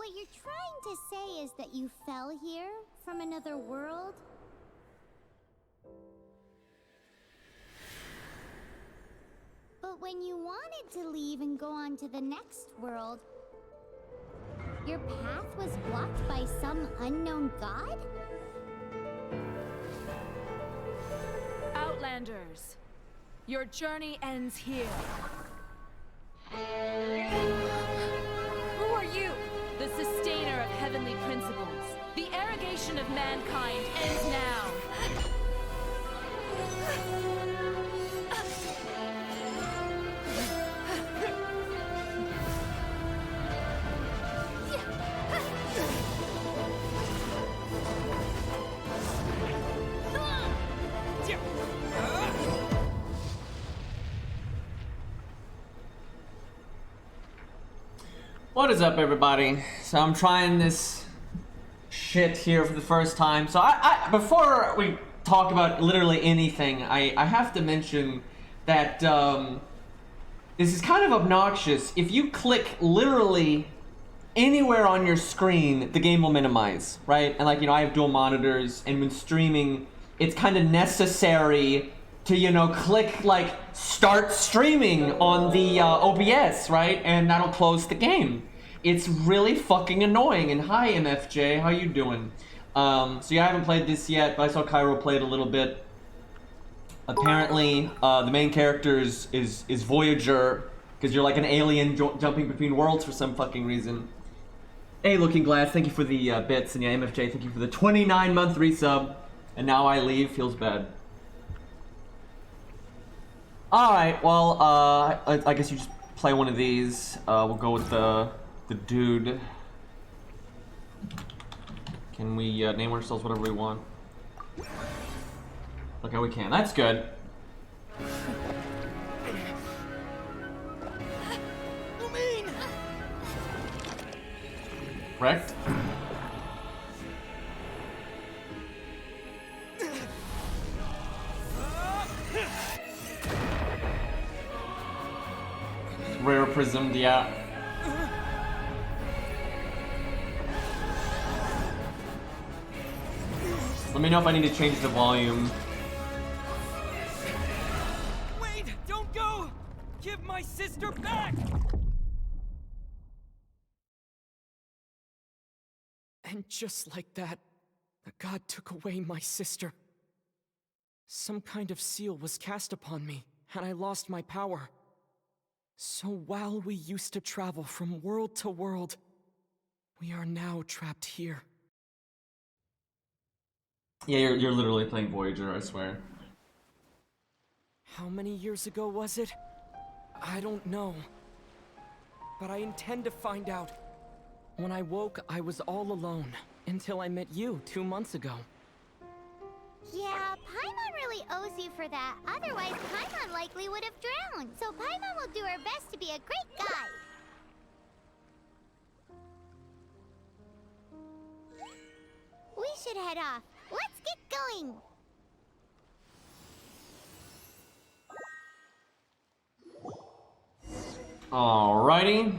what you're trying to say is that you fell here from another world? But when you wanted to leave and go on to the next world, your path was blocked by some unknown god? Outlanders, your journey ends here. Who are you? The sustainer of heavenly principles. The arrogation of mankind ends now. What is up, everybody? So I'm trying this shit here for the first time. So I before we talk about literally anything, I have to mention that this is kind of obnoxious. If you click literally anywhere on your screen, the game will minimize, right? And like, you know, I have dual monitors, and when streaming, it's kind of necessary to, you know, click like start streaming on the OBS, right? And that'll close the game. It's really fucking annoying. And hi, MFJ, how you doing? So yeah, I haven't played this yet, but I saw Cairo play it a little bit. Apparently, the main character is Voyager, because you're like an alien jumping between worlds for some fucking reason. Hey, Looking Glass, thank you for the bits, and yeah, MFJ, thank you for the 29-month resub. And now I leave, feels bad. Alright, well, I guess you just play one of these. We'll go with the dude. Can we name ourselves whatever we want? Okay, we can. That's good. Correct? Rare prismed, yeah. Let me know if I need to change the volume. Wait, don't go! Give my sister back! And just like that, the god took away my sister. Some kind of seal was cast upon me, and I lost my power. So while we used to travel from world to world, we are now trapped here. Yeah, you're literally playing Voyager, I swear. How many years ago was it? I don't know. But I intend to find out. When I woke, I was all alone, until I met you 2 months ago. Yeah, Paimon really owes you for that. Otherwise, Paimon likely would have drowned. So Paimon will do her best to be a great guide. We should head off. Let's get going. Alrighty.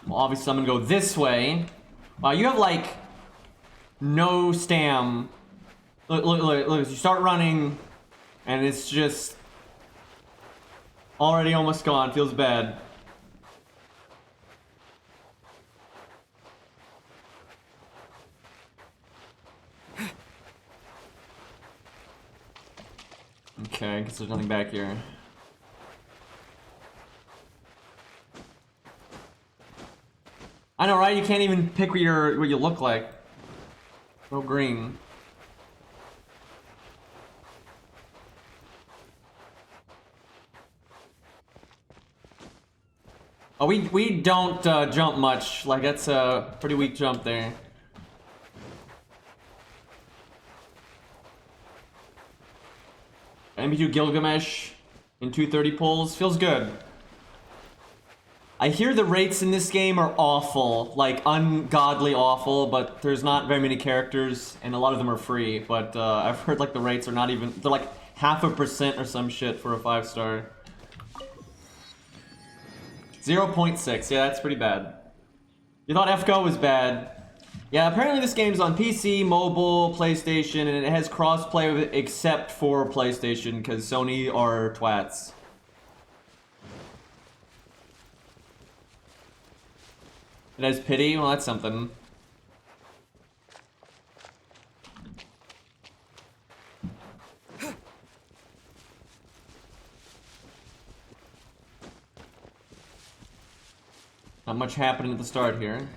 Well, obviously I'm gonna go this way. Wow, you have like no stam. Look, you start running and it's just already almost gone. Feels bad. Okay, I guess there's nothing back here. I know, right? You can't even pick what you look like. No green. Oh, we don't jump much. Like, that's a pretty weak jump there. MB2 Gilgamesh in 230 pulls. Feels good. I hear the rates in this game are awful, like ungodly awful, but there's not very many characters and a lot of them are free, but I've heard like the rates are not even, they're like 0.5% or some shit for a 5-star. 0.6, yeah, that's pretty bad. You thought FGO was bad. Yeah, apparently this game's on PC, mobile, PlayStation, and it has cross-play with it except for PlayStation, because Sony are twats. It has pity? Well, that's something. Not much happening at the start here.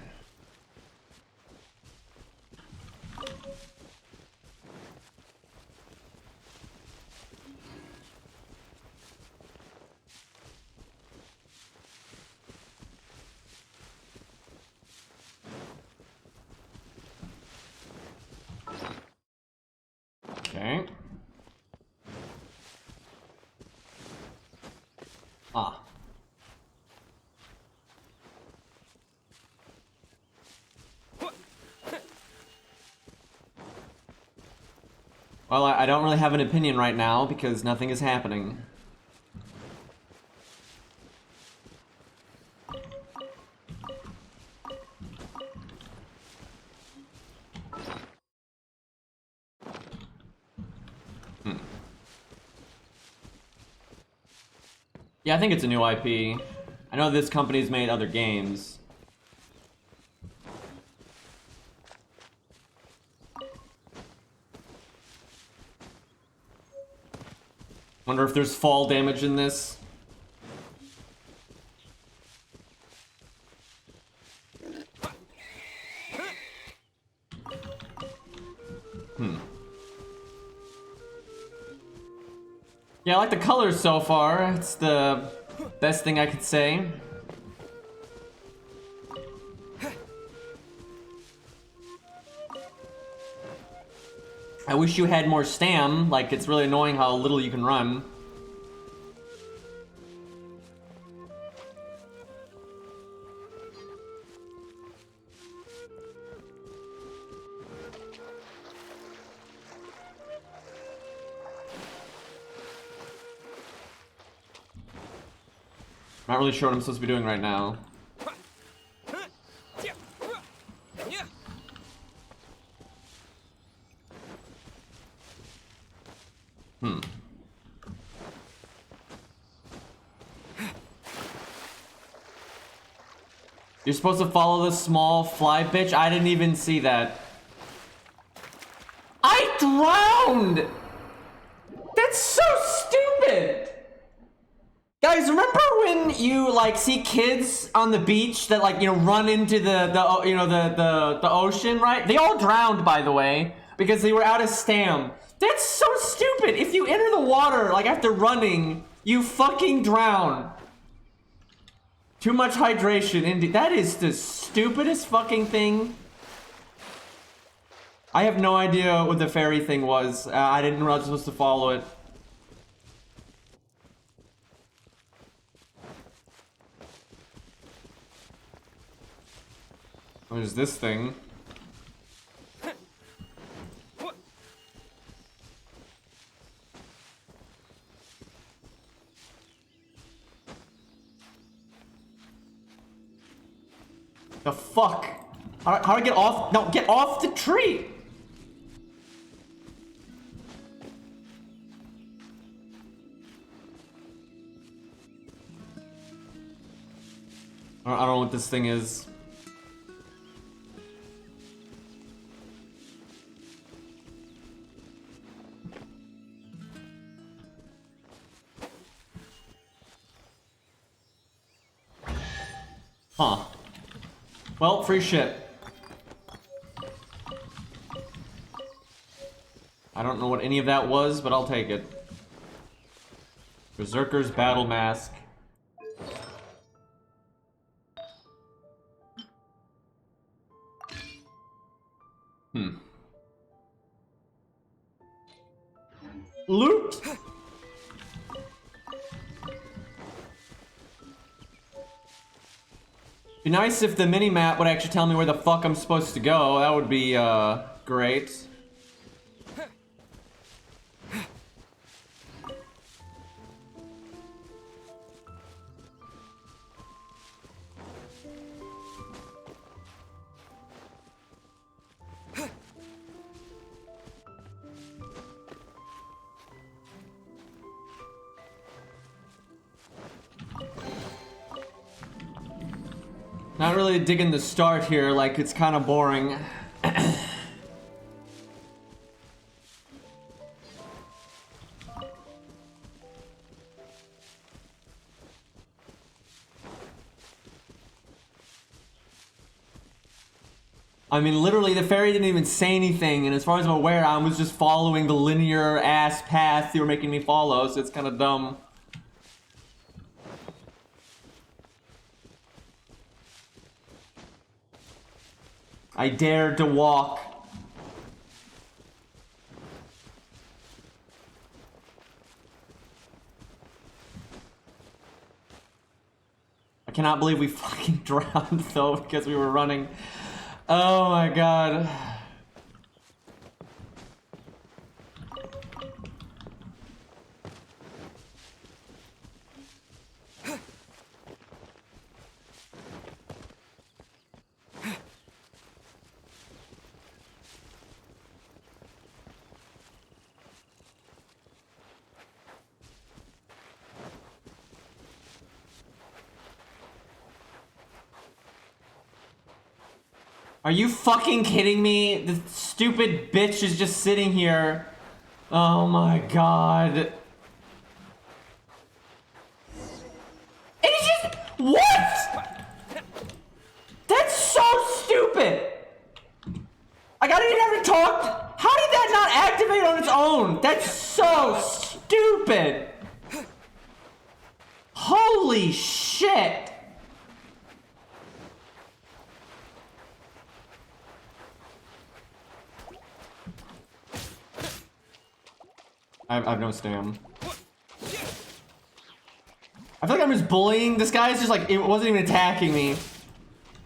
Okay. Ah. Well, I don't really have an opinion right now because nothing is happening. Yeah, I think it's a new IP. I know this company's made other games. Wonder if there's fall damage in this. Yeah, I like the colors so far. It's the best thing I could say. I wish you had more stam. Like, it's really annoying how little you can run. Not really sure what I'm supposed to be doing right now. You're supposed to follow the small fly bitch? I didn't even see that. I drowned! That's so stupid! Guys, remember when you like see kids on the beach that like, you know, run into the ocean, right? They all drowned, by the way, because they were out of stam. That's so stupid. If you enter the water like after running, you fucking drown. Too much hydration, indeed. That is the stupidest fucking thing. I have no idea what the fairy thing was. I didn't know I was supposed to follow it. There's this thing. The fuck? How do I get off? No, get off the tree! I don't know what this thing is. Huh. Well, free shit. I don't know what any of that was, but I'll take it. Berserker's Battle Mask. Loot! Be nice if the mini-map would actually tell me where the fuck I'm supposed to go. That would be, great. Not really digging the start here, like it's kind of boring. I mean, literally, the fairy didn't even say anything, and as far as I'm aware, I was just following the linear-ass path you were making me follow, so it's kind of dumb. I dared to walk. I cannot believe we fucking drowned, though, because we were running. Oh my god. Are you fucking kidding me? The stupid bitch is just sitting here. Oh my god. It's just... What?! That's so stupid! I didn't even have to talk. How did that not activate on its own? That's so stupid! Holy shit! I've no stam. I feel like I'm just bullying. This guy's just like, it wasn't even attacking me.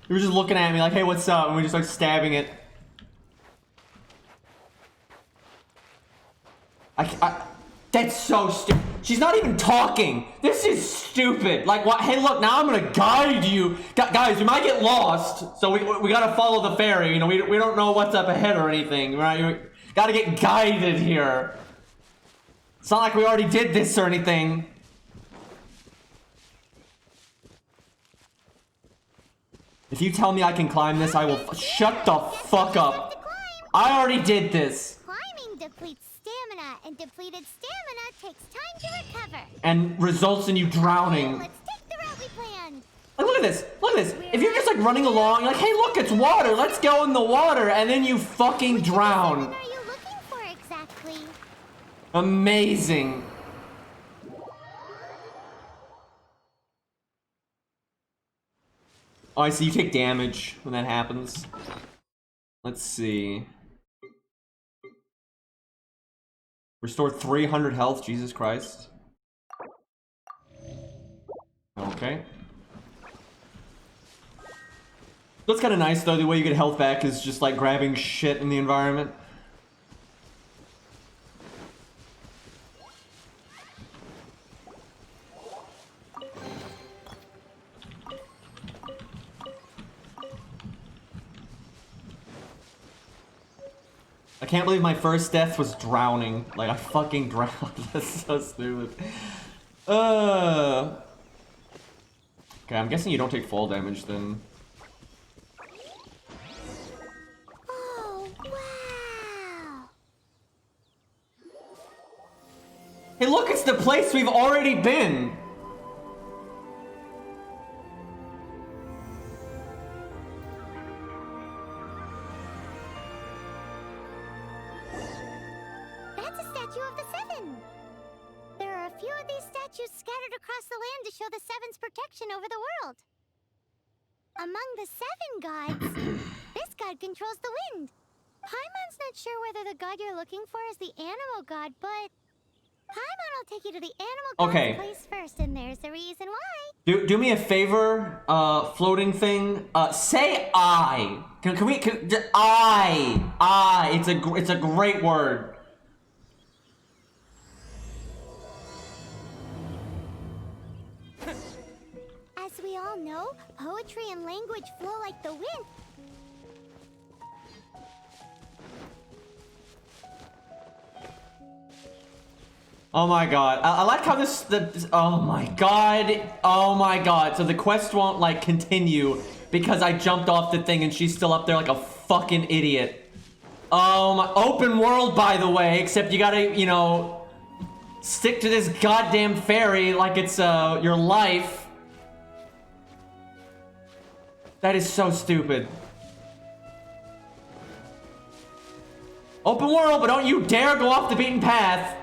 He was just looking at me like, hey, what's up? And we just like stabbing it. That's so stupid. She's not even talking. This is stupid. Like, what? Hey, look, now I'm gonna guide you. Guys, we might get lost. So we gotta follow the fairy. You know, we don't know what's up ahead or anything, right? We gotta get guided here. It's not like we already did this or anything. If you tell me I can climb this, I will shut the fuck up. I already did this. Climbing depletes stamina, and depleted stamina takes time to recover. And results in you drowning. Let's take the route we planned. Like, look at this. Look at this. If you're just like running along, you're like, hey, look, it's water. Let's go in the water. And then you fucking drown. What are you looking for exactly? Amazing. Oh, I see. You take damage when that happens. Let's see. Restore 300 health. Jesus Christ. Okay. That's kind of nice, though. The way you get health back is just like grabbing shit in the environment. I can't believe my first death was drowning. Like, I fucking drowned. That's so stupid. Okay, I'm guessing you don't take fall damage then. Oh, wow. Hey, look, it's the place we've already been. That's a statue of the Seven. There are a few of these statues scattered across the land to show the Seven's protection over the world. Among the Seven gods, this god controls the wind. Paimon's not sure whether the god you're looking for is the animal god, but Paimon will take you to the animal god's place first, and there's the reason why. Do me a favor, floating thing. Say I. Can we? I. It's a great word. As we all know, poetry and language flow like the wind. Oh my god. I like how oh my god. Oh my god. So the quest won't like continue because I jumped off the thing and she's still up there like a fucking idiot. Open world, by the way, except you gotta, you know, stick to this goddamn fairy like it's your life. That is so stupid. Open world, but don't you dare go off the beaten path.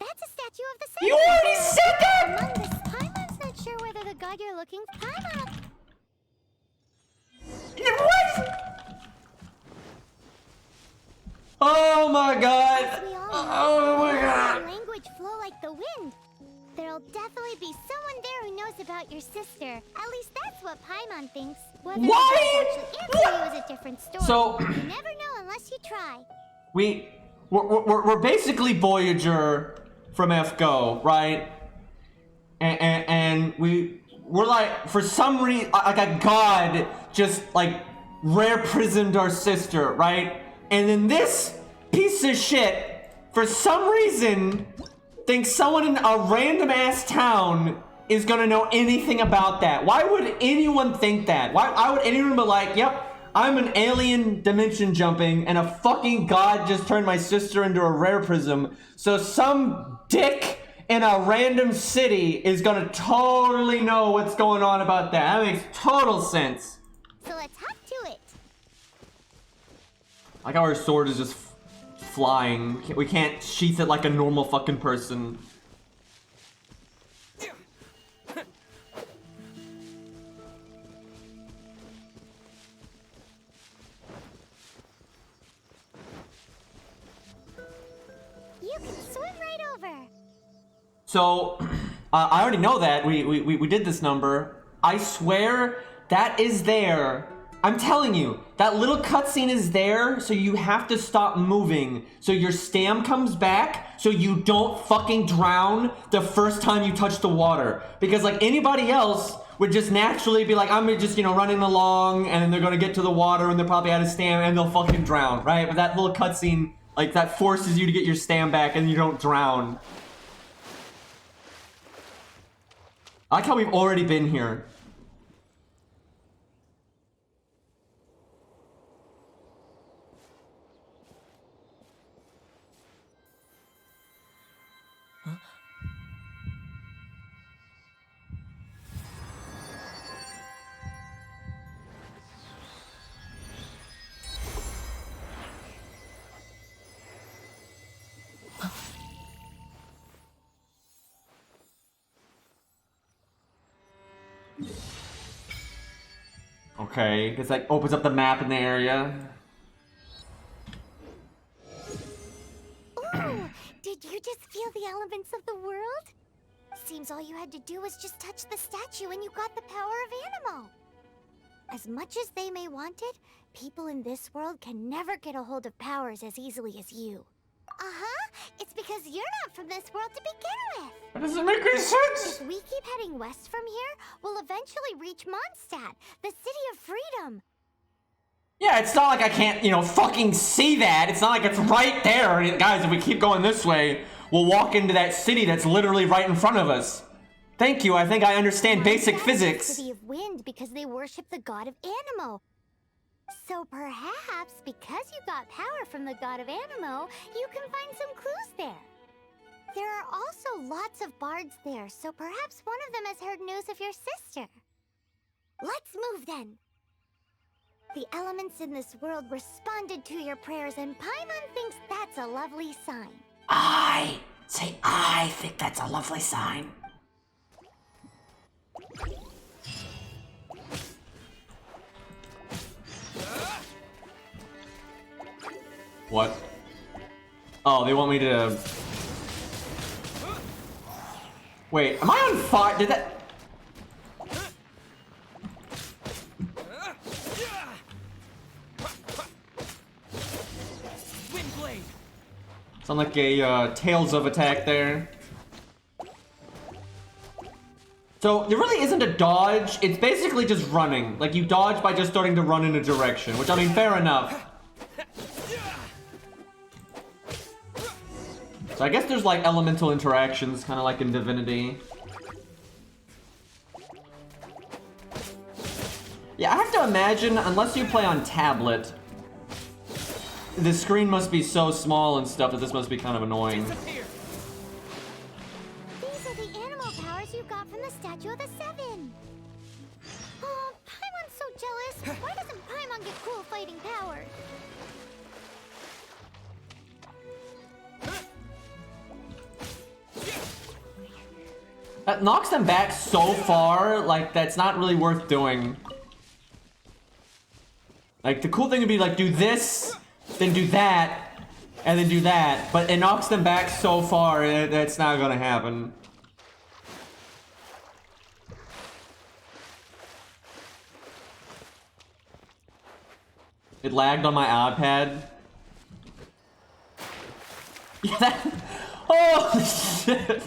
That's a statue of the seven. You already said that! Among this, Paimon's not sure whether the god you're looking for. Paimon! What? Oh my god! As we all Oh my know, god! language flow like the wind. There'll definitely be someone there who knows about your sister. At least that's what Paimon thinks. Whether Why? the gods actually answer you is a different story. So- You never know unless you try. We're basically Voyager from FGO, right? And we're like, for some reason, like a god just like rare prisoned our sister, right? And then this piece of shit, for some reason, thinks someone in a random ass town is gonna know anything about that. Why would anyone think that? Why would anyone be like, yep, I'm an alien dimension jumping and a fucking god just turned my sister into a rare prism, so some dick in a random city is gonna totally know what's going on about that. That makes total sense. So let's hop to it. Like how our sword is just flying. We can't sheath it like a normal fucking person. You can swim right over. So, I already know that. We did this number. I swear that is there. I'm telling you, that little cutscene is there, so you have to stop moving. So your stam comes back, so you don't fucking drown the first time you touch the water. Because like anybody else would just naturally be like, I'm just, you know, running along, and then they're gonna get to the water, and they're probably out of stam, and they'll fucking drown, right? But that little cutscene, like, that forces you to get your stam back, and you don't drown. I like how we've already been here. Okay, it's like opens up the map in the area. Ooh, did you just feel the elements of the world? Seems all you had to do was just touch the statue and you got the power of Animo. As much as they may want it, people in this world can never get a hold of powers as easily as you. Uh-huh. It's because you're not from this world to begin with. That doesn't make any sense! If we keep heading west from here, we'll eventually reach Mondstadt, the city of freedom. Yeah, it's not like I can't, you know, fucking see that. It's not like it's right there. And guys, if we keep going this way, we'll walk into that city that's literally right in front of us. Thank you, I think I understand basic Mondstadt is physics. the city of wind because they worship the god of Animo. So perhaps because you got power from the god of Animo, you can find some clues there. There are also lots of bards there, so perhaps one of them has heard news of your sister. Let's move then. The elements in this world responded to your prayers, and Paimon thinks that's a lovely sign. I think that's a lovely sign. What? Oh, they want me to... Wait, am I on fire? Did that... Sound like a Tales of attack there. So there really isn't a dodge. It's basically just running. Like you dodge by just starting to run in a direction, which I mean, fair enough. So I guess there's like elemental interactions, kind of like in Divinity. Yeah, I have to imagine, unless you play on tablet, the screen must be so small and stuff that this must be kind of annoying. These are the animal powers you got from the Statue of the Seven. Oh, Paimon's so jealous. Why doesn't Paimon get cool fighting powers? That knocks them back so far, like, that's not really worth doing. Like, the cool thing would be, like, do this, then do that, and then do that. But it knocks them back so far, that's not gonna happen. It lagged on my iPad. Yeah, that... Oh, shit.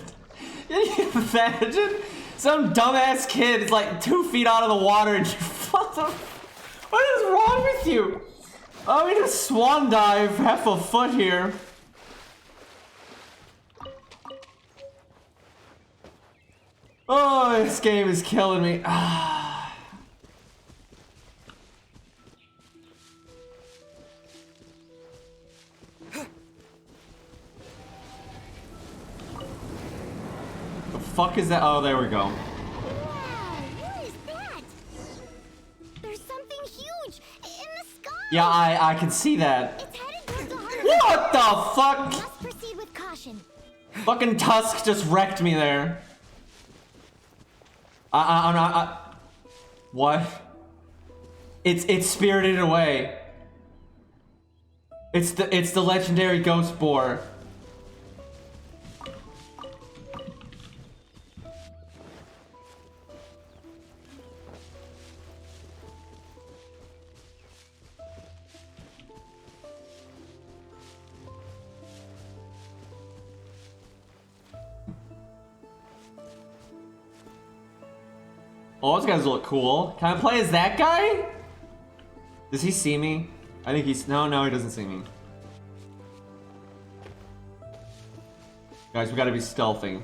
Can you imagine? Some dumbass kid is like 2 feet out of the water and you what is wrong with you? I mean, a swan dive half a foot here. Oh, this game is killing me. The fuck is that? Oh, there we go. Wow, what is that? There's something huge in the sky. Yeah, I can see that. It's headed towards the heart. What the fuck? Must proceed with caution. Fucking Tusk just wrecked me there. What? It's spirited away. It's the legendary ghost boar. Oh, those guys look cool. Can I play as that guy? Does he see me? I think he's... No, he doesn't see me. Guys, we gotta be stealthy.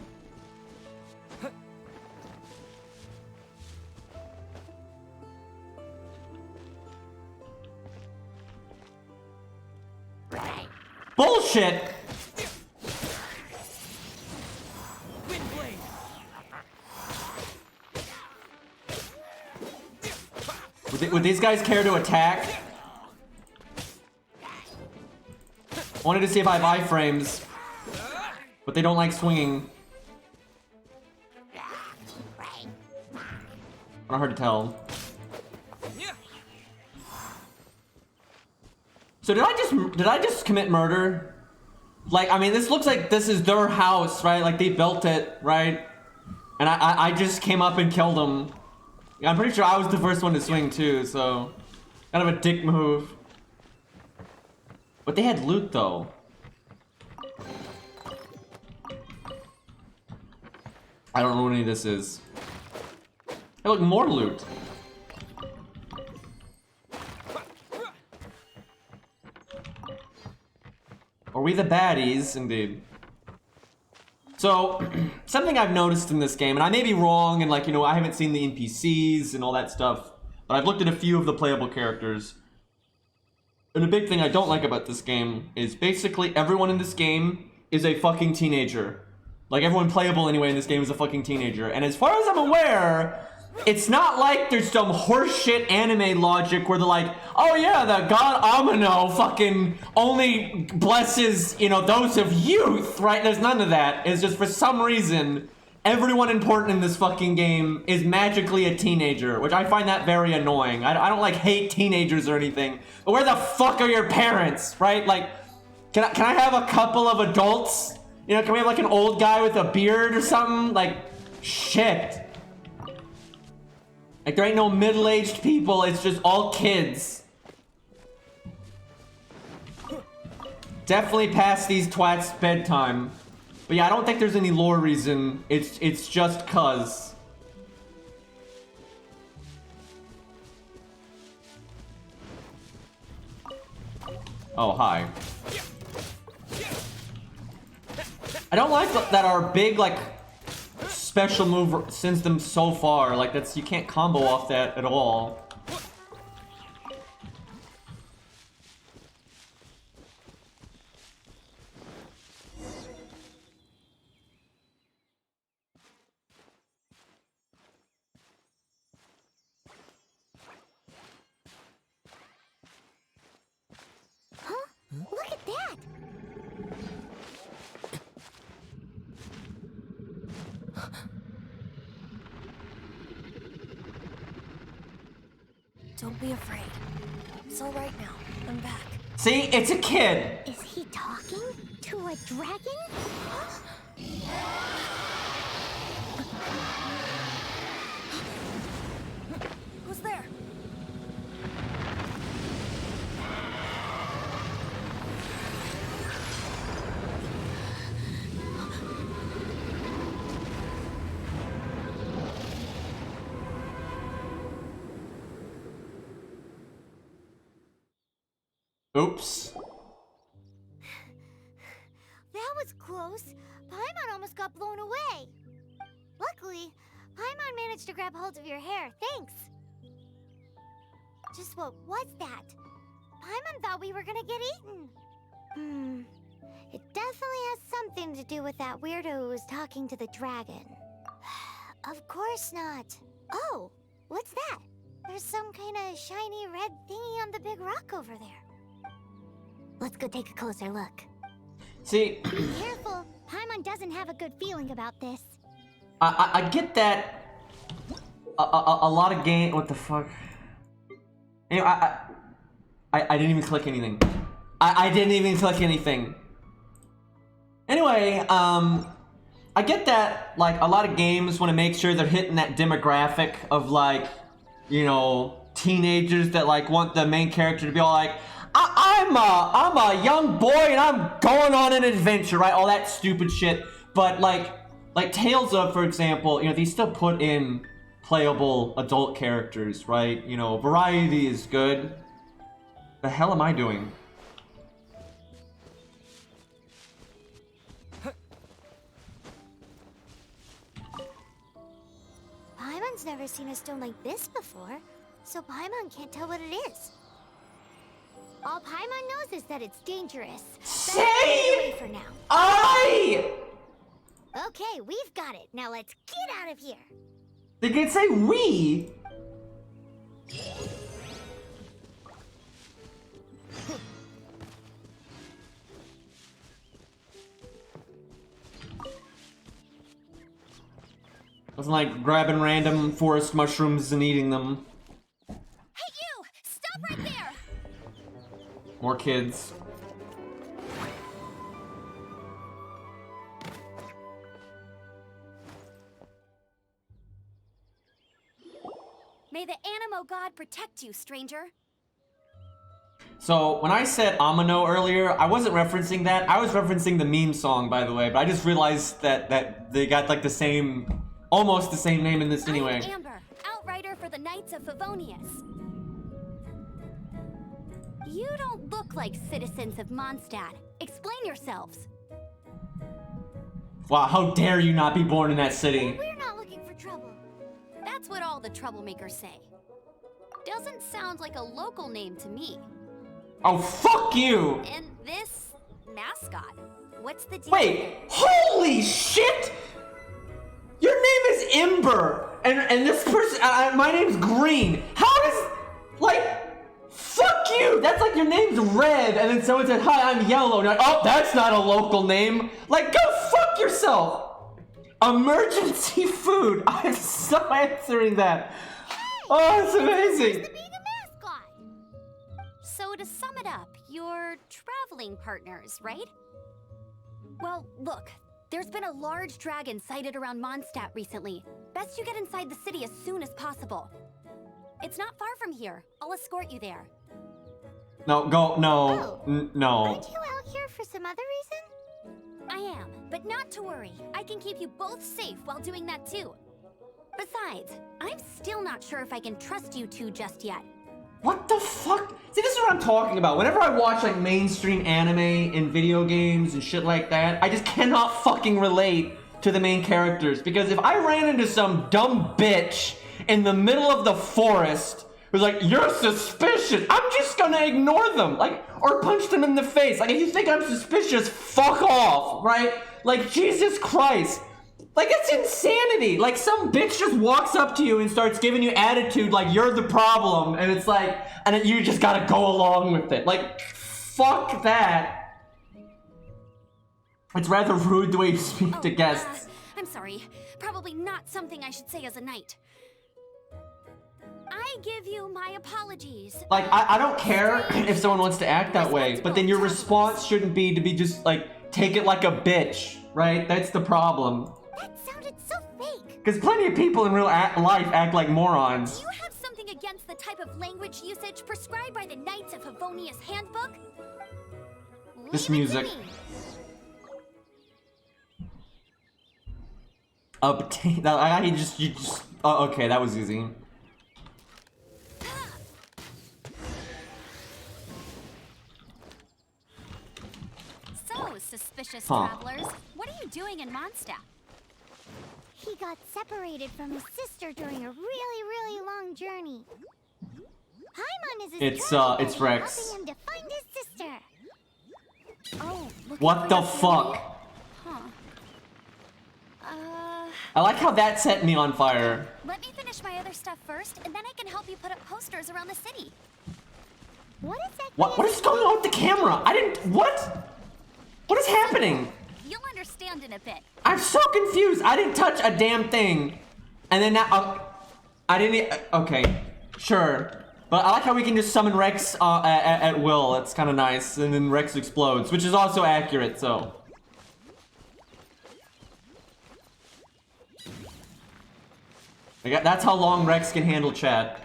Bullshit! Would these guys care to attack? Wanted to see if I have iframes, but they don't like swinging. Not hard to tell. So did I just commit murder? Like, I mean, this looks like this is their house, right? Like they built it, right? And I just came up and killed them. I'm pretty sure I was the first one to swing too, so kind of a dick move. But they had loot though. I don't know what any of this is. Hey, look, more loot. Are we the baddies? Indeed. So, something I've noticed in this game, and I may be wrong, and like, you know, I haven't seen the NPCs and all that stuff, but I've looked at a few of the playable characters. And the big thing I don't like about this game is basically everyone in this game is a fucking teenager. Like, everyone playable anyway in this game is a fucking teenager. And as far as I'm aware, it's not like there's some horseshit anime logic where they're like, oh yeah, the god Amino fucking only blesses, you know, those of youth, right? There's none of that. It's just for some reason, everyone important in this fucking game is magically a teenager, which I find that very annoying. I don't like hate teenagers or anything, but where the fuck are your parents, right? Like, Can I have a couple of adults? You know, can we have like an old guy with a beard or something? Like, shit. Like, there ain't no middle-aged people, it's just all kids. Definitely past these twats' bedtime. But yeah, I don't think there's any lore reason. It's just cuz. Oh, hi. I don't like that our big, like, special move sends them so far. Like, that's, you can't combo off that at all. Huh? Look at that! Don't be afraid. It's all right now. I'm back. See? It's a kid! Is he talking to a dragon? Who's there? Oops. That was close. Paimon almost got blown away. Luckily, Paimon managed to grab hold of your hair. Thanks. Just what was that? Paimon thought we were gonna get eaten. It definitely has something to do with that weirdo who was talking to the dragon. Of course not. Oh, what's that? There's some kind of shiny red thingy on the big rock over there. Let's go take a closer look. See, Be careful. Paimon doesn't have a good feeling about this. I get that a lot of game. What the fuck? Anyway, I didn't even click anything. I didn't even click anything. Anyway, I get that, like, a lot of games want to make sure they're hitting that demographic of, like, you know, teenagers that, like, want the main character to be all like, I'm a young boy and I'm going on an adventure, right? All that stupid shit. But, like Tales of, for example, you know, they still put in playable adult characters, right? You know, variety is good. The hell am I doing? Paimon's never seen a stone like this before, so Paimon can't tell what it is. All Paimon knows is that it's dangerous. Better get away for now. Okay, we've got it. Now let's get out of here. They can say we. Wasn't like grabbing random forest mushrooms and eating them. Hey, you! Stop right there! More kids. May the Animo god protect you, stranger. So when I said Amino earlier, I wasn't referencing that. I was referencing the meme song, by the way. But I just realized that they got like the same, almost the same name in this anyway. I'm Amber, outrider for the Knights of Favonius. You don't look like citizens of Mondstadt. Explain yourselves. Wow, how dare you not be born in that city? We're not looking for trouble. That's what all the troublemakers say. Doesn't sound like a local name to me. Oh, fuck you! And this mascot, what's the deal? Wait, holy shit! Your name is Ember, and this person, my name's Green. How does, like, fuck you! That's like your name's Red, and then someone said, hi, I'm Yellow, and you're like, oh, that's not a local name. Like, go fuck yourself! Emergency food! I'm so answering that. Oh, it's amazing. Being a mascot. So to sum it up, You're traveling partners, right? Well, look, there's been a large dragon sighted around Mondstadt recently. Best you get inside the city as soon as possible. It's not far from here. I'll escort you there. No, go, no, no. Aren't you out here for some other reason? I am, but not to worry. I can keep you both safe while doing that too. Besides, I'm still not sure if I can trust you two just yet. What the fuck? See, this is what I'm talking about. Whenever I watch like mainstream anime and video games and shit like that, I just cannot fucking relate to the main characters. Because if I ran into some dumb bitch in the middle of the forest who's like, you're suspicious, I'm just gonna ignore them. Like, or punch them in the face. Like, if you think I'm suspicious, fuck off, right? Like, Jesus Christ. Like, it's insanity. Like, some bitch just walks up to you and starts giving you attitude like you're the problem. And it's like, and then you just gotta go along with it. Like, fuck that. It's rather rude the way you speak to guests. I'm sorry. Probably not something I should say as a knight. I give you my apologies. Like, I don't care if someone wants to act that way, but then your response shouldn't be to be just, like, take it like a bitch, right? That's the problem. That sounded so fake. Because plenty of people in real life act like morons. Do you have something against the type of language usage prescribed by the Knights of Favonius Handbook? This Leave it to music. me. Obtain. Okay, that was easy. So, suspicious Huh. travelers, what are you doing in Mondstadt? He got separated from his sister during a really long journey. Paimon is his It's, travel it's buddy, Rex. helping him to find his sister. Oh, look What the fuck? Huh. I like how that set me on fire. Let me finish my other stuff first, and then I can help you put up posters around the city. What is that? What is going on with the camera? I didn't. What? What is happening? You'll understand in a bit. I'm so confused. I didn't touch a damn thing. And then now, I didn't. Okay, sure. But I like how we can just summon Rex at will. That's kind of nice. And then Rex explodes, which is also accurate, so. That's how long Rex can handle chat.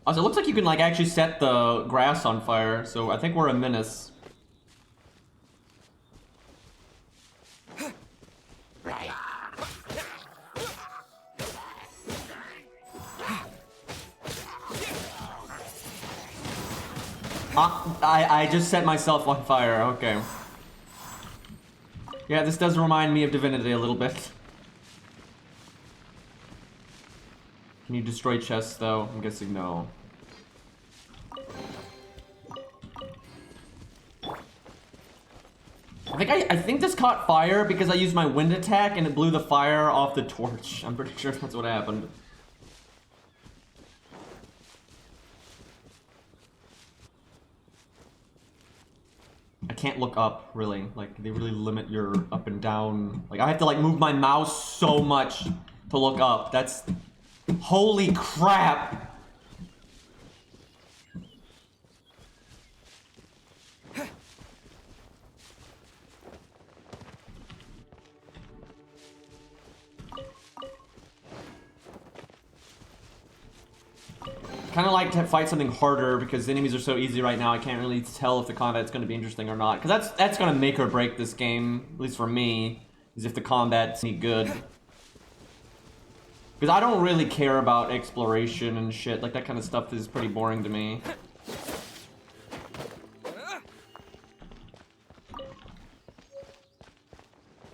Also, it looks like you can like actually set the grass on fire, so I think we're a menace. I just set myself on fire, okay. Yeah, this does remind me of Divinity a little bit. Can you destroy chests, though? I'm guessing no. I think this caught fire because I used my wind attack and it blew the fire off the torch. I'm pretty sure that's what happened. I can't look up, really. Like, they really limit your up and down. Like, I have to, like, move my mouse so much to look up. That's... Holy crap! Kind of like to fight something harder because the enemies are so easy right now. I can't really tell if the combat's going to be interesting or not. Because that's going to make or break this game, at least for me, is if the combat's any good. Because I don't really care about exploration and shit. Like, that kind of stuff is pretty boring to me.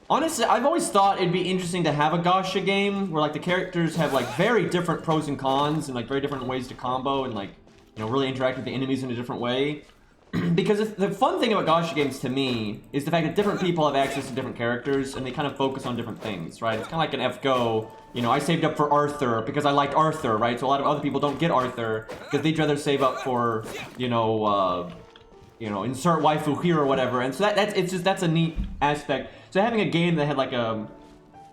Honestly, I've always thought it'd be interesting to have a Gacha game where, like, the characters have, like, very different pros and cons and, like, very different ways to combo and, like, you know, really interact with the enemies in a different way. Because the fun thing about Gacha games, to me, is the fact that different people have access to different characters and they kind of focus on different things, right? It's kind of like an FGO. You know, I saved up for Arthur because I liked Arthur, right? So a lot of other people don't get Arthur because they'd rather save up for, you know, insert waifu here or whatever. And so that's a neat aspect. So having a game that had like a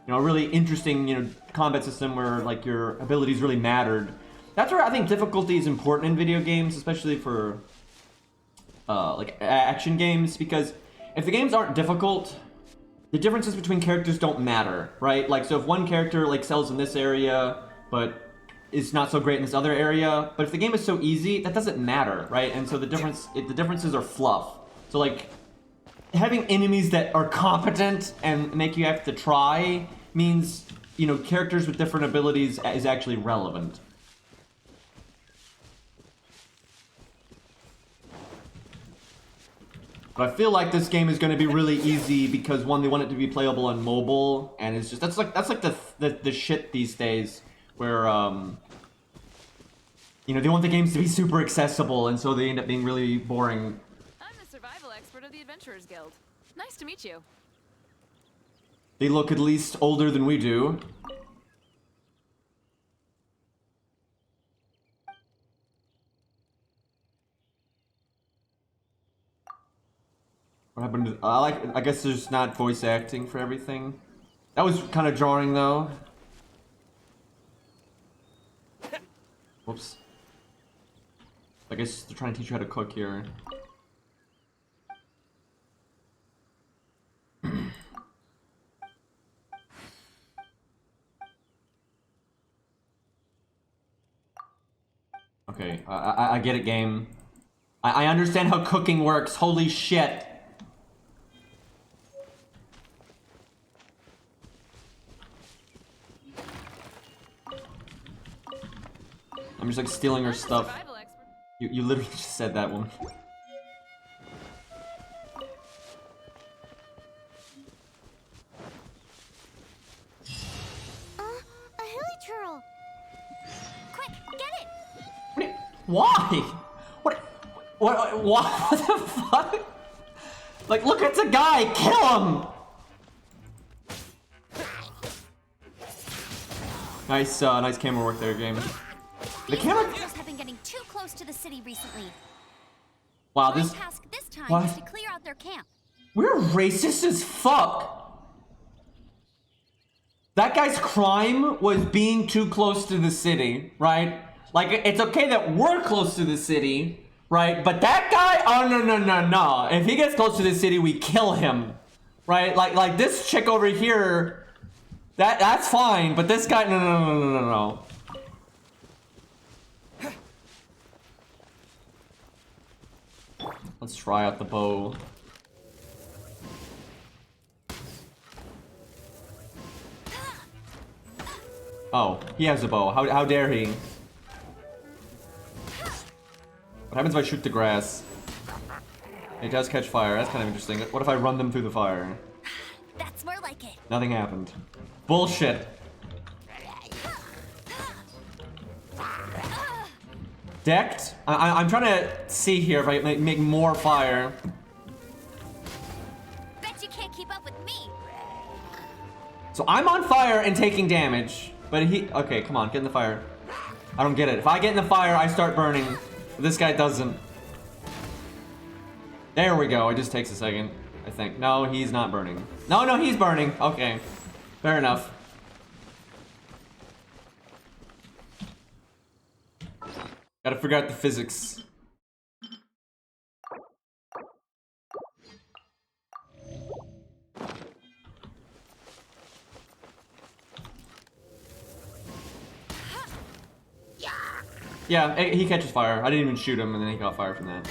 a really interesting, combat system where like your abilities really mattered. That's where I think difficulty is important in video games, especially for like action games, because if the games aren't difficult, the differences between characters don't matter, right? Like, so if one character like excels in this area, but is not so great in this other area, but if the game is so easy, that doesn't matter, right? And so the differences are fluff. So like, having enemies that are competent and make you have to try means, characters with different abilities is actually relevant. But I feel like this game is going to be really easy because, one, they want it to be playable on mobile, and it's just that's like the shit these days, where they want the games to be super accessible, and so they end up being really boring. I'm the survival expert of the Adventurers Guild. Nice to meet you. They look at least older than we do. What happened to, I guess there's not voice acting for everything. That was kind of jarring though. Whoops. I guess they're trying to teach you how to cook here. Okay, I get it, game. I understand how cooking works. Holy shit. I'm just like stealing her stuff. You literally just said that one. A hilichurl. Quick, get it! Why? What the fuck? Like, look, it's a guy! Kill him! Nice camera work there, game. The camera have been getting too close to the city recently. Wow, My this task this time what? is to clear out their camp. We're racist as fuck. That guy's crime was being too close to the city, right? Like, it's okay that we're close to the city, right? But that guy, oh no. If he gets close to the city, we kill him, right? Like this chick over here, that's fine, but this guy, no. Let's try out the bow. Oh, he has a bow. How dare he? What happens if I shoot the grass? It does catch fire. That's kind of interesting. What if I run them through the fire? That's more like it. Nothing happened. Bullshit. Decked? I'm trying to see here if I make more fire. Bet you can't keep up with me. So I'm on fire and taking damage, but he... Okay, come on, get in the fire. I don't get it. If I get in the fire, I start burning. But this guy doesn't. There we go. It just takes a second, I think. No, he's not burning. No, he's burning. Okay. Fair enough. Gotta figure out the physics. Yeah, he catches fire. I didn't even shoot him, and then he got fire from that.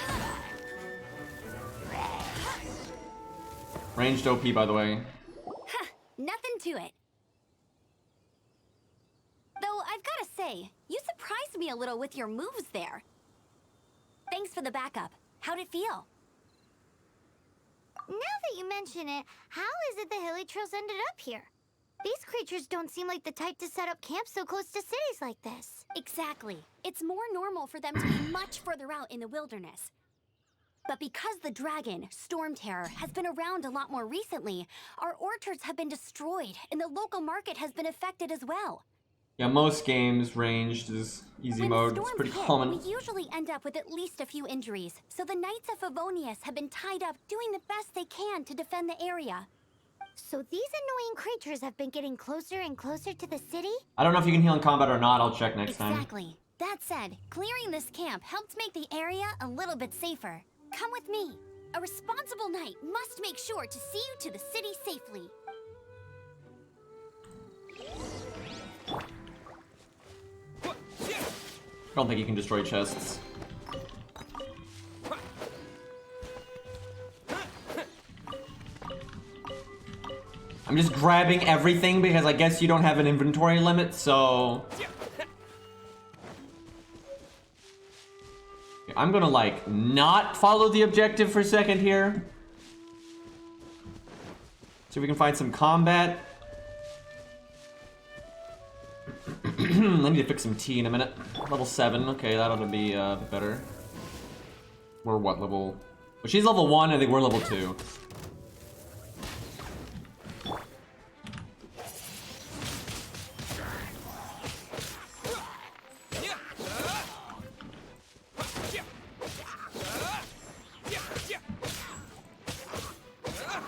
Ranged OP, by the way. Nothing to it. Though I've gotta say, you surprised me a little with your moves there. Thanks for the backup. How'd it feel? Now that you mention it, how is it the hilichurls ended up here? These creatures don't seem like the type to set up camp so close to cities like this. Exactly. It's more normal for them to be much further out in the wilderness. But because the dragon, Storm Terror, has been around a lot more recently, our orchards have been destroyed, and the local market has been affected as well. Yeah, most games ranged is easy When mode. It's storms pretty hit, common. we usually end up with at least a few injuries, so the Knights of Favonius have been tied up doing the best they can to defend the area. So these annoying creatures have been getting closer and closer to the city? I don't know if you can heal in combat or not. I'll check next time. Exactly. That said, clearing this camp helped make the area a little bit safer. Come with me. A responsible knight must make sure to see you to the city safely. I don't think you can destroy chests. I'm just grabbing everything because I guess you don't have an inventory limit, so... Okay, I'm gonna, like, not follow the objective for a second here. See if we can find some combat. I need to fix some tea in a minute. Level 7, okay, that ought to be a bit better. We're what, level... Well, she's level 1, I think we're level 2.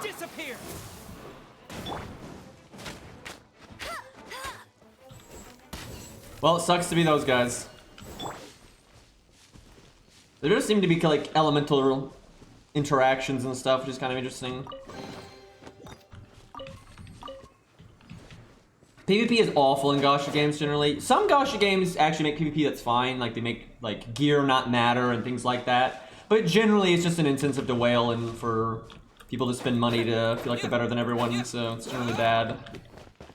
Disappear! Well, it sucks to be those guys. There does seem to be like elemental interactions and stuff, which is kind of interesting. PvP is awful in Gacha games generally. Some Gacha games actually make PvP that's fine, like they make like gear not matter and things like that. But generally it's just an incentive to whale and for people to spend money to feel like they're better than everyone, so it's generally bad.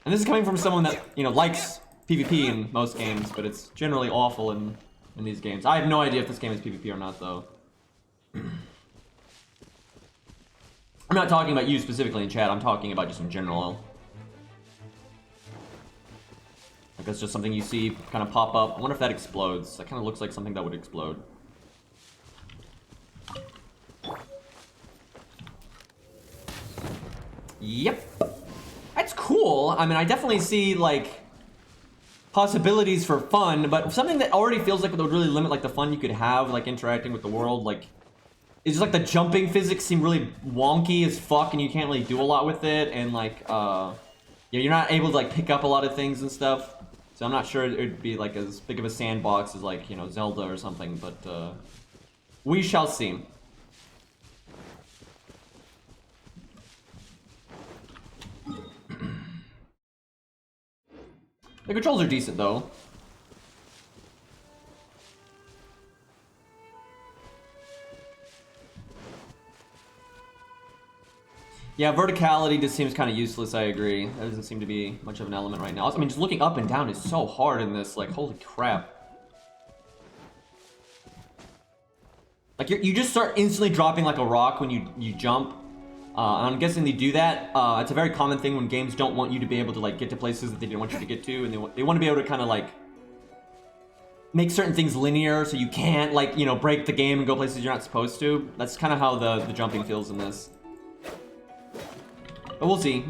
And this is coming from someone that, you know, likes PvP in most games, but it's generally awful in these games. I have no idea if this game is PvP or not, though. I'm not talking about you specifically in chat, I'm talking about just in general. Like that's just something you see kind of pop up. I wonder if that explodes. That kind of looks like something that would explode. Yep. That's cool. I mean, I definitely see, like, possibilities for fun, but something that already feels like it would really limit, like, the fun you could have, like, interacting with the world, like, it's just, like, the jumping physics seem really wonky as fuck, and you can't really do a lot with it, and, like, yeah, you're not able to, like, pick up a lot of things and stuff, so I'm not sure it would be, like, as big of a sandbox as, like, you know, Zelda or something, but, we shall see. The controls are decent, though. Yeah, verticality just seems kind of useless, I agree. There doesn't seem to be much of an element right now. I mean, just looking up and down is so hard in this, like, holy crap. Like, you just start instantly dropping like a rock when you jump. And I'm guessing they do that. It's a very common thing when games don't want you to be able to, like, get to places that they didn't want you to get to, and they want to be able to kind of, like, make certain things linear so you can't, like, you know, break the game and go places you're not supposed to. That's kind of how the jumping feels in this. But we'll see.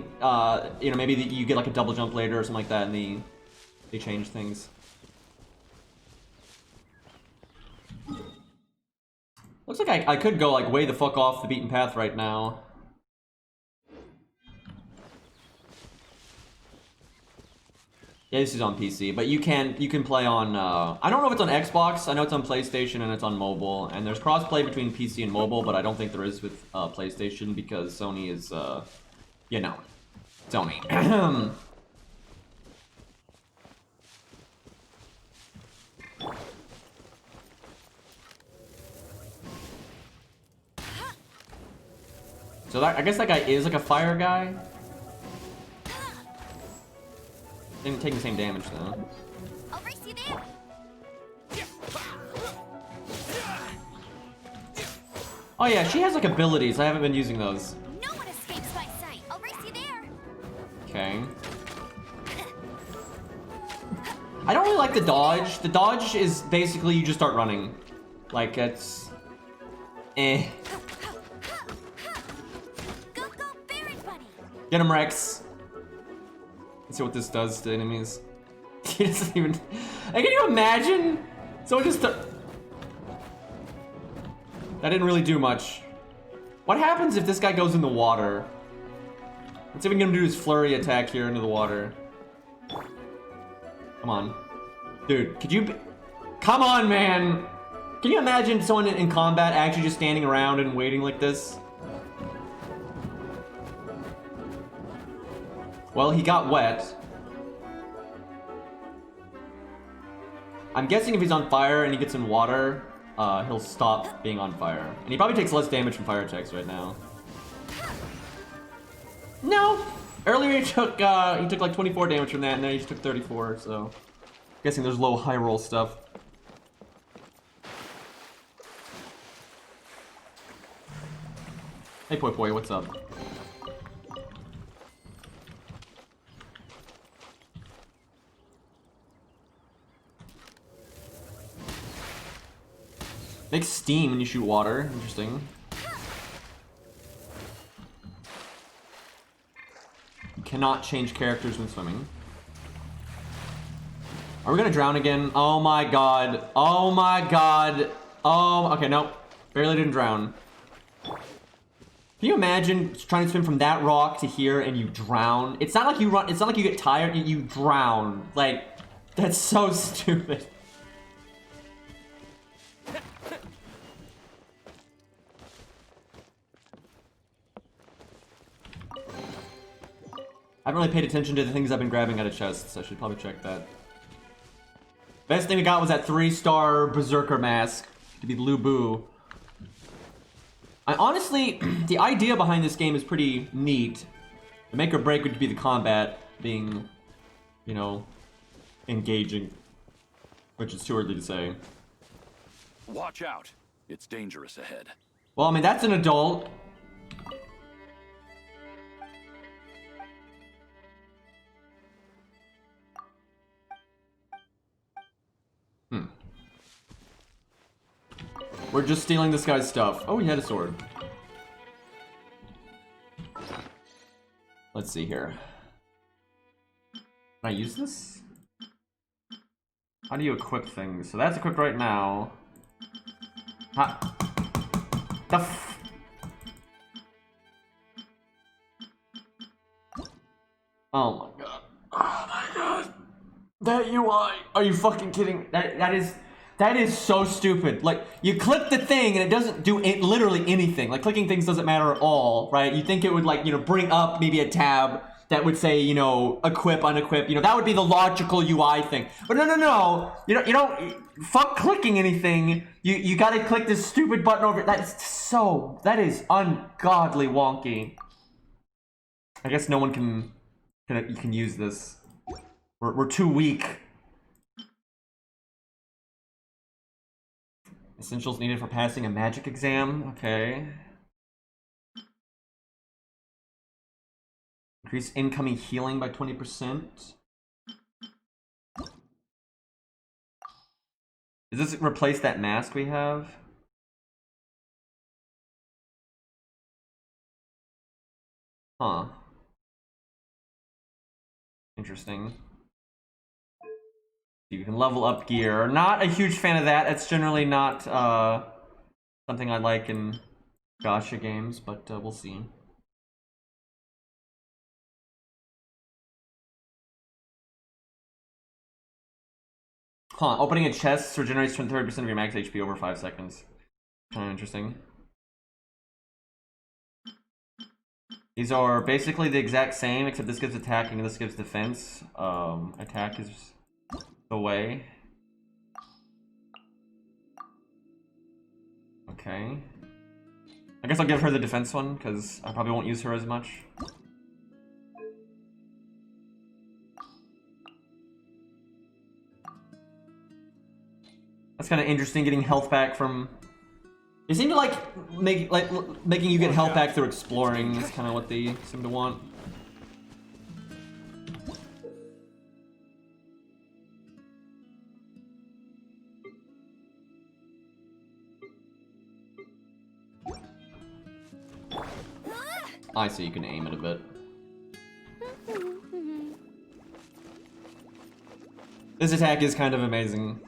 You know, maybe you get, like, a double jump later or something like that, and they change things. Looks like I could go, like, way the fuck off the beaten path right now. Yeah, this is on PC, but you can play on, I don't know if it's on Xbox, I know it's on PlayStation and it's on mobile, and there's crossplay between PC and mobile, but I don't think there is with PlayStation because Sony is, you know, Sony. So that, I guess that guy is like a fire guy. They didn't take the same damage though. I'll race you there. Oh yeah, she has like abilities. I haven't been using those. No one escapes my sight. I'll race you there. Okay. I don't really like the dodge. The dodge is basically you just start running. Like it's eh. Go, Baron Bunny. Get him, Rex. Let's see what this does to enemies. He doesn't even... Like, can you imagine? Someone just... That didn't really do much. What happens if this guy goes in the water? Let's see if we can get him to do his flurry attack here into the water. Come on. Dude, could you... Come on, man! Can you imagine someone in combat actually just standing around and waiting like this? Well, he got wet. I'm guessing if he's on fire and he gets in water, he'll stop being on fire. And he probably takes less damage from fire attacks right now. No! Earlier he took like 24 damage from that, and then he just took 34, so... Guessing there's low high roll stuff. Hey Poi Poi, what's up? Makes steam when you shoot water. Interesting. You cannot change characters when swimming. Are we gonna drown again? Oh my god. Oh my god. Oh, okay, nope. Barely didn't drown. Can you imagine trying to swim from that rock to here and you drown? It's not like you run, it's not like you get tired, you drown. Like, that's so stupid. I haven't really paid attention to the things I've been grabbing out of chests, so I should probably check that. Best thing we got was that 3-star Berserker mask to be Lu Bu. Honestly, the idea behind this game is pretty neat. The make or break would be the combat being, you know, engaging, which is too early to say. Watch out. It's dangerous ahead. Well, I mean, that's an adult. We're just stealing this guy's stuff. Oh, he had a sword. Let's see here. Can I use this? How do you equip things? So that's equipped right now. Ha. The f— Oh my god. Oh my god. That UI. Are you fucking kidding? That is so stupid. Like, you click the thing and it doesn't do literally anything. Like, clicking things doesn't matter at all, right? You think it would, like, you know, bring up maybe a tab that would say, you know, equip, unequip. You know, that would be the logical UI thing. But no. You don't, fuck clicking anything. You gotta click this stupid button over. That is ungodly wonky. I guess no one can use this. We're too weak. Essentials needed for passing a magic exam. Okay. Increase incoming healing by 20%. Does this replace that mask we have? Huh. Interesting. You can level up gear. Not a huge fan of that. It's generally not something I like in Gacha games, but we'll see. Huh, opening a chest regenerates 30% of your max HP over 5 seconds. Kind of interesting. These are basically the exact same, except this gives attacking and this gives defense. Attack is away. Okay. I guess I'll give her the defense one, because I probably won't use her as much. That's kind of interesting, getting health back from... They seem to like making you get health back through exploring. That's kind of what they seem to want. I see, you can aim it a bit. This attack is kind of amazing.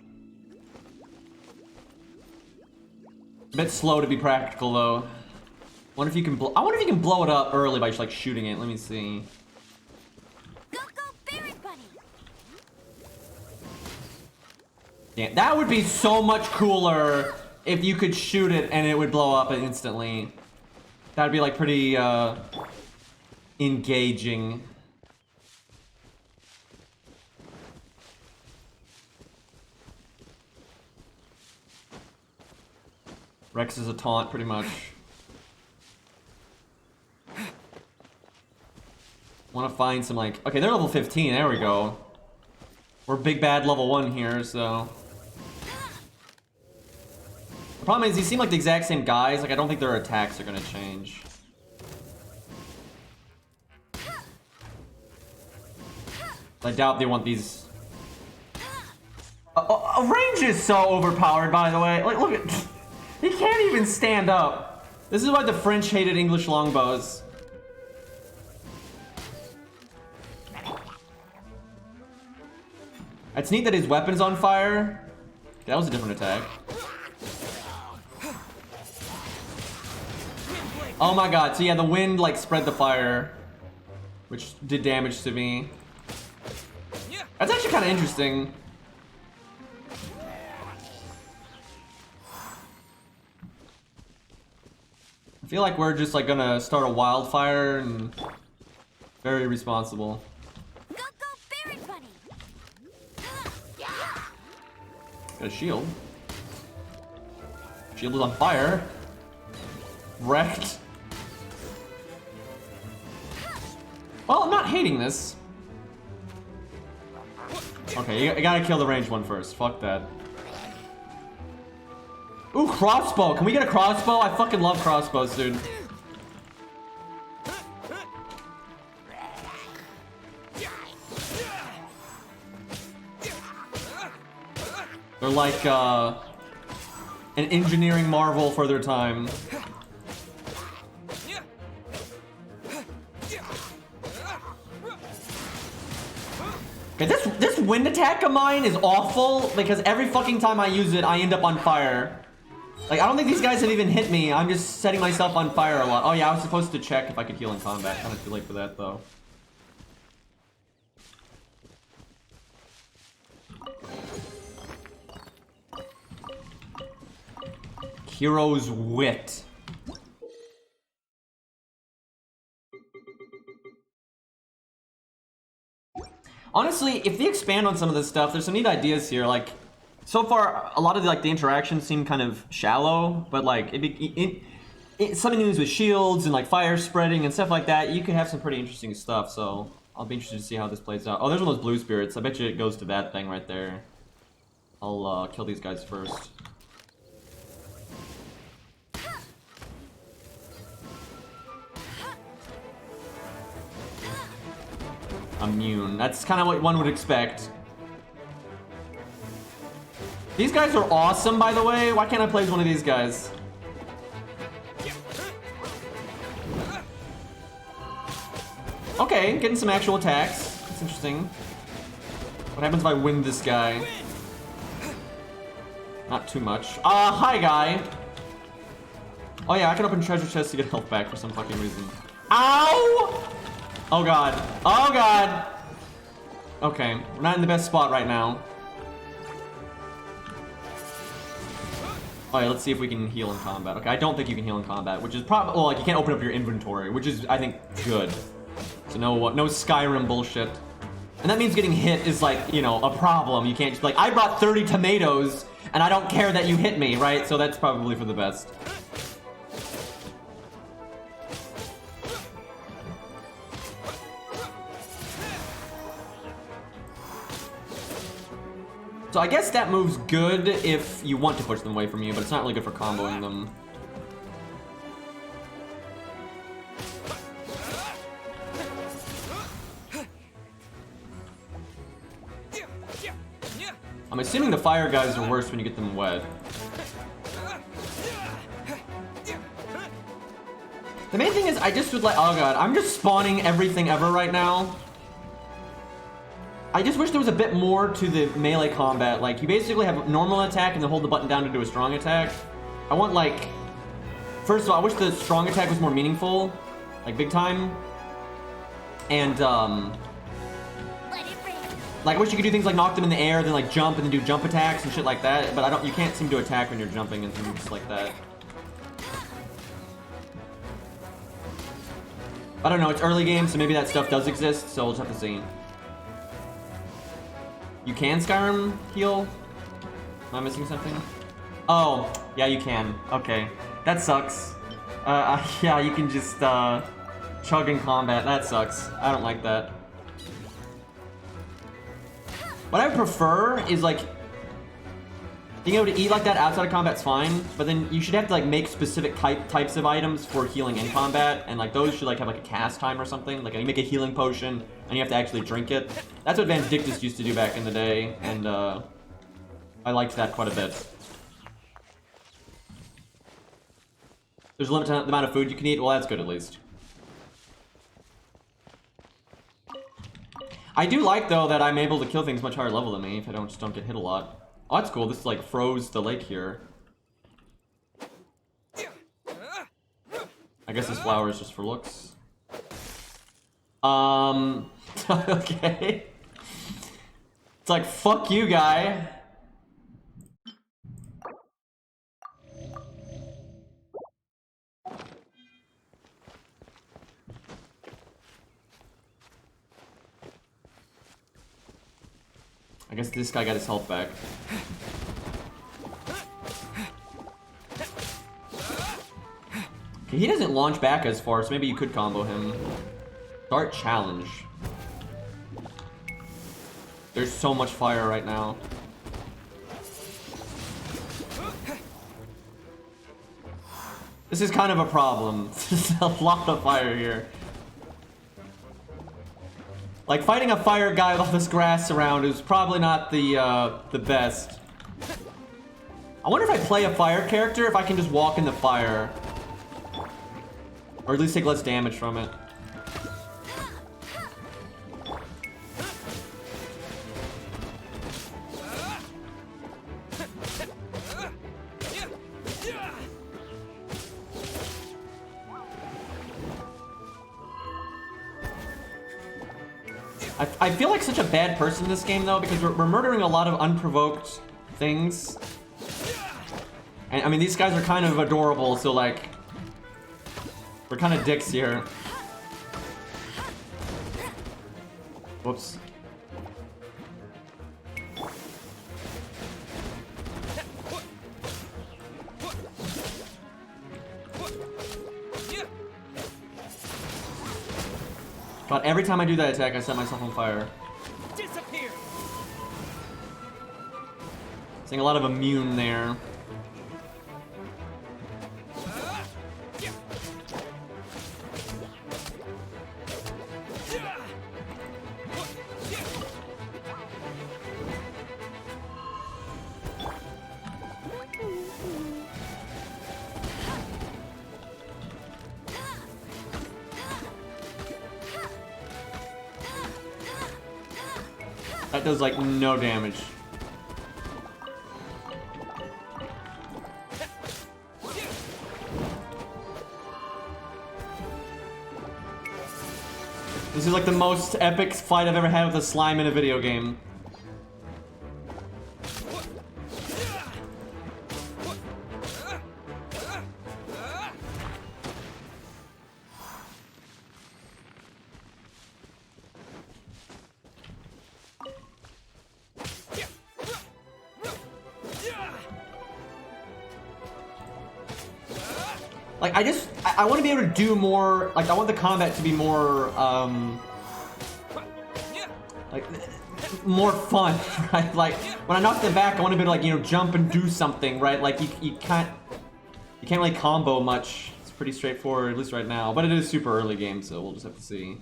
A bit slow to be practical, though. Wonder if you can I wonder if you can blow it up early by just like shooting it. Let me see. Go, Barret Bunny! Yeah, that would be so much cooler if you could shoot it and it would blow up instantly. That'd be like pretty engaging. Rex is a taunt, pretty much. Want to find some like... Okay, they're level 15, there we go. We're big bad level 1 here, so... The problem is, these seem like the exact same guys. Like, I don't think their attacks are gonna change. I doubt they want these... range is so overpowered, by the way. Like, look at... He can't even stand up. This is why the French hated English longbows. It's neat that his weapon's on fire. That was a different attack. Oh my god, so yeah, the wind like spread the fire, which did damage to me. That's actually kind of interesting. I feel like we're just like gonna start a wildfire and very responsible. Go, Barret Bunny! Got a shield. Shield is on fire. Wrecked. Well, I'm not hating this. Okay, you gotta kill the ranged one first. Fuck that. Ooh, crossbow. Can we get a crossbow? I fucking love crossbows, dude. They're like, an engineering marvel for their time. Okay, this wind attack of mine is awful because every fucking time I use it, I end up on fire. Like, I don't think these guys have even hit me. I'm just setting myself on fire a lot. Oh yeah, I was supposed to check if I could heal in combat. Kind of too late for that, though. Hero's Wit. Honestly, if they expand on some of this stuff, there's some neat ideas here. Like, so far, a lot of the interactions seem kind of shallow, but like, some news with shields and like fire spreading and stuff like that, you could have some pretty interesting stuff. So I'll be interested to see how this plays out. Oh, there's one of those blue spirits. I bet you it goes to that thing right there. I'll kill these guys first. Immune. That's kind of what one would expect. These guys are awesome, by the way. Why can't I play as one of these guys? Okay, getting some actual attacks. That's interesting. What happens if I win this guy? Not too much. Hi, guy. Oh yeah, I can open treasure chests to get health back for some fucking reason. Ow! Oh god. Oh god! Okay, we're not in the best spot right now. Alright, let's see if we can heal in combat. Okay, I don't think you can heal in combat, which is probably... Well, like, you can't open up your inventory, which is, I think, good. So no Skyrim bullshit. And that means getting hit is, like, you know, a problem. You can't just be like, I brought 30 tomatoes, and I don't care that you hit me, right? So that's probably for the best. So I guess that move's good if you want to push them away from you, but it's not really good for comboing them. I'm assuming the fire guys are worse when you get them wet. The main thing is I just would like... Oh god, I'm just spawning everything ever right now. I just wish there was a bit more to the melee combat. Like, you basically have a normal attack and then hold the button down to do a strong attack. I want, like, first of all, I wish the strong attack was more meaningful, like big time. And like I wish you could do things like knock them in the air, then like jump and then do jump attacks and shit like that. But you can't seem to attack when you're jumping and things like that. I don't know, it's early game, so maybe that stuff does exist, so we'll just have to see. You can Skyrim heal? Am I missing something? Oh, yeah, you can. Okay. That sucks. Yeah, you can just, chug in combat. That sucks. I don't like that. What I prefer is, like, being able to eat like that outside of combat's fine, but then you should have to like make specific types of items for healing in combat, and like those should like have like a cast time or something. Like you make a healing potion and you have to actually drink it. That's what Vandictus used to do back in the day, and I liked that quite a bit. There's a limit to the amount of food you can eat. Well, that's good at least. I do like though that I'm able to kill things much higher level than me if I just don't get hit a lot. Oh, that's cool. This like froze the lake here. I guess this flower is just for looks. Okay. It's like, fuck you, guy. I guess this guy got his health back. Okay, he doesn't launch back as far, so maybe you could combo him. Start challenge. There's so much fire right now. This is kind of a problem. There's a lot of fire here. Like, fighting a fire guy with all this grass around is probably not the best. I wonder if I play a fire character, if I can just walk in the fire. Or at least take less damage from it. I feel like such a bad person in this game, though, because we're murdering a lot of unprovoked things. And, I mean, these guys are kind of adorable, so, like... We're kind of dicks here. Whoops. God, every time I do that attack, I set myself on fire. Disappear. Seeing a lot of immune there. That does like no damage. This is like the most epic fight I've ever had with a slime in a video game. Like, I want to be able to do more, like, I want the combat to be more, like, more fun, right? Like, when I knock them back, I want to be able to, like, you know, jump and do something, right? Like, you can't really combo much. It's pretty straightforward, at least right now. But it is super early game, so we'll just have to see.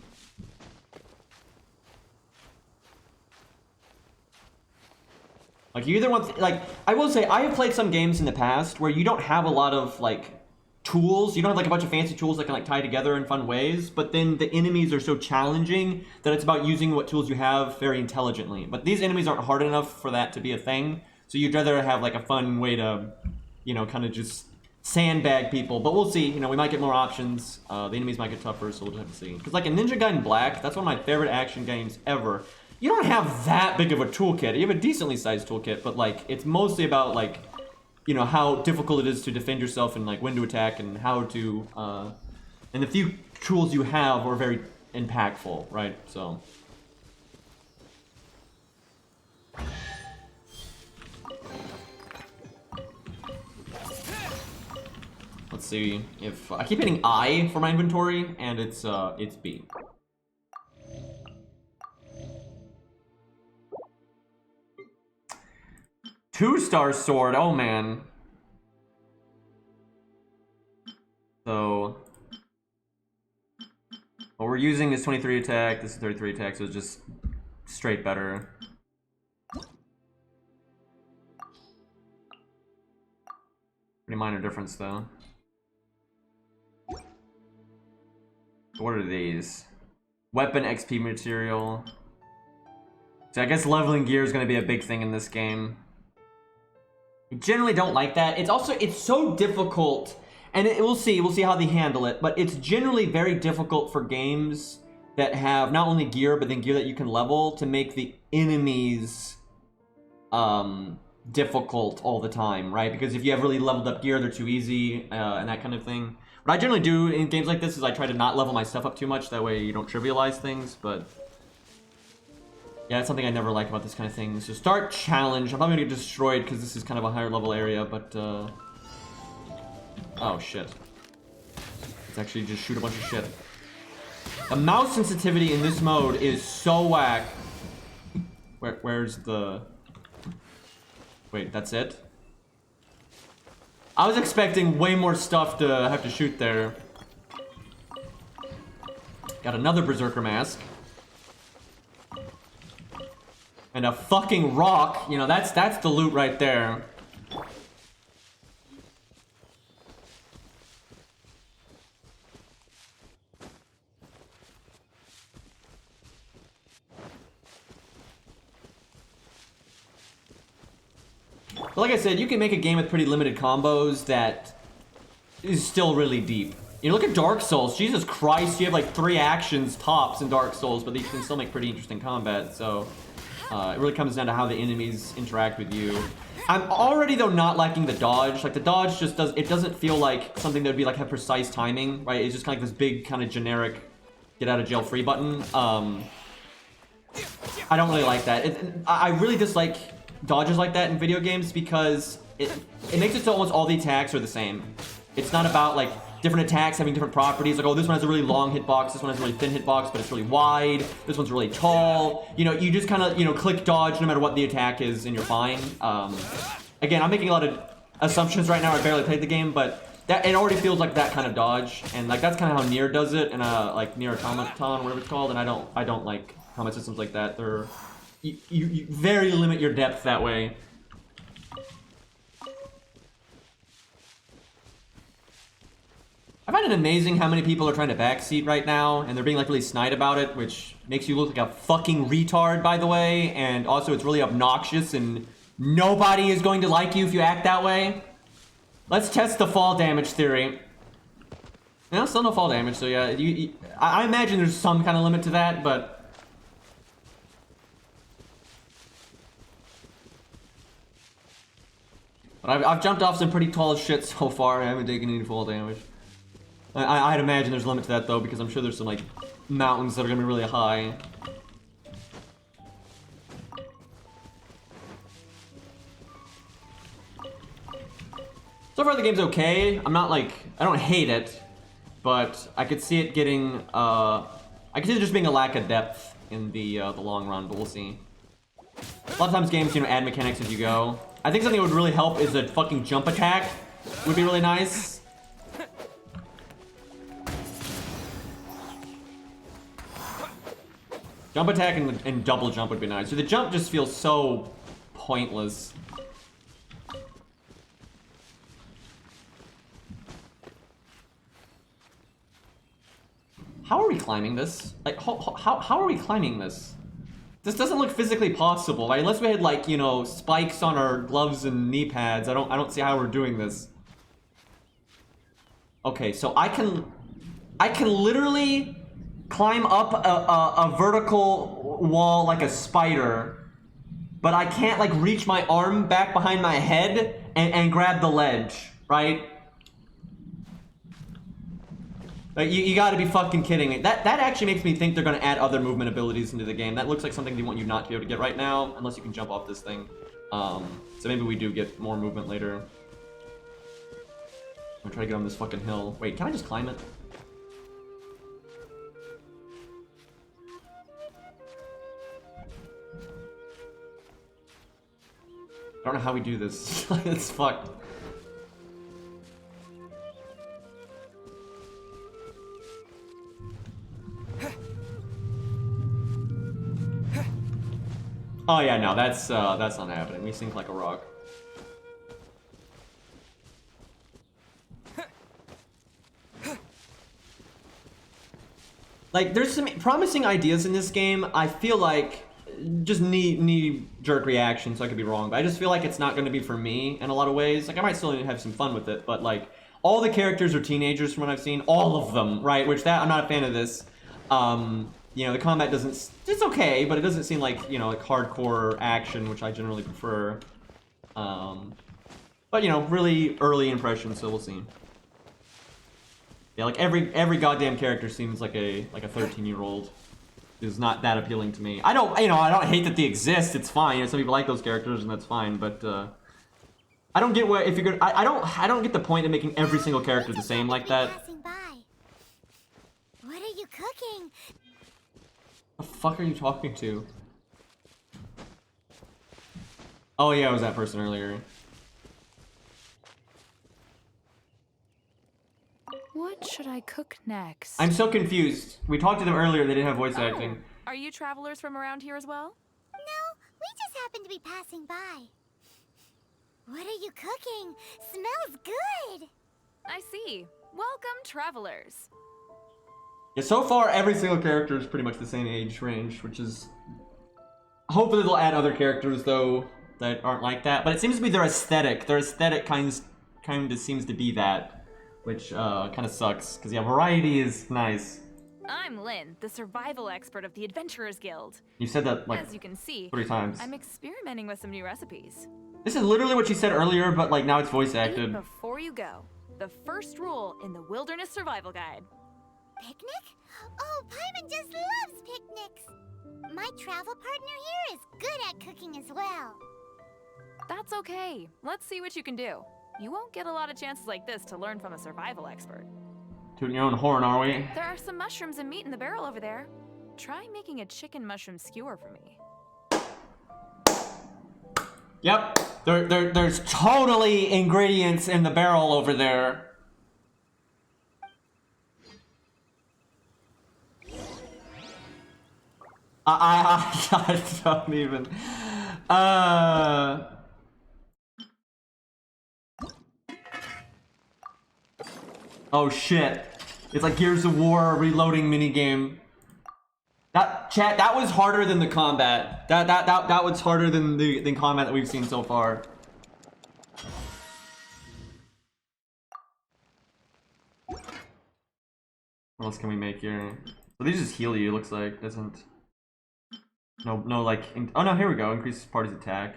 Like, you either want, like, I will say, I have played some games in the past where you don't have a lot of, like, tools. You don't have like a bunch of fancy tools that can like tie together in fun ways, but then the enemies are so challenging that it's about using what tools you have very intelligently. But these enemies aren't hard enough for that to be a thing, so you'd rather have like a fun way to, you know, kind of just sandbag people, but we'll see. You know, we might get more options. The enemies might get tougher, so we'll just have to see. Because like in Ninja Gaiden Black, that's one of my favorite action games ever. You don't have that big of a toolkit. You have a decently sized toolkit, but like it's mostly about like, you know, how difficult it is to defend yourself and like when to attack and how to, and the few tools you have are very impactful, right? So. Let's see if I keep hitting I for my inventory, and it's B. Two-star sword. Oh man. So what we're using is 23 attack. This is 33 attack, so it's just straight better. Pretty minor difference though. What are these? Weapon XP material. So I guess leveling gear is going to be a big thing in this game. I generally don't like that. It's so difficult, and we'll see how they handle it, but it's generally very difficult for games that have not only gear, but then gear that you can level to make the enemies difficult all the time, right? Because if you have really leveled up gear, they're too easy, and that kind of thing. What I generally do in games like this is I try to not level my stuff up too much, that way you don't trivialize things, but yeah, that's something I never like about this kind of thing. So start challenge. I'm probably gonna get destroyed because this is kind of a higher level area, but oh shit. Let's actually just shoot a bunch of shit. The mouse sensitivity in this mode is so whack. Where's the... Wait, that's it? I was expecting way more stuff to have to shoot there. Got another Berserker mask. And a fucking rock. You know, that's the loot right there. But like I said, you can make a game with pretty limited combos that is still really deep. You know, look at Dark Souls. Jesus Christ, you have like 3 actions tops in Dark Souls, but you can still make pretty interesting combat, so... it really comes down to how the enemies interact with you. I'm already, though, not liking the dodge. Like, the dodge just doesn't feel like something that would be, like, have precise timing, right? It's just kind of like this big, kind of generic get-out-of-jail-free button. I don't really like that. I really dislike dodges like that in video games because it makes it so almost all the attacks are the same. It's not about, like, different attacks having different properties. Like, oh, this one has a really long hitbox, this one has a really thin hitbox, but it's really wide. This one's really tall. You know, you just kind of, you know, click dodge no matter what the attack is, and you're fine. Again, I'm making a lot of assumptions right now. I barely played the game, but it already feels like that kind of dodge, and like that's kind of how Nier does it, and like Nier Automaton, whatever it's called. And I don't like combat systems like that. They're you very limit your depth that way. I find it amazing how many people are trying to backseat right now, and they're being like really snide about it, which makes you look like a fucking retard, by the way, and also it's really obnoxious, and nobody is going to like you if you act that way. Let's test the fall damage theory. No, still no fall damage, so yeah, I imagine there's some kind of limit to that, but... But I've jumped off some pretty tall shit so far, I haven't taken any fall damage. I'd imagine there's a limit to that, though, because I'm sure there's some, like, mountains that are gonna be really high. So far, the game's okay. I'm not, like... I don't hate it, but I could see it getting, I could see it just being a lack of depth in the long run, but we'll see. A lot of times games, you know, add mechanics as you go. I think something that would really help is a fucking jump attack. Would be really nice. Jump attack and double jump would be nice. So the jump just feels so pointless. How are we climbing this? Like, how are we climbing this? This doesn't look physically possible, right? Unless we had, like, you know, spikes on our gloves and knee pads. I don't see how we're doing this. Okay, so I can literally climb up a vertical wall like a spider, but I can't like reach my arm back behind my head and grab the ledge, right? Like, you gotta be fucking kidding me. That actually makes me think they're gonna add other movement abilities into the game. That looks like something they want you not to be able to get right now, unless you can jump off this thing. So maybe we do get more movement later. I'm gonna try to get on this fucking hill. Wait, can I just climb it? I don't know how we do this. It's fucked. Oh yeah, no, that's not happening. We sink like a rock. Like, there's some promising ideas in this game. I feel like just knee-jerk reaction, so I could be wrong, but I just feel like it's not going to be for me in a lot of ways. Like, I might still have some fun with it, but like, all the characters are teenagers from what I've seen, all of them, right? Which I'm not a fan of this. You know, the combat doesn't, it's okay, but it doesn't seem like, you know, like hardcore action, which I generally prefer. But you know, really early impressions, so we'll see. Yeah, like every goddamn character seems like a 13-year-old. Is not that appealing to me. I don't hate that they exist. It's fine. You know, some people like those characters, and that's fine. But I don't get what if you're gonna. I don't get the point of making every single character the same like that. What are you cooking? The fuck are you talking to? Oh yeah, it was that person earlier. What should I cook next? I'm so confused. We talked to them earlier. They didn't have voice acting. Are you travelers from around here as well? No, we just happen to be passing by. What are you cooking? Smells good! I see. Welcome, travelers. Yeah, so far every single character is pretty much the same age range, which is... Hopefully they'll add other characters, though, that aren't like that. But it seems to be their aesthetic. Their aesthetic kind of seems to be that, which kind of sucks. Because, yeah, variety is nice. I'm Lynn, the survival expert of the Adventurers Guild. You said that, like, as you can see, 3 times. I'm experimenting with some new recipes. This is literally what she said earlier, but, like, now it's voice acted. Eat before you go. The first rule in the Wilderness Survival Guide. Picnic? Oh, Paimon just loves picnics! My travel partner here is good at cooking as well. That's okay. Let's see what you can do. You won't get a lot of chances like this to learn from a survival expert. Tooting your own horn, are we? There are some mushrooms and meat in the barrel over there. Try making a chicken mushroom skewer for me. Yep, there's totally ingredients in the barrel over there. I don't even. Oh shit! It's like Gears of War reloading minigame. That was harder than the combat. That was harder than the combat that we've seen so far. What else can we make here? So these just heal you, looks like. Doesn't... No, like... Oh no, here we go. Increases party's attack.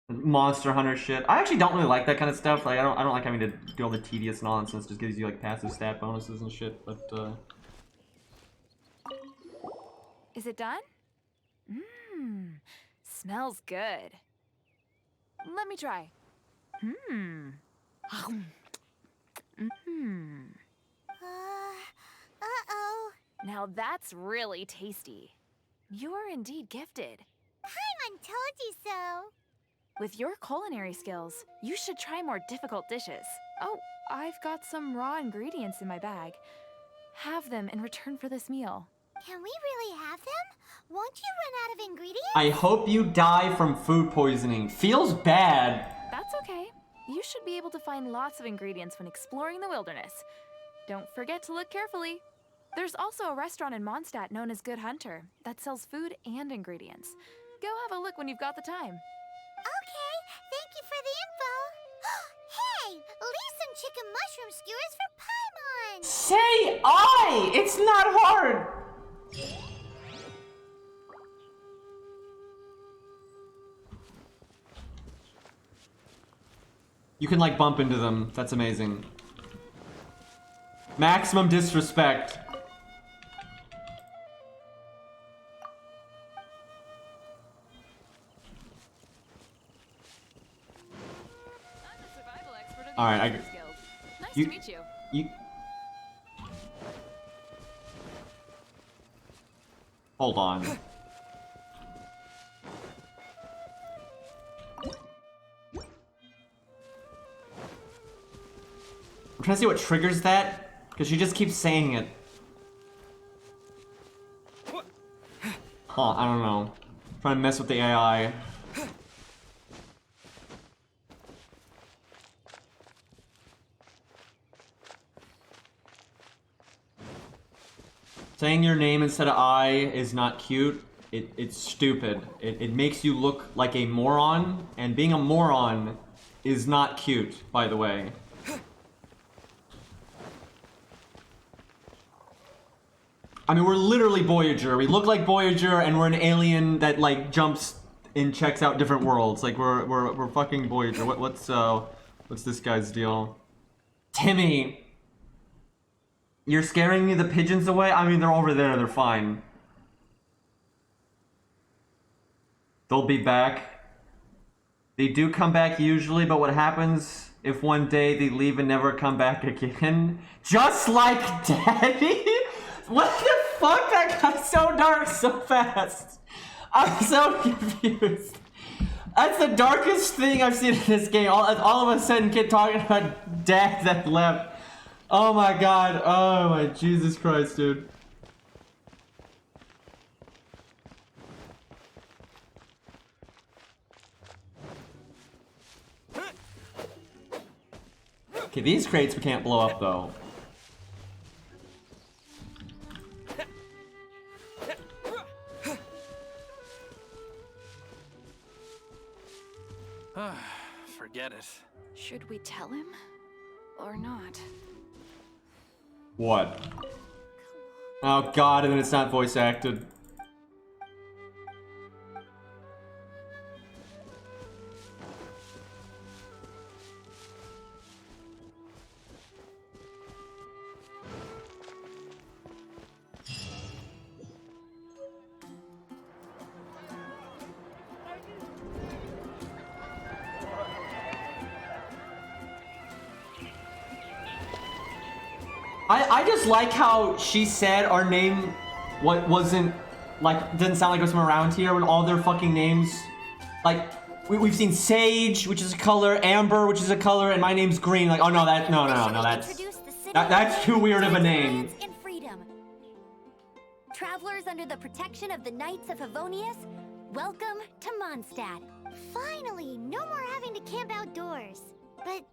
Monster Hunter shit. I actually don't really like that kind of stuff. Like, I don't like having to do all the tedious nonsense. Just gives you, like, passive stat bonuses and shit, but, Is it done? Mmm, smells good. Let me try. Uh-oh. Now that's really tasty. You are indeed gifted. Paimon told you so. With your culinary skills, you should try more difficult dishes. Oh, I've got some raw ingredients in my bag. Have them in return for this meal. Can we really have them? Won't you run out of ingredients? I hope you die from food poisoning. Feels bad. That's okay. You should be able to find lots of ingredients when exploring the wilderness. Don't forget to look carefully. There's also a restaurant in Mondstadt known as Good Hunter that sells food and ingredients. Go have a look when you've got the time. Okay, thank you for the info. Hey, leave some chicken mushroom skewers for Say I! It's not hard! You can like bump into them. That's amazing. Maximum disrespect. Alright, Nice to meet you. Hold on. I'm trying to see what triggers that, because she just keeps saying it. Huh, I don't know. Trying to mess with the AI. Saying your name instead of I is not cute. It's stupid. It makes you look like a moron, and being a moron is not cute, by the way. I mean, we're literally Voyager. We look like Voyager, and we're an alien that like jumps and checks out different worlds. Like we're fucking Voyager. What's this guy's deal? Timmy, you're scaring me the pigeons away? I mean, they're over there. They're fine. They'll be back. They do come back usually, but what happens if one day they leave and never come back again? Just like Daddy? What the fuck? That got so dark so fast. I'm so confused. That's the darkest thing I've seen in this game. All of a sudden, kid talking about dad that left. Oh my god. Oh my Jesus Christ, dude. Okay, these crates we can't blow up though. Forget it. Should we tell him? Or not? What? Oh god, and then it's not voice acted. I just like how she said our name wasn't, like, didn't sound like it was from around here when all their fucking names, like, we've seen Sage, which is a color, Amber, which is a color, and my name's Green. Like, oh no, that's too weird of a name. In freedom. Travelers under the protection of the Knights of Favonius, welcome to Mondstadt. Finally, no more having to camp outdoors. But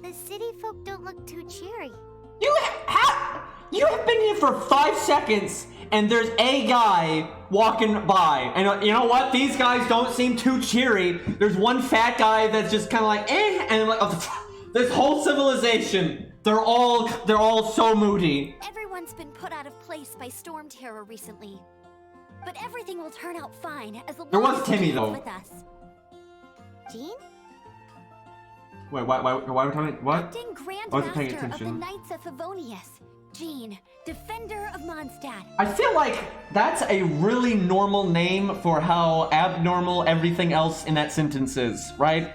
the city folk don't look too cheery. You have been here for 5 seconds, and there's a guy walking by. And you know what? These guys don't seem too cheery. There's one fat guy that's just kind of like, eh, and like, this whole civilization, they're all so moody. Everyone's been put out of place by storm terror recently. But everything will turn out fine as There was Timmy, though. with us. Jean? Wait, why are we talking? What? Acting Grand I wasn't paying Master of the attention. Knights of Favonius, Jean, Defender of Mondstadt. I feel like that's a really normal name for how abnormal everything else in that sentence is, right?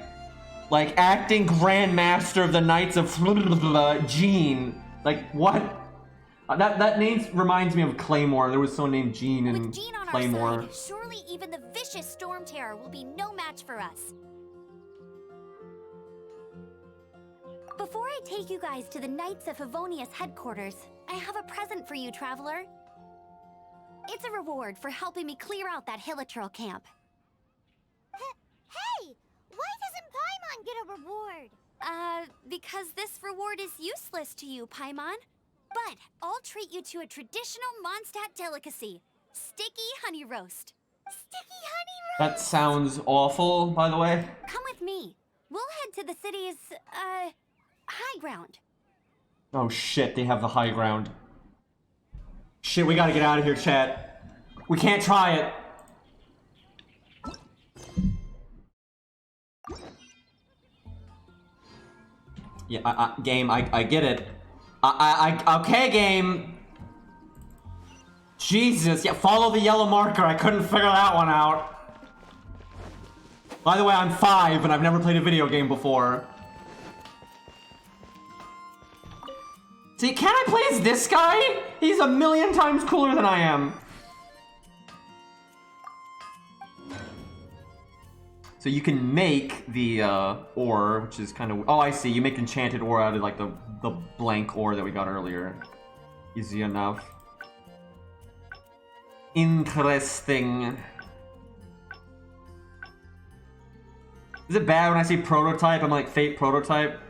Like, acting Grand Master of the Knights of Jean. Like, what? That name reminds me of Claymore. There was someone named Jean in With Jean on Claymore. our side, surely even the vicious storm terror will be no match for us. Before I take you guys to the Knights of Favonius headquarters, I have a present for you, Traveler. It's a reward for helping me clear out that Hilichurl camp. Hey! Why doesn't Paimon get a reward? Because this reward is useless to you, Paimon. But I'll treat you to a traditional Mondstadt delicacy, sticky honey roast. Sticky honey roast? That sounds awful, by the way. Come with me. We'll head to the city's, high ground. Oh shit, they have the high ground. Shit, we gotta get out of here, chat. We can't try it. Yeah, game, I get it. Okay, game. Jesus, yeah, follow the yellow marker. I couldn't figure that one out. By the way, I'm 5 and I've never played a video game before. See, can I play as this guy? He's a million times cooler than I am. So you can make the ore, which is kind of... Oh, I see. You make enchanted ore out of like the blank ore that we got earlier. Easy enough. Interesting. Is it bad when I say prototype? I'm like fake prototype.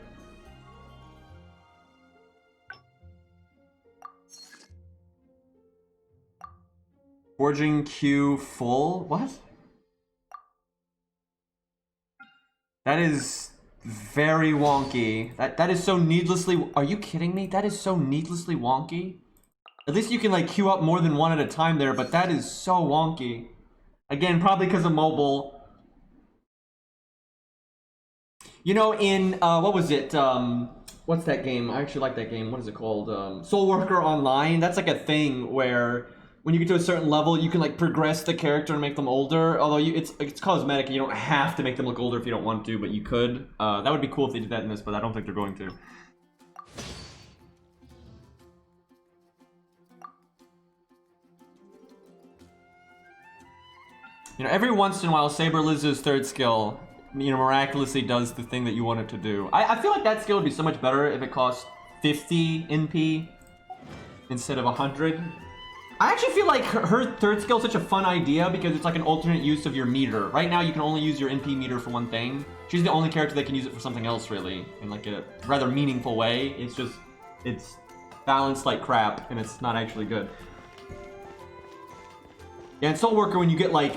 Forging queue full? What? That is very wonky. That is so needlessly... Are you kidding me? That is so needlessly wonky. At least you can like queue up more than one at a time there, but that is so wonky. Again, probably because of mobile. You know, in, what was it? What's that game? I actually like that game. What is it called? Soul Worker Online. That's like a thing where when you get to a certain level, you can like progress the character and make them older. Although it's cosmetic, and you don't have to make them look older if you don't want to, but you could. That would be cool if they did that in this, but I don't think they're going to. You know, every once in a while, Saber Liz's third skill, you know, miraculously does the thing that you want it to do. I feel like that skill would be so much better if it cost 50 NP instead of 100. I actually feel like her third skill is such a fun idea because it's like an alternate use of your meter. Right now, you can only use your NP meter for one thing. She's the only character that can use it for something else, really, in like a rather meaningful way. It's balanced like crap, and it's not actually good. Yeah, in Soul Worker, when you get like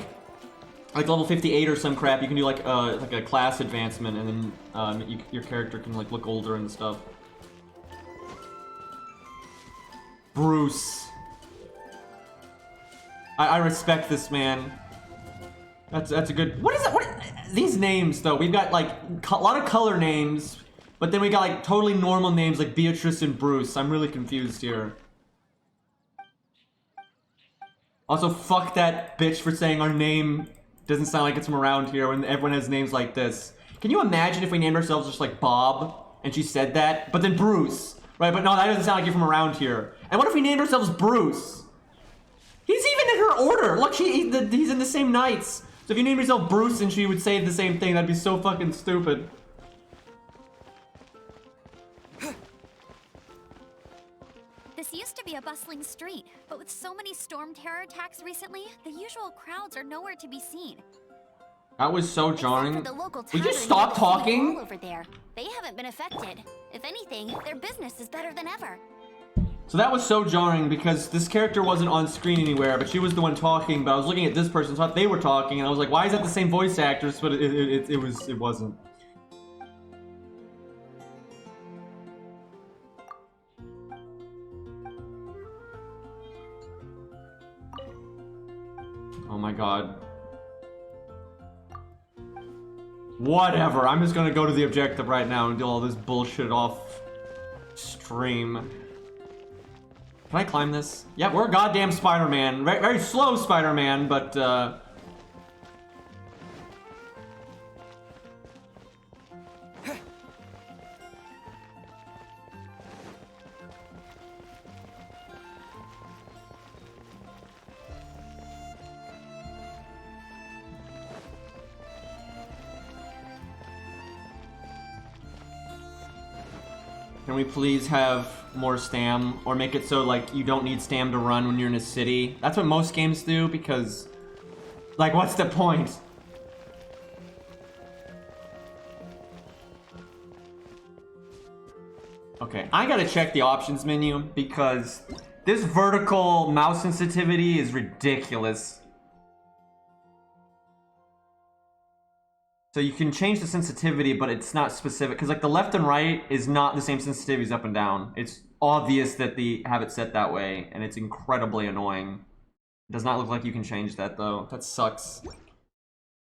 level 58 or some crap, you can do like a class advancement, and then your character can like look older and stuff. Bruce. I respect this man. That's a good... What is it? These names, though. We've got, like, a lot of color names, but then we got, like, totally normal names like Beatrice and Bruce. I'm really confused here. Also, fuck that bitch for saying our name doesn't sound like it's from around here when everyone has names like this. Can you imagine if we named ourselves just, like, Bob, and she said that? But then Bruce, right? But no, that doesn't sound like you're from around here. And what if we named ourselves Bruce? He's even in her order. Look, he's in the same knights. So if you named yourself Bruce and she would say the same thing, that'd be so fucking stupid. This used to be a bustling street, but with so many storm terror attacks recently, the usual crowds are nowhere to be seen. That was so jarring. For the local Would you tavern stop talking? all over there. They haven't been affected. If anything, their business is better than ever. So that was so jarring because this character wasn't on screen anywhere, but she was the one talking, but I was looking at this person, thought they were talking, and I was like, why is that the same voice actress? But it wasn't. Oh my god. Whatever, I'm just gonna go to the objective right now and do all this bullshit off stream. Can I climb this? Yeah, we're goddamn Spider-Man. Very, very slow Spider-Man, but can we please have more stam, or make it so like you don't need stam to run when you're in a city? That's what most games do, because like what's the point? Okay, I gotta check the options menu because this vertical mouse sensitivity is ridiculous. So you can change the sensitivity, but it's not specific. Because like the left and right is not the same sensitivity as up and down. It's obvious that they have it set that way, and it's incredibly annoying. It does not look like you can change that though. That sucks.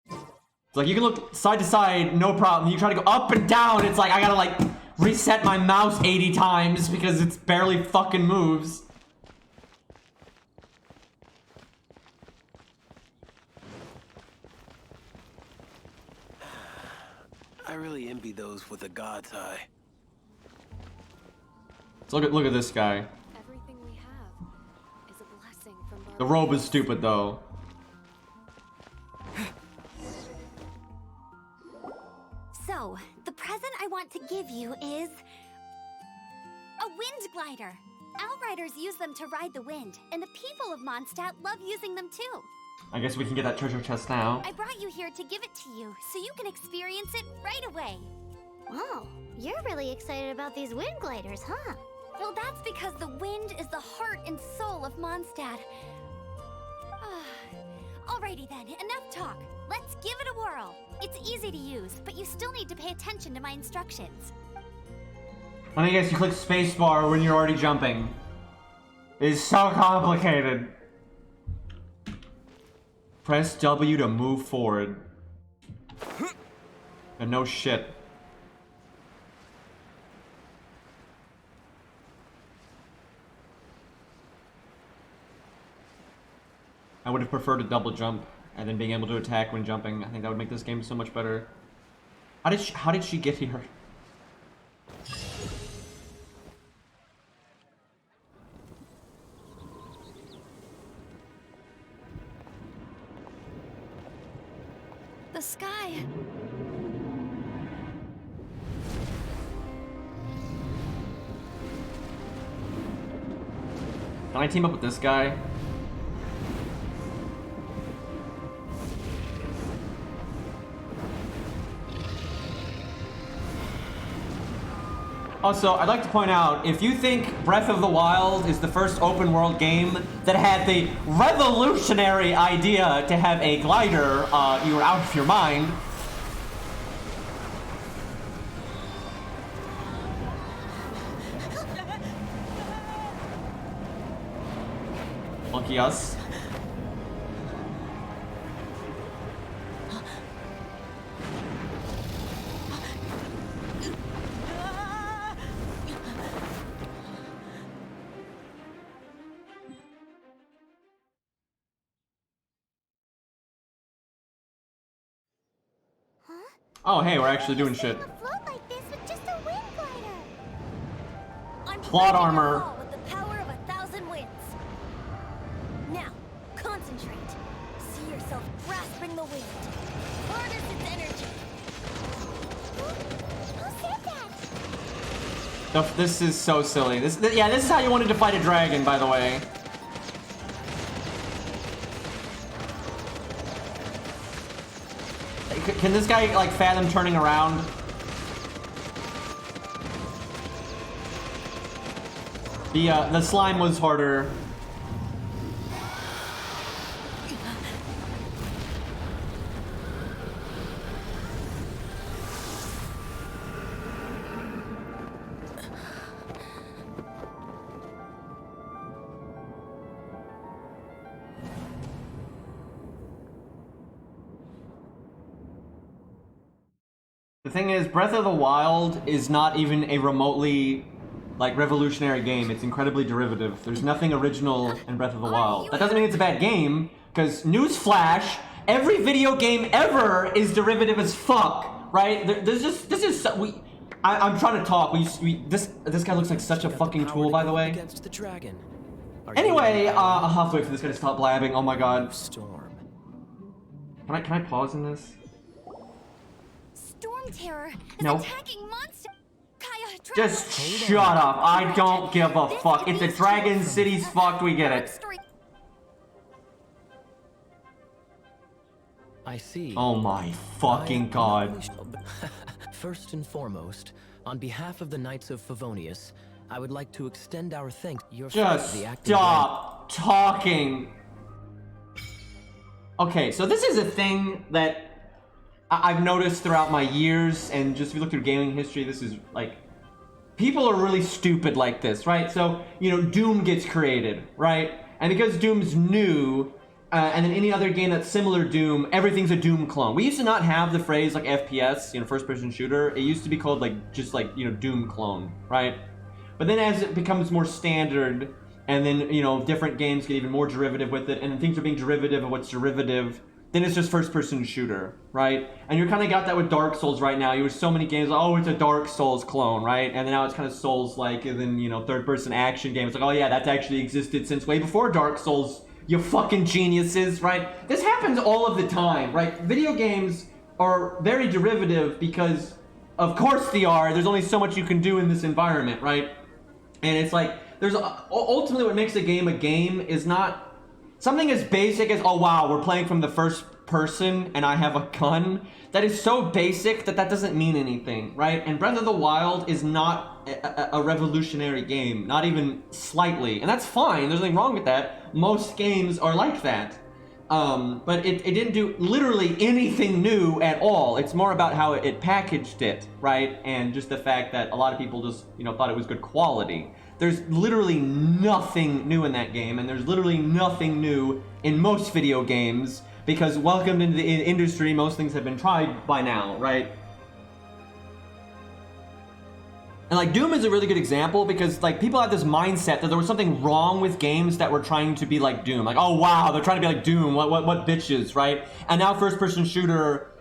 It's like you can look side to side, no problem. You try to go up and down, it's like I gotta like reset my mouse 80 times because it's barely fucking moves. I really envy those with a god's eye. So look at this guy. Everything we have is a blessing from The robe is stupid though. So, the present I want to give you is a wind glider. Outriders use them to ride the wind, and the people of Mondstadt love using them too. I guess we can get that treasure chest now. I brought you here to give it to you, so you can experience it right away. Wow, you're really excited about these wind gliders, huh? Well, that's because the wind is the heart and soul of Mondstadt. Alrighty then, enough talk. Let's give it a whirl. It's easy to use, but you still need to pay attention to my instructions. I guess you click spacebar when you're already jumping. It's so complicated. Press W to move forward. And no shit. I would have preferred a double jump and then being able to attack when jumping. I think that would make this game so much better. How did she get here? The sky. Can I team up with this guy? Also, I'd like to point out, if you think Breath of the Wild is the first open world game that had the revolutionary idea to have a glider, you were out of your mind. Lucky us. Oh, hey, we're actually doing shit. Float like this with just a wind glider. I'm Plot breaking armor. your fall with the power of 1,000 winds. Now, concentrate. See yourself grasping the wind. Harness its energy. Who said that? This is so silly. This is how you wanted to fight a dragon, by the way. Can this guy, like, fathom turning around? The slime was harder. The thing is, Breath of the Wild is not even a remotely, like, revolutionary game. It's incredibly derivative. There's nothing original in Breath of the Wild. That doesn't mean it's a bad game, because newsflash, every video game ever is derivative as fuck, right? I'm trying to talk. This guy looks like such a fucking tool, by the way. Against the dragon. Anyway, I'll have to wait for this guy to stop blabbing. Oh my god. Storm. Can I pause in this? Storm Terror is No. attacking Mondstadt. Kaya, Just shut up. I don't give a fuck. If the Dragon City's fucked, we get it. I see. Oh my fucking god. First and foremost, on behalf of the Knights of Favonius, I would like to extend our thanks to your Just the acting stop talking. Okay, so this is a thing that I've noticed throughout my years, and just if you look through gaming history, this is like, people are really stupid like this, right? So, you know, Doom gets created, right? And because Doom's new, and then any other game that's similar to Doom, everything's a Doom clone. We used to not have the phrase like FPS, you know, first-person shooter. It used to be called like, just like, you know, Doom clone, right? But then as it becomes more standard, and then, you know, different games get even more derivative with it, and then things are being derivative of what's derivative, then it's just first-person shooter, right? And you kind of got that with Dark Souls right now. You have so many games, oh, it's a Dark Souls clone, right? And then now it's kind of Souls-like, and then, you know, third-person action games. Like, oh yeah, that's actually existed since way before Dark Souls, you fucking geniuses, right? This happens all of the time, right? Video games are very derivative because, of course they are. There's only so much you can do in this environment, right? And it's like, there's ultimately what makes a game is not something as basic as, oh wow, we're playing from the first person and I have a gun. That is so basic that doesn't mean anything, right? And Breath of the Wild is not a revolutionary game, not even slightly. And that's fine, there's nothing wrong with that. Most games are like that. But it didn't do literally anything new at all. It's more about how it packaged it, right? And just the fact that a lot of people just, you know, thought it was good quality. There's literally nothing new in that game, and there's literally nothing new in most video games, because welcome into the industry, most things have been tried by now, right? And like Doom is a really good example because like people have this mindset that there was something wrong with games that were trying to be like Doom. Like, oh wow, they're trying to be like Doom, what bitches, right? And now first-person shooter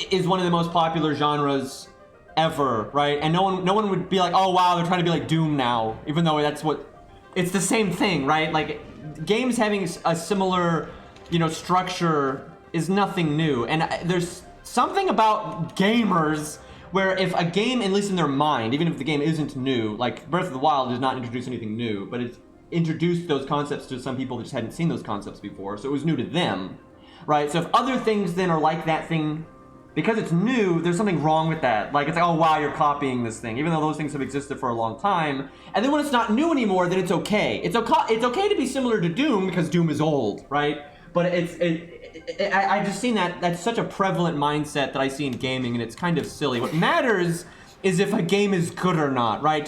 is one of the most popular genres ever, right? And no one would be like, oh wow, they're trying to be like Doom now, even though it's the same thing, right? Like games having a similar, you know, structure is nothing new. And there's something about gamers where if a game, at least in their mind, even if the game isn't new, like Breath of the Wild does not introduce anything new, but it's introduced those concepts to some people that just hadn't seen those concepts before, so it was new to them, right? So if other things then are like that thing, because it's new, there's something wrong with that. Like, it's like, oh wow, you're copying this thing, even though those things have existed for a long time. And then when it's not new anymore, then it's okay. It's okay to be similar to Doom because Doom is old, right? But I just seen that, that's such a prevalent mindset that I see in gaming, and it's kind of silly. What matters is if a game is good or not, right?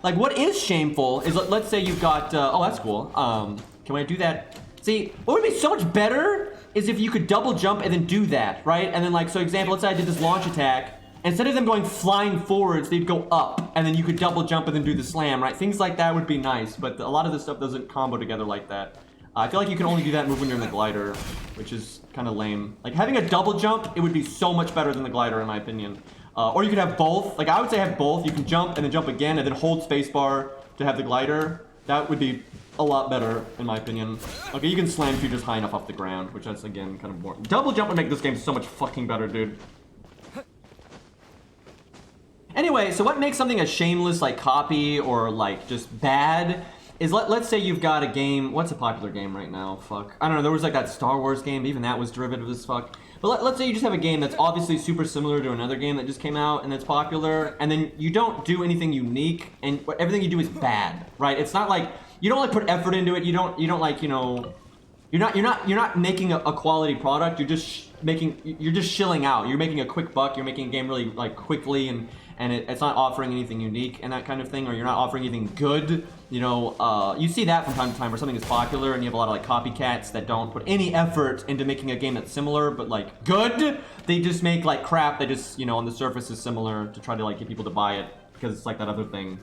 Like what is shameful is, let's say you've got, oh that's cool, can I do that? See, what would be so much better is if you could double jump and then do that, right? And then like, so example, let's say I did this launch attack, instead of them going flying forwards, they'd go up, and then you could double jump and then do the slam, right? Things like that would be nice, but a lot of this stuff doesn't combo together like that. I feel like you can only do that move when you're in the glider, which is kind of lame. Like having a double jump, it would be so much better than the glider in my opinion. Or you could have both. Like I would say have both. You can jump and then jump again and then hold spacebar to have the glider. That would be a lot better in my opinion. Okay, you can slam if you're just high enough off the ground, which that's again kind of boring. Double jump would make this game so much fucking better, dude. Anyway, so what makes something a shameless like copy or like just bad is let's say you've got a game, what's a popular game right now? Fuck. I don't know, there was like that Star Wars game, even that was derivative as fuck. But let's say you just have a game that's obviously super similar to another game that just came out and that's popular, and then you don't do anything unique, and everything you do is bad, right? It's not like, you don't like put effort into it, you don't like, you know, you're not making a quality product, you're just shilling out. You're making a quick buck, you're making a game really like quickly, and it's not offering anything unique and that kind of thing, or you're not offering anything good. You know, you see that from time to time where something is popular and you have a lot of like copycats that don't put any effort into making a game that's similar but like good. They just make like crap that just, you know, on the surface is similar to try to like get people to buy it because it's like that other thing.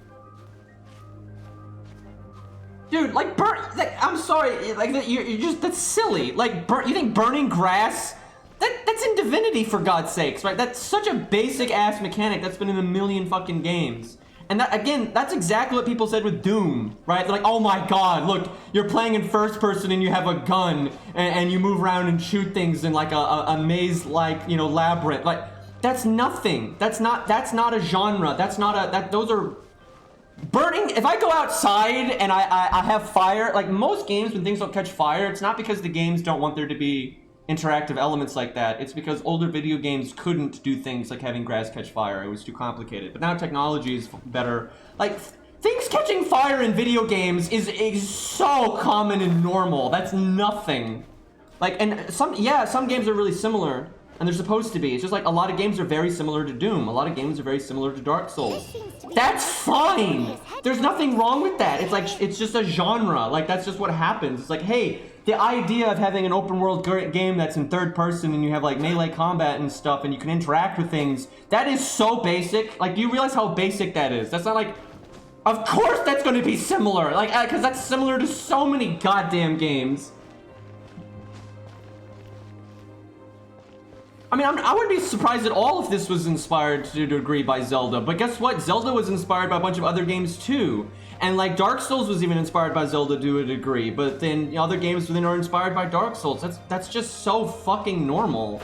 Dude, like I'm sorry, like you're just, that's silly. Like you think burning grass? That's in Divinity, for God's sakes, right? That's such a basic ass mechanic that's been in a million fucking games. And that, again, that's exactly what people said with Doom, right? They're like, oh my god, look, you're playing in first person and you have a gun and you move around and shoot things in like a maze-like, you know, labyrinth. Like, that's nothing. That's not a genre. Those are burning. If I go outside and I have fire, like most games when things don't catch fire, it's not because the games don't want there to be interactive elements like that. It's because older video games couldn't do things like having grass catch fire. It was too complicated. But now technology is better. Like, things catching fire in video games is so common and normal. That's nothing. Like, and some games are really similar. And they're supposed to be. It's just like a lot of games are very similar to Doom. A lot of games are very similar to Dark Souls. That's fine! There's nothing wrong with that. It's like, it's just a genre. Like, that's just what happens. It's like, hey, the idea of having an open world game that's in third person and you have like melee combat and stuff and you can interact with things, that is so basic. Like, do you realize how basic that is? That's not like, of course that's going to be similar. Like, because that's similar to so many goddamn games. I mean, I wouldn't be surprised at all if this was inspired to a degree by Zelda, but guess what? Zelda was inspired by a bunch of other games too. And like Dark Souls was even inspired by Zelda to a degree, but then you know, other games within are inspired by Dark Souls. That's just so fucking normal.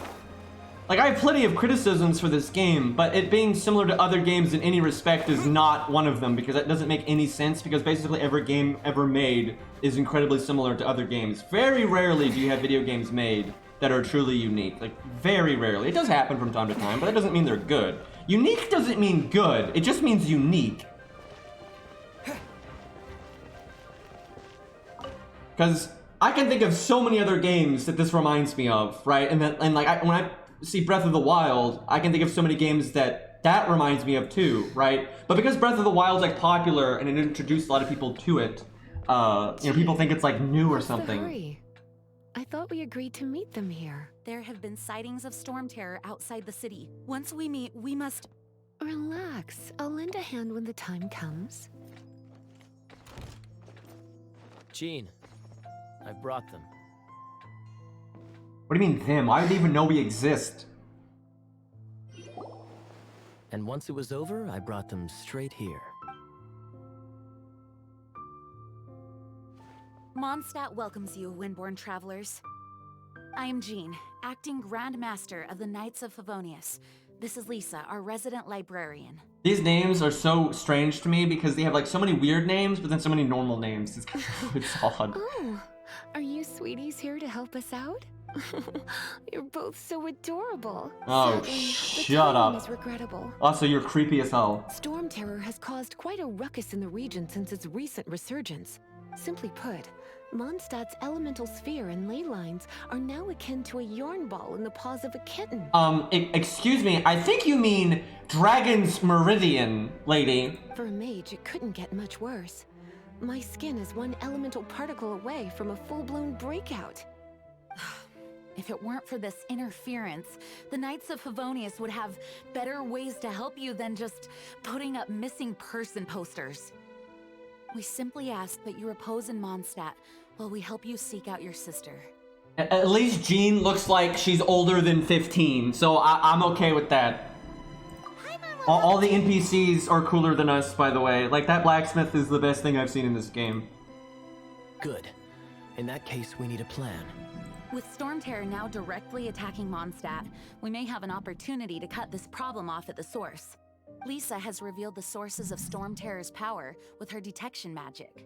Like, I have plenty of criticisms for this game, but it being similar to other games in any respect is not one of them, because that doesn't make any sense, because basically every game ever made is incredibly similar to other games. Very rarely do you have video games made that are truly unique. Like, very rarely. It does happen from time to time, but that doesn't mean they're good. Unique doesn't mean good, it just means unique. Because I can think of so many other games that this reminds me of, right? And when I see Breath of the Wild, I can think of so many games that reminds me of too, right? But because Breath of the Wild's like popular and it introduced a lot of people to it, you know, people think it's like new or something. Hurry? I thought we agreed to meet them here. There have been sightings of storm terror outside the city. Once we meet, we must... Relax. I'll lend a hand when the time comes. Jean, I've brought them. What do you mean them? Why do they even know we exist? And once it was over, I brought them straight here. Mondstadt welcomes you, Windborn travelers. I am Jean, acting Grand Master of the Knights of Favonius. This is Lisa, our resident librarian. These names are so strange to me because they have like so many weird names, but then so many normal names. It's odd. Oh, are you sweeties here to help us out? You're both so adorable. Oh, Sadly, shut the timing up. is regrettable. Also, you're creepy as hell. Storm terror has caused quite a ruckus in the region since its recent resurgence. Simply put, Mondstadt's elemental sphere and ley lines are now akin to a yarn ball in the paws of a kitten. Excuse me, I think you mean Dragon's Meridian, lady. For a mage, it couldn't get much worse. My skin is one elemental particle away from a full-blown breakout. If it weren't for this interference, the Knights of Favonius would have better ways to help you than just putting up missing person posters. We simply ask that you repose in Mondstadt while we help you seek out your sister. At least Jean looks like she's older than 15, so I'm okay with that. All the NPCs are cooler than us, by the way. Like, that blacksmith is the best thing I've seen in this game. Good. In that case, we need a plan. With Storm Terror now directly attacking Mondstadt, we may have an opportunity to cut this problem off at the source. Lisa has revealed the sources of Storm Terror's power with her detection magic.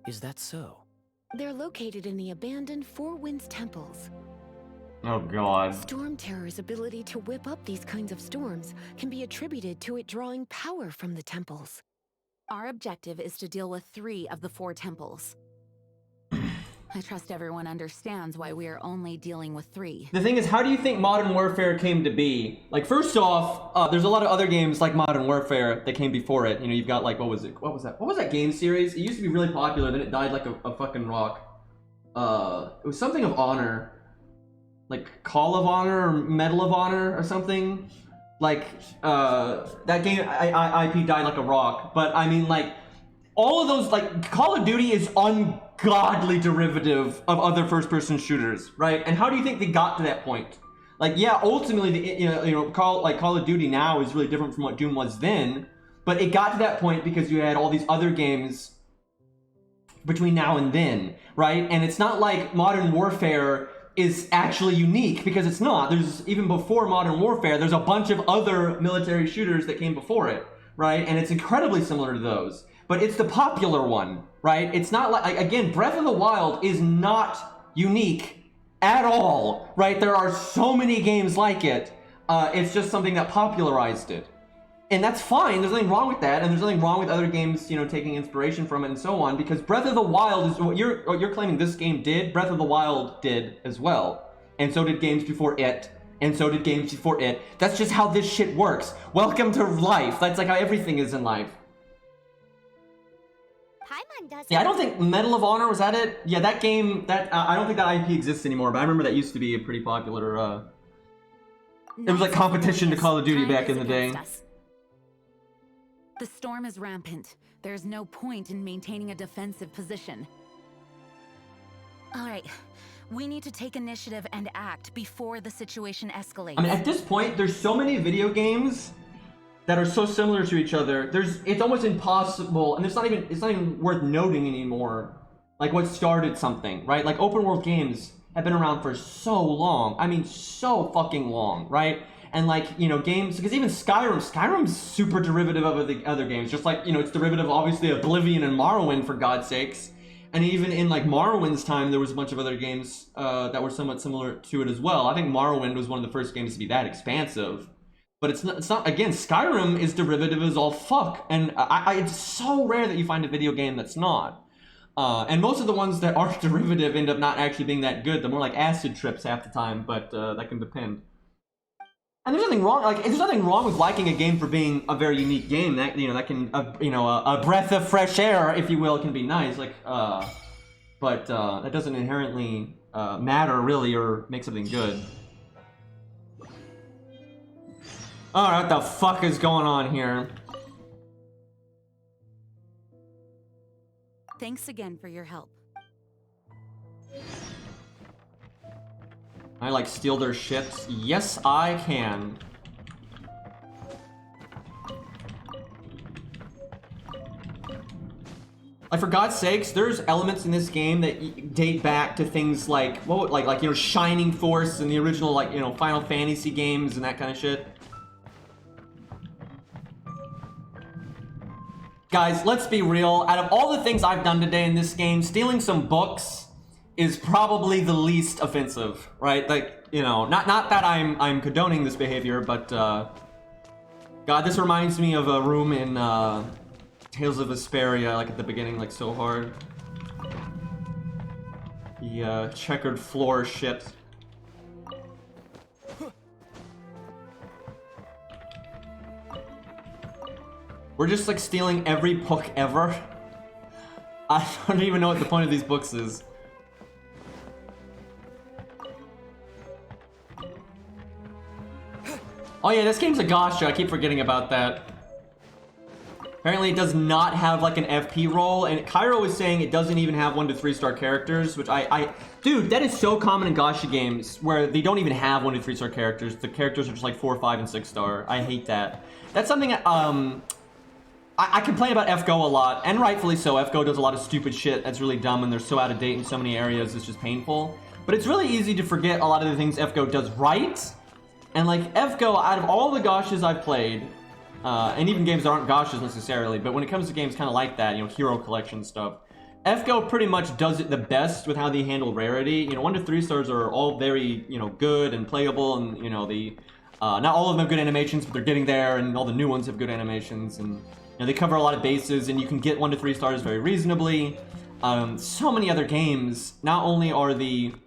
Is that so? They're located in the abandoned Four Winds temples. Oh god. Storm Terror's ability to whip up these kinds of storms can be attributed to it drawing power from the temples. Our objective is to deal with 3 of the 4 temples. I trust everyone understands why we are only dealing with 3. The thing is, how do you think Modern Warfare came to be? Like, first off, there's a lot of other games like Modern Warfare that came before it. You know, you've got like, what was that game series? It used to be really popular, then it died like a fucking rock. It was something of honor. Like Call of Honor or Medal of Honor or something. Like, that game IP died like a rock. But I mean, like, all of those, like, Call of Duty is ungodly derivative of other first-person shooters, right? And how do you think they got to that point? Like, yeah, ultimately, Call of Duty now is really different from what Doom was then, but it got to that point because you had all these other games between now and then, right? And it's not like Modern Warfare is actually unique, because it's not. There's, even before Modern Warfare, there's a bunch of other military shooters that came before it, right? And it's incredibly similar to those. But it's the popular one, right? It's not like, again, Breath of the Wild is not unique at all, right? There are so many games like it. It's just something that popularized it. And that's fine, there's nothing wrong with that, and there's nothing wrong with other games, you know, taking inspiration from it and so on, because Breath of the Wild is what you're claiming this game did, Breath of the Wild did as well. And so did games before it, and so did games before it. That's just how this shit works. Welcome to life. That's like how everything is in life. Paimon does. Yeah, I don't think Medal of Honor, was that it? Yeah, that game, that I don't think that IP exists anymore, but I remember that used to be a pretty popular, it was like competition to Call of Duty back in the day. The storm is rampant. There's no point in maintaining a defensive position. All right, we need to take initiative and act before the situation escalates. I mean, at this point, there's so many video games that are so similar to each other. It's almost impossible, and it's not even worth noting anymore. Like what started something, right? Like open world games have been around for so long. I mean, so fucking long, right? And like, you know, games, because even Skyrim's super derivative of the other games. Just like, you know, it's derivative, obviously, Oblivion and Morrowind, for God's sakes. And even in like Morrowind's time, there was a bunch of other games that were somewhat similar to it as well. I think Morrowind was one of the first games to be that expansive. But it's not again, Skyrim is derivative as all fuck. And it's so rare that you find a video game that's not. And most of the ones that are derivative end up not actually being that good. They're more like acid trips half the time, but that can depend. And there's nothing wrong. Like, there's nothing wrong with liking a game for being a very unique game. That, you know, that can, a breath of fresh air, if you will, can be nice. Like, but that doesn't inherently matter really or make something good. Alright, what the fuck is going on here? Thanks again for your help. I like steal their ships. Yes, I can. Like, for God's sakes, there's elements in this game that date back to things like, what, like you know, Shining Force and the original, like, you know, Final Fantasy games and that kind of shit. Guys, let's be real. Out of all the things I've done today in this game, stealing some books is probably the least offensive, right? Like, you know, not that I'm condoning this behavior, but God, this reminds me of a room in Tales of Vesperia, like at the beginning, like so hard. The checkered floor shit. We're just like stealing every book ever. I don't even know what the point of these books is. Oh yeah, this game's a Gacha, I keep forgetting about that. Apparently it does not have like an FP role, and Cairo was saying it doesn't even have 1 to 3 star characters, which dude, that is so common in Gacha games where they don't even have 1 to 3 star characters. The characters are just like 4, 5, and 6 star. I hate that. That's something I complain about FGO a lot, and rightfully so. FGO does a lot of stupid shit that's really dumb, and they're so out of date in so many areas, it's just painful. But it's really easy to forget a lot of the things FGO does right. And like, FGO, out of all the Gachas I've played, and even games that aren't Gachas necessarily, but when it comes to games kind of like that, you know, hero collection stuff, FGO pretty much does it the best with how they handle rarity. You know, 1 to 3 stars are all very, you know, good and playable, and, you know, not all of them have good animations, but they're getting there, and all the new ones have good animations, and, you know, they cover a lot of bases, and you can get 1 to 3 stars very reasonably. So many other games, not only are either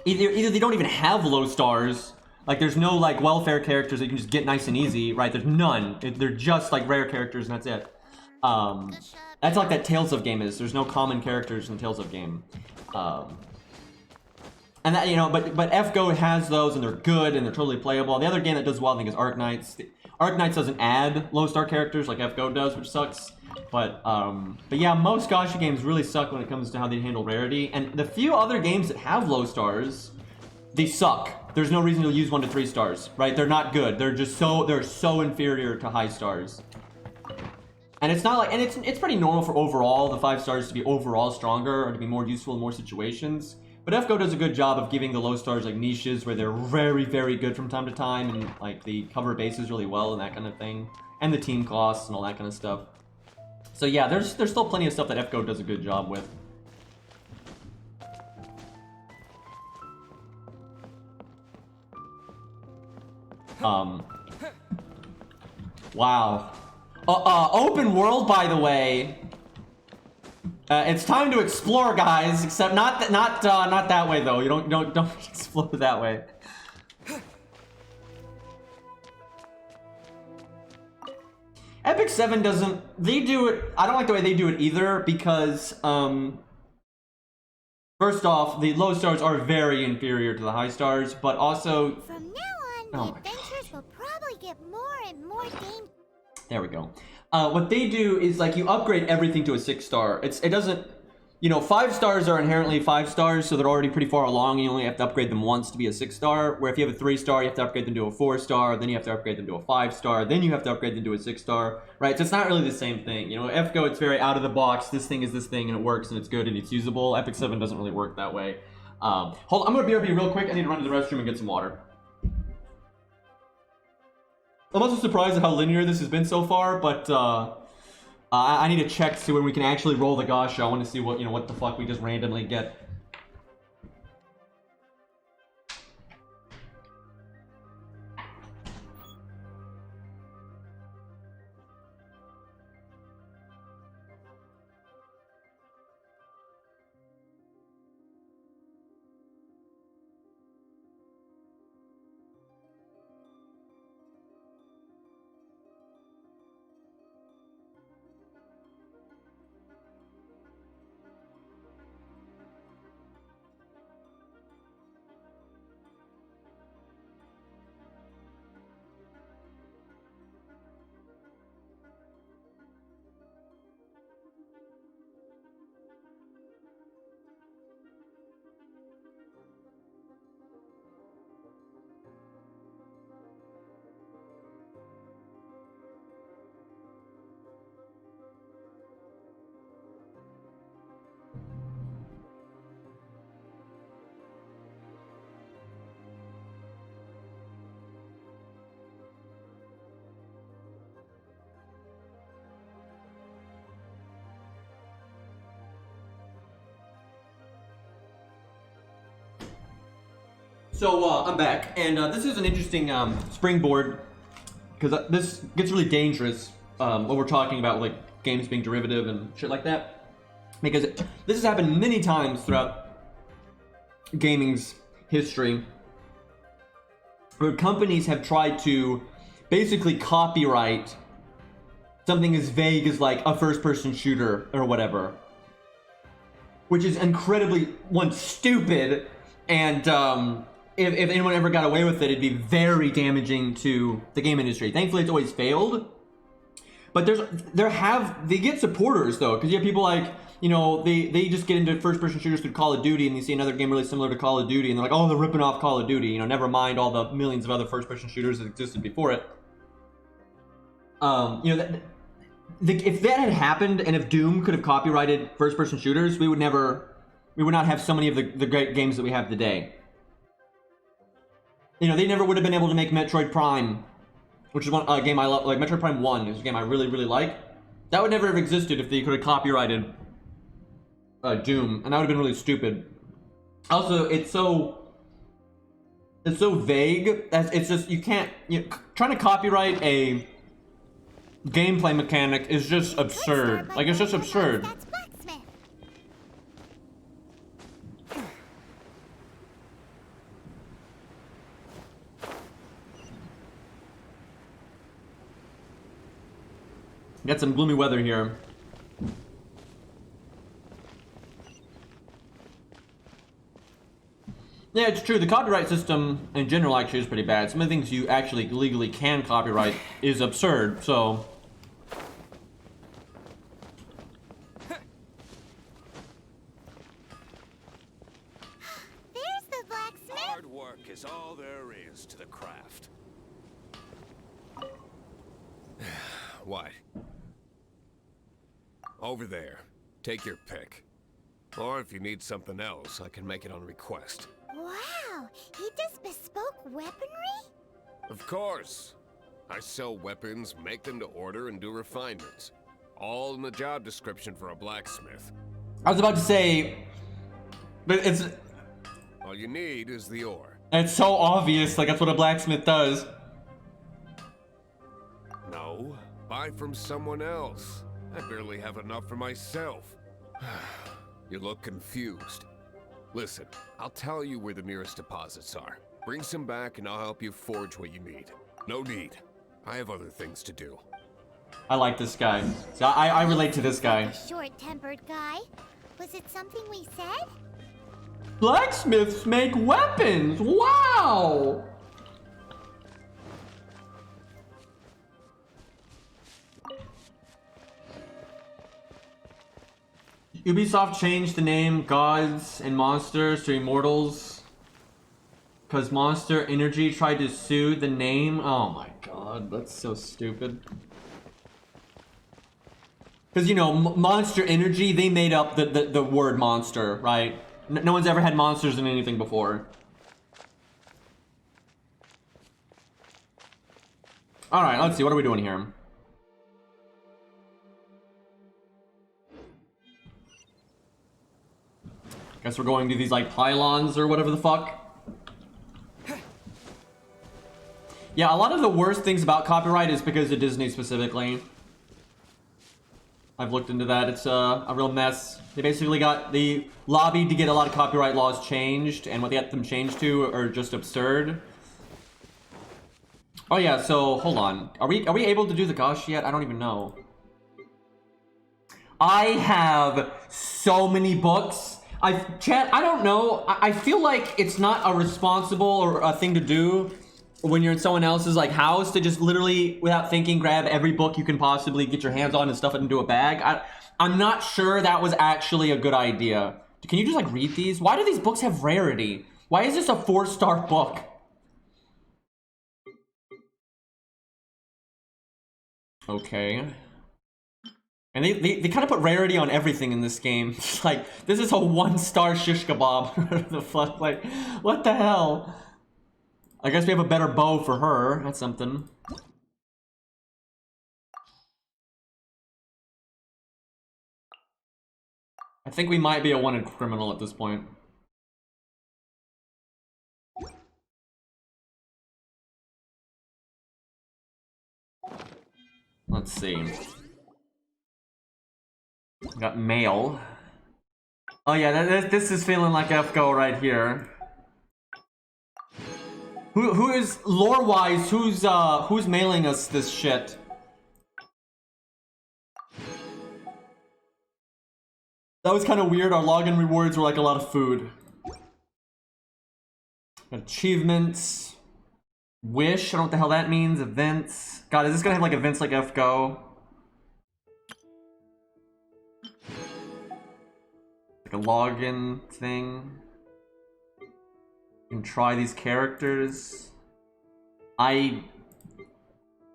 they don't even have low stars, like there's no like welfare characters that you can just get nice and easy, right? There's none. They're just like rare characters, and that's it. That's like that Tales of game is. There's no common characters in Tales of game. And that, you know, but FGO has those, and they're good, and they're totally playable. The other game that does well, I think, is Arknights. Arknights doesn't add low star characters like FGO does, which sucks. But yeah, most Gacha games really suck when it comes to how they handle rarity. And the few other games that have low stars, they suck. There's no reason to use 1 to 3 stars, right? They're not good. They're so inferior to high stars. And it's not like, and it's pretty normal for overall the 5 stars to be overall stronger or to be more useful in more situations. But FGO does a good job of giving the low stars like niches where they're very, very good from time to time, and like they cover bases really well and that kind of thing, and the team costs and all that kind of stuff. So yeah, there's still plenty of stuff that FGO does a good job with. Wow. Open world, by the way. It's time to explore, guys. Except not that way though. You don't explore that way. Epic 7 doesn't, they do it, I don't like the way they do it either, because, first off, the low stars are very inferior to the high stars, but also... From now on, the adventures will probably get more and more dangerous. There we go. What they do is, like, you upgrade everything to a 6-star. It doesn't, you know, 5 stars are inherently 5 stars, so they're already pretty far along. You only have to upgrade them once to be a 6-star, where if you have a 3-star, you have to upgrade them to a 4-star, then you have to upgrade them to a 5-star, then you have to upgrade them to a 6-star, right? So it's not really the same thing. You know, FGO, it's very out of the box. This thing is this thing, and it works, and it's good, and it's usable. Epic 7 doesn't really work that way. Hold on, I'm gonna BRB real quick. I need to run to the restroom and get some water. I'm also surprised at how linear this has been so far, but I need to check to see when we can actually roll the Gacha. I want to see what, you know, what the fuck we just randomly get. So I'm back, and this is an interesting springboard, because this gets really dangerous when we're talking about like games being derivative and shit like that, because this has happened many times throughout gaming's history, where companies have tried to basically copyright something as vague as like a first-person shooter or whatever, which is incredibly, stupid, and if anyone ever got away with it, it'd be very damaging to the game industry. Thankfully, it's always failed. But they get supporters though, because you have people like, you know, they just get into first-person shooters through Call of Duty, and they see another game really similar to Call of Duty, and they're like, oh, they're ripping off Call of Duty. You know, never mind all the millions of other first-person shooters that existed before it. You know, if that had happened, and if Doom could have copyrighted first-person shooters, we would not have so many of the great games that we have today. You know, they never would have been able to make Metroid Prime, which is a game I love. Like Metroid Prime 1 is a game I really, really like. That would never have existed if they could have copyrighted Doom, and that would have been really stupid. Also, it's so vague. It's just, you can't, trying to copyright a gameplay mechanic is just absurd. Like, it's just absurd. Got some gloomy weather here. Yeah, it's true. The copyright system in general actually is pretty bad. Some of the things you actually legally can copyright is absurd, so... There's the blacksmith! Hard work is all there is to the craft. What? Over there. Take your pick. Or if you need something else, I can make it on request. Wow, he does bespoke weaponry? Of course. I sell weapons, make them to order, and do refinements. All in the job description for a blacksmith. I was about to say, but it's... All you need is the ore. It's so obvious, like that's what a blacksmith does. No, buy from someone else. I barely have enough for myself. You look confused. Listen, I'll tell you where the nearest deposits are. Bring some back and I'll help you forge what you need. No need. I have other things to do. I like this guy. So I relate to this guy. A short-tempered guy. Was it something we said? Blacksmiths make weapons! Wow! Ubisoft changed the name Gods and Monsters to Immortals because Monster Energy tried to sue the name. Oh my god, that's so stupid. Because, you know, Monster Energy, they made up the word monster, right? No one's ever had monsters in anything before. Alright, let's see. What are we doing here? Guess we're going to these, like, pylons or whatever the fuck. Yeah, a lot of the worst things about copyright is because of Disney specifically. I've looked into that. It's a real mess. They basically got the lobby to get a lot of copyright laws changed, and what they got them changed to are just absurd. Oh yeah, so hold on. Are we able to do the Gacha yet? I don't even know. I have so many books. Chat, I don't know. I feel like it's not a responsible or a thing to do when you're in someone else's like house to just literally, without thinking, grab every book you can possibly get your hands on and stuff it into a bag. I'm not sure that was actually a good idea. Can you just like read these? Why do these books have rarity? Why is this a 4-star book? Okay. And they kind of put rarity on everything in this game. Like, this is a 1-star shish kebab. The fuck? Like, what the hell? I guess we have a better bow for her. That's something. I think we might be a wanted criminal at this point. Let's see. Got mail. Oh yeah, this is feeling like FGO right here. Who is lore-wise? Who's mailing us this shit? That was kind of weird. Our login rewards were like a lot of food. Achievements. Wish. I don't know what the hell that means. Events. God, is this gonna have like events like FGO? Like a login thing. You can try these characters. I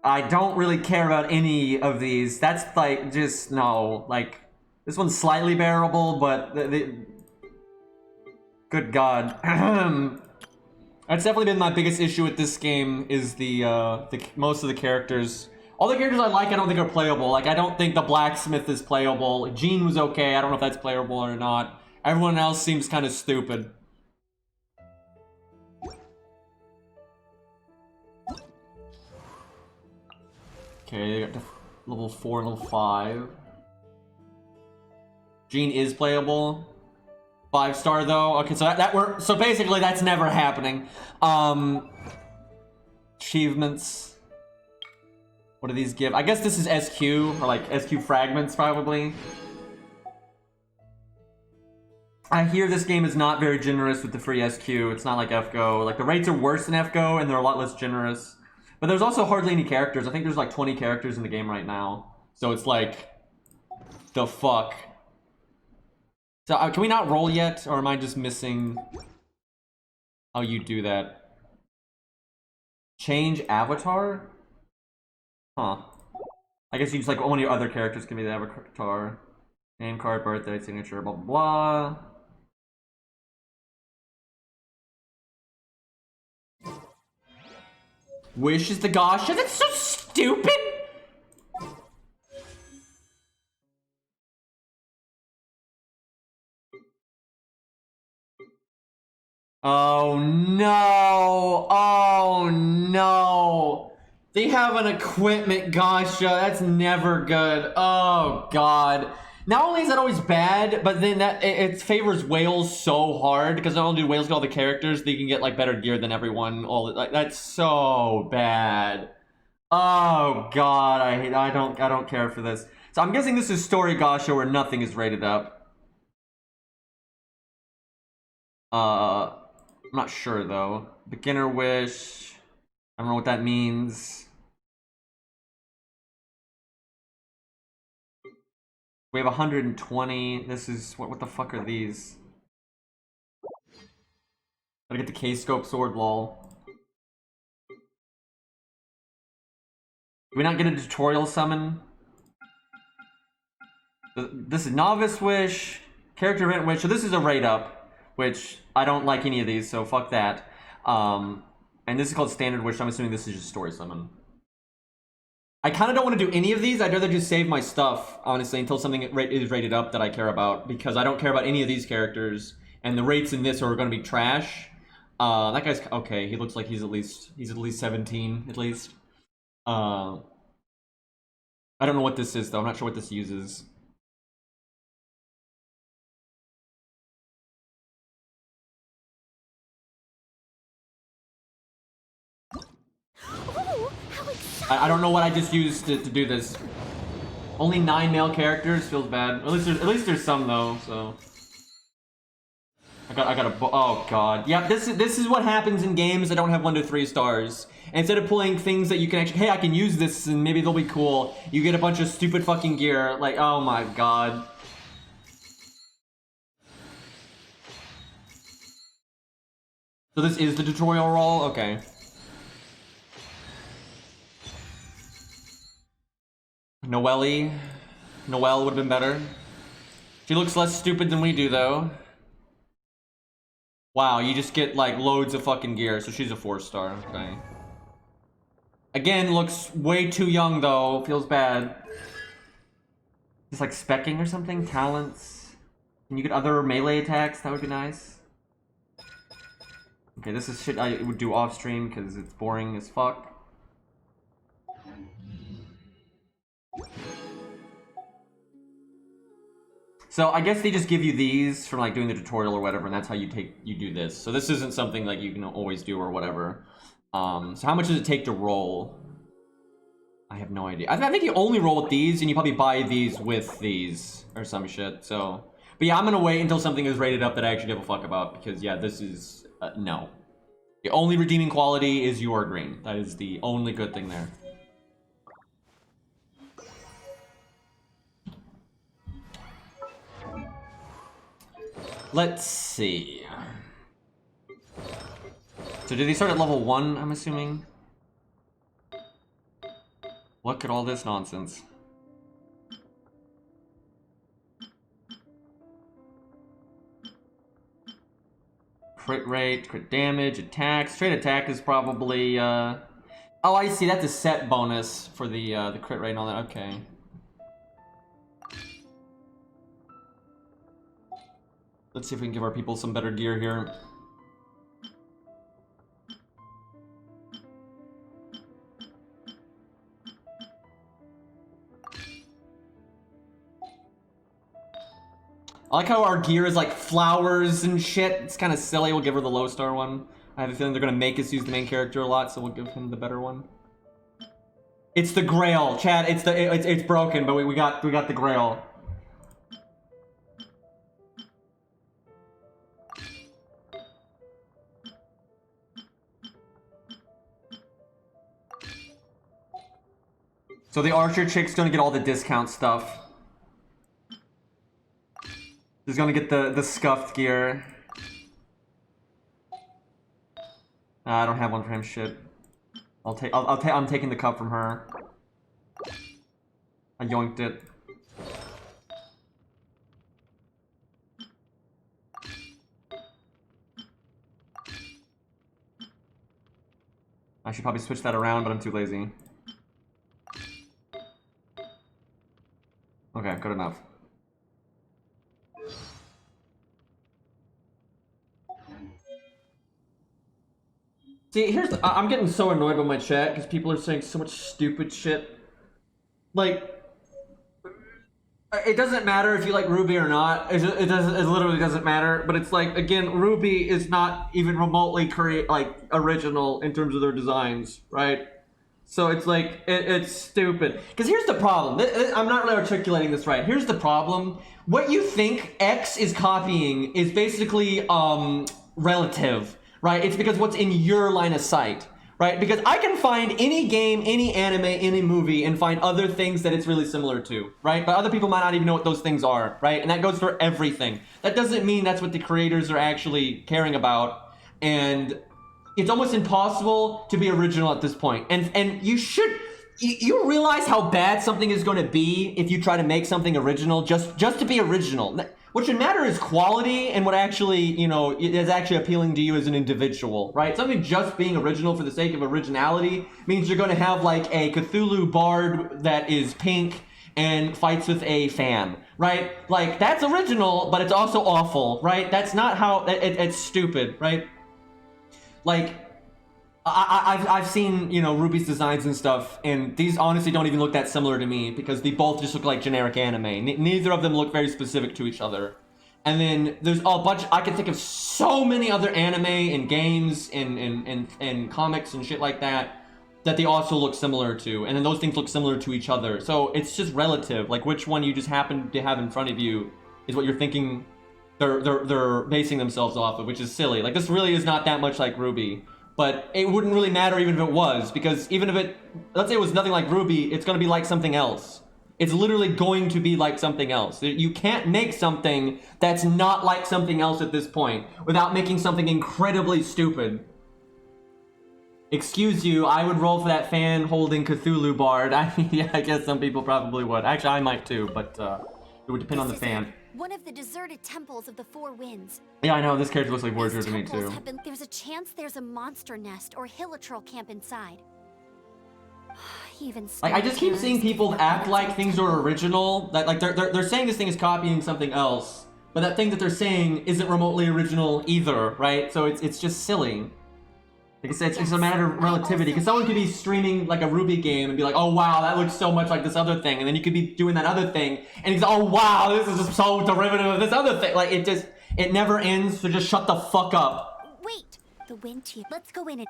don't really care about any of these. That's like just no. Like this one's slightly bearable, but good God. That's definitely been my biggest issue with this game. Is the most of the characters. All the characters I like, I don't think are playable. Like I don't think the blacksmith is playable. Jean was okay. I don't know if that's playable or not. Everyone else seems kind of stupid. Okay, they got level 4 and level 5. Jean is playable. 5-star though. Okay, so that worked. So basically, that's never happening. Achievements. What do these give? I guess this is SQ or like SQ fragments, probably. I hear this game is not very generous with the free SQ. It's not like FGO. Like the rates are worse than FGO, and they're a lot less generous. But there's also hardly any characters. I think there's like 20 characters in the game right now. So it's like, the fuck. So can we not roll yet? Or am I just missing how you do that? Change avatar? Huh. I guess you just like one of your other characters can be the avatar. Name, card, birthday, signature, blah, blah, blah. Wish is the Gacha? That's so stupid! Oh no! Oh no! They have an equipment Gacha. That's never good. Oh god. Not only is that always bad, but then that it favors whales so hard because not only do whales get all the characters, they can get like better gear than everyone. All like that's so bad. Oh god, I don't care for this. So I'm guessing this is story gacha where nothing is rated up. I'm not sure though. Beginner wish. I don't know what that means. We have 120. This is what the fuck are these? Gotta get the K-scope sword, lol. Do we not get a tutorial summon? This is novice wish, character event wish. So this is a rate up, which I don't like any of these, so fuck that. And this is called standard wish. So I'm assuming this is just story summon. I kind of don't want to do any of these. I'd rather just save my stuff, honestly, until something is rated up that I care about, because I don't care about any of these characters, and the rates in this are going to be trash. That guy's okay. He looks like he's at least 17 at least. I don't know what this is though. I'm not sure what this uses. Oh, how exciting! I don't know what I just used to do this. Only 9 male characters feels bad. At least there's some though. So I got a oh god. Yeah, this is what happens in games that don't have 1 to 3 stars. And instead of pulling things that you can actually, hey, I can use this and maybe they'll be cool, you get a bunch of stupid fucking gear. Like, oh my god. So this is the tutorial role? Okay. Noelle would have been better. She looks less stupid than we do though. Wow, you just get like loads of fucking gear, so she's a 4-star, okay. Again, looks way too young though, feels bad. Just like specking or something, talents. Can you get other melee attacks? That would be nice. Okay, this is shit I would do off stream because it's boring as fuck. So I guess they just give you these from like doing the tutorial or whatever, and that's how you do this. So this isn't something like you can always do or whatever. So how much does it take to roll? I have no idea. I think you only roll with these, and you probably buy these with these or some shit. So, but yeah, I'm gonna wait until something is rated up that I actually give a fuck about, because yeah, this is no. The only redeeming quality is you are green. That is the only good thing there. Let's see. So do they start at level 1, I'm assuming? Look at all this nonsense. Crit rate, crit damage, attack. Straight attack is probably, Oh, I see, that's a set bonus for the crit rate and all that, okay. Let's see if we can give our people some better gear here. I like how our gear is like flowers and shit. It's kind of silly. We'll give her the low star one. I have a feeling they're gonna make us use the main character a lot, so we'll give him the better one. It's the Grail, Chad. It's broken, but we got the Grail. So the archer chick's gonna get all the discount stuff. She's gonna get the scuffed gear. I don't have one for him. Shit. I'm taking the cup from her. I yoinked it. I should probably switch that around, but I'm too lazy. Okay, good enough. See, I'm getting so annoyed with my chat because people are saying so much stupid shit. Like, it doesn't matter if you like Ruby or not. It literally doesn't matter. But it's like, again, Ruby is not even remotely original in terms of their designs, right? So it's like, it's stupid. Because here's the problem. I'm not really articulating this right. Here's the problem. What you think X is copying is basically relative, right? It's because what's in your line of sight, right? Because I can find any game, any anime, any movie, and find other things that it's really similar to, right? But other people might not even know what those things are, right? And that goes for everything. That doesn't mean that's what the creators are actually caring about. And it's almost impossible to be original at this point. And you realize how bad something is going to be if you try to make something original just to be original. What should matter is quality and what actually, you know, is actually appealing to you as an individual, right? Something just being original for the sake of originality means you're going to have like a Cthulhu bard that is pink and fights with a fan, right? Like, that's original, but it's also awful, right? That's not how, it's stupid, right? Like, I've seen, you know, Ruby's designs and stuff, and these honestly don't even look that similar to me because they both just look like generic anime. Neither of them look very specific to each other. And then there's a bunch, I can think of so many other anime and games and comics and shit like that they also look similar to, and then those things look similar to each other. So it's just relative. Like, which one you just happen to have in front of you is what you're thinking they're basing themselves off of, which is silly. Like, this really is not that much like Ruby. But it wouldn't really matter even if it was, because even if it, let's say it was nothing like Ruby, it's going to be like something else. It's literally going to be like something else. You can't make something that's not like something else at this point without making something incredibly stupid. Excuse you, I would roll for that fan holding Cthulhu bard. I mean, yeah, I guess some people probably would. Actually, I might too, but it would depend on the fan. One of the deserted temples of the Four Winds. Yeah, I know, this character looks like Voyager to me too. There's a chance there's a monster nest or Hilitrol camp inside. Even like, I just keep seeing people act like things are original. That like they're saying this thing is copying something else, but that thing that they're saying isn't remotely original either, right? So it's just silly. Like I said, it's a matter of relativity. Because someone could be streaming like a Ruby game and be like, oh wow, that looks so much like this other thing. And then you could be doing that other thing and he's oh wow, this is just so derivative of this other thing. Like, it never ends, so just shut the fuck up. Wait, the wind team. Let's go in and...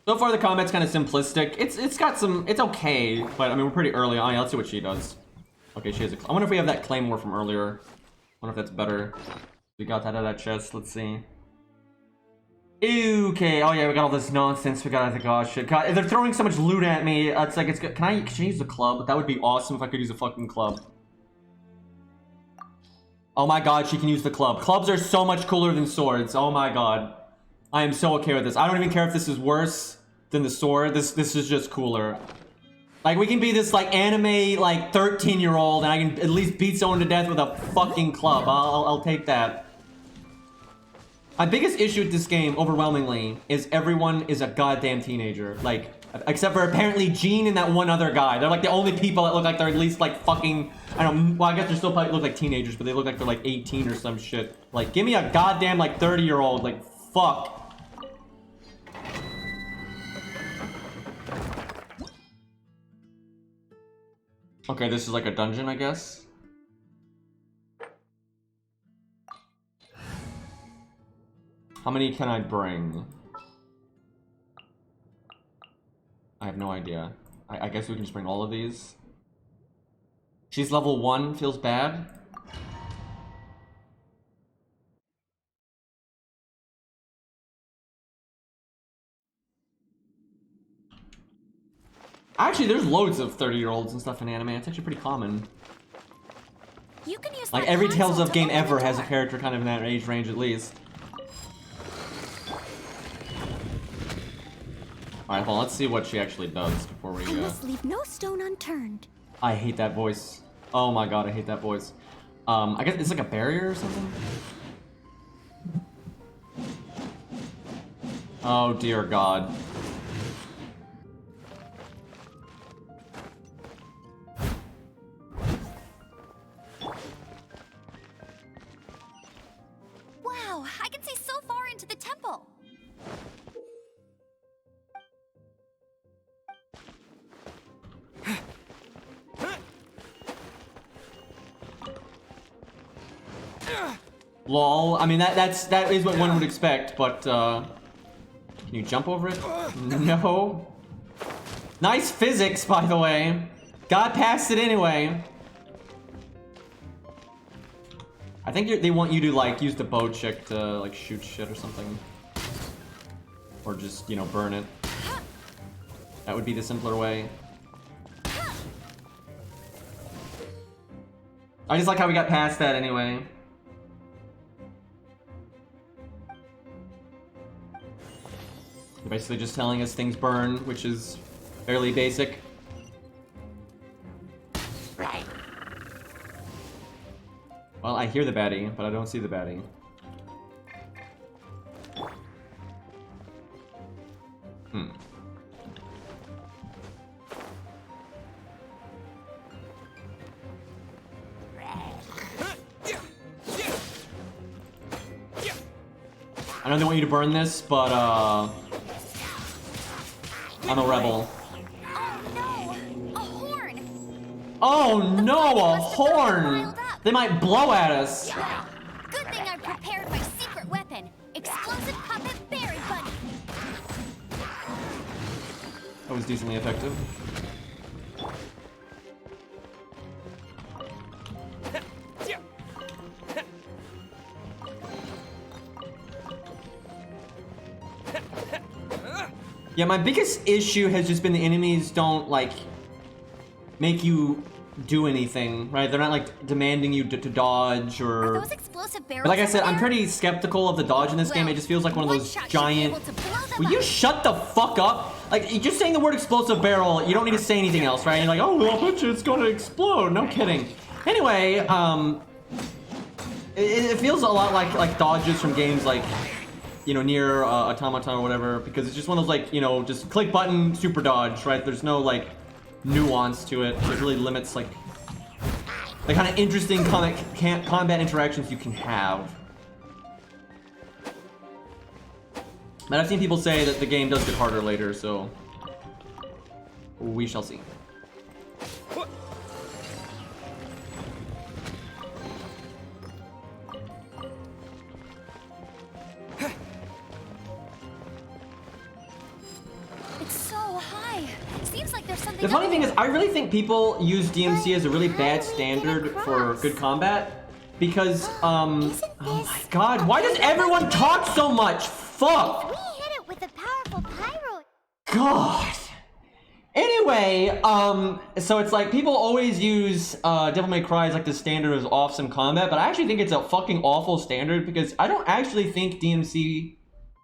So far the combat's kind of simplistic. It's got some, it's okay, but I mean, we're pretty early on. Yeah, let's see what she does. Okay, she has a, I wonder if we have that claymore from earlier. I wonder if that's better. We got that out of that chest, let's see. Okay, oh yeah, we got all this nonsense we got out of the Gacha. God, they're throwing so much loot at me. It's like, can I use the club? That would be awesome if I could use a fucking club. Oh my god, she can use the club. Clubs are so much cooler than swords. Oh my god. I am so okay with this. I don't even care if this is worse than the sword. This is just cooler. Like, we can be this, like, anime, like, 13-year-old, and I can at least beat someone to death with a fucking club. I'll take that. My biggest issue with this game, overwhelmingly, is everyone is a goddamn teenager. Like, except for apparently Jean and that one other guy. They're like the only people that look like they're at least like fucking, I don't know, well, I guess they still probably look like teenagers, but they look like they're like 18 or some shit. Like, give me a goddamn like 30-year-old, like, fuck. Okay, this is like a dungeon, I guess. How many can I bring? I have no idea. I guess we can just bring all of these. She's level 1, feels bad. Actually, there's loads of 30-year-olds and stuff in anime. It's actually pretty common. You can use like, every Tales of game ever has a character kind of in that age range at least. Alright, hold on, let's see what she actually does before we I must leave no stone unturned. I hate that voice. Oh my god, I hate that voice. I guess it's like a barrier or something? Oh dear god. Wow, I can see so far into the temple. Lol. I mean, that is what one would expect, but Can you jump over it? No. Nice physics, by the way. Got past it anyway. I think they want you to, like, use the bow chick to, like, shoot shit or something. Or just, you know, burn it. That would be the simpler way. I just like how we got past that anyway. They're basically just telling us things burn, which is fairly basic. Right. Well, I hear the baddie, but I don't see the baddie. I know they want you to burn this, but I'm a rebel. Oh no, a horn! They might blow at us. Good thing I prepared my secret weapon, explosive puppet berry bunny. That was decently effective. Yeah, my biggest issue has just been the enemies don't, like, make you do anything, right? They're not, like, demanding you to dodge or... Are those explosive barrels? But like I said, over I'm there? pretty skeptical of the dodge in this game. It just feels like one of those giant... Will you shut the fuck up? Like, just saying the word explosive barrel, you don't need to say anything else, right? You're like, oh, well, I bet you it's gonna explode. No kidding. Anyway, it feels a lot like dodges from games like, you know, near Automata or whatever, because it's just one of those, like, you know, just click button, super dodge, right? There's no, like, nuance to it. It really limits, like, the kind of interesting combat interactions you can have. But I've seen people say that the game does get harder later, so we shall see. The funny thing is, I really think people use DMC as a really bad standard for good combat. Because, oh my god, why does everyone talk so much? Fuck! We hit it with a powerful pyro. God! Anyway, so it's like, people always use Devil May Cry as like the standard of awesome combat, but I actually think it's a fucking awful standard because I don't actually think DMC,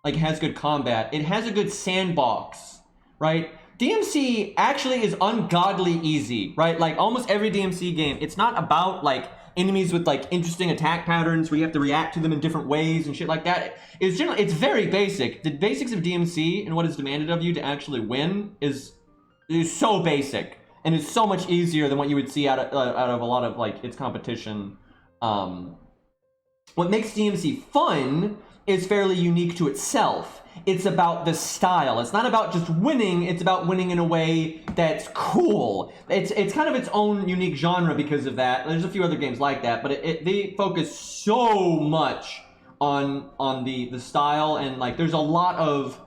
like, has good combat. It has a good sandbox, right? DMC actually is ungodly easy, right? Like, almost every DMC game, it's not about, like, enemies with, like, interesting attack patterns where you have to react to them in different ways and shit like that. It's very basic. The basics of DMC and what is demanded of you to actually win is so basic. And it's so much easier than what you would see out of a lot of, like, its competition. What makes DMC fun is fairly unique to itself. It's about the style. It's not about just winning, it's about winning in a way that's cool. It's kind of its own unique genre because of that. There's a few other games like that, but they focus so much on the style, and, like, there's a lot of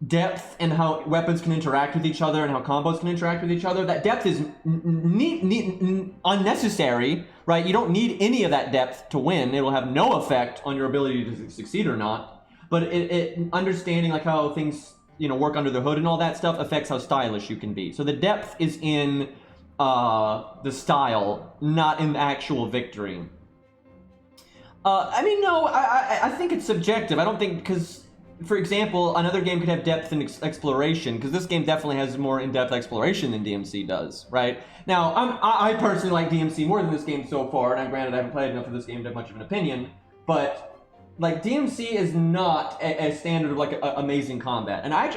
depth in how weapons can interact with each other and how combos can interact with each other. That depth is unnecessary, right? You don't need any of that depth to win. It will have no effect on your ability to succeed or not. But understanding, like, how things, you know, work under the hood and all that stuff affects how stylish you can be. So the depth is in the style, not in the actual victory. I mean, no, I think it's subjective. I don't think, because, for example, another game could have depth in exploration, because this game definitely has more in-depth exploration than DMC does, right? Now, I personally like DMC more than this game so far, and granted I haven't played enough of this game to have much of an opinion, but, like, DMC is not a standard of, like, amazing combat. And I'm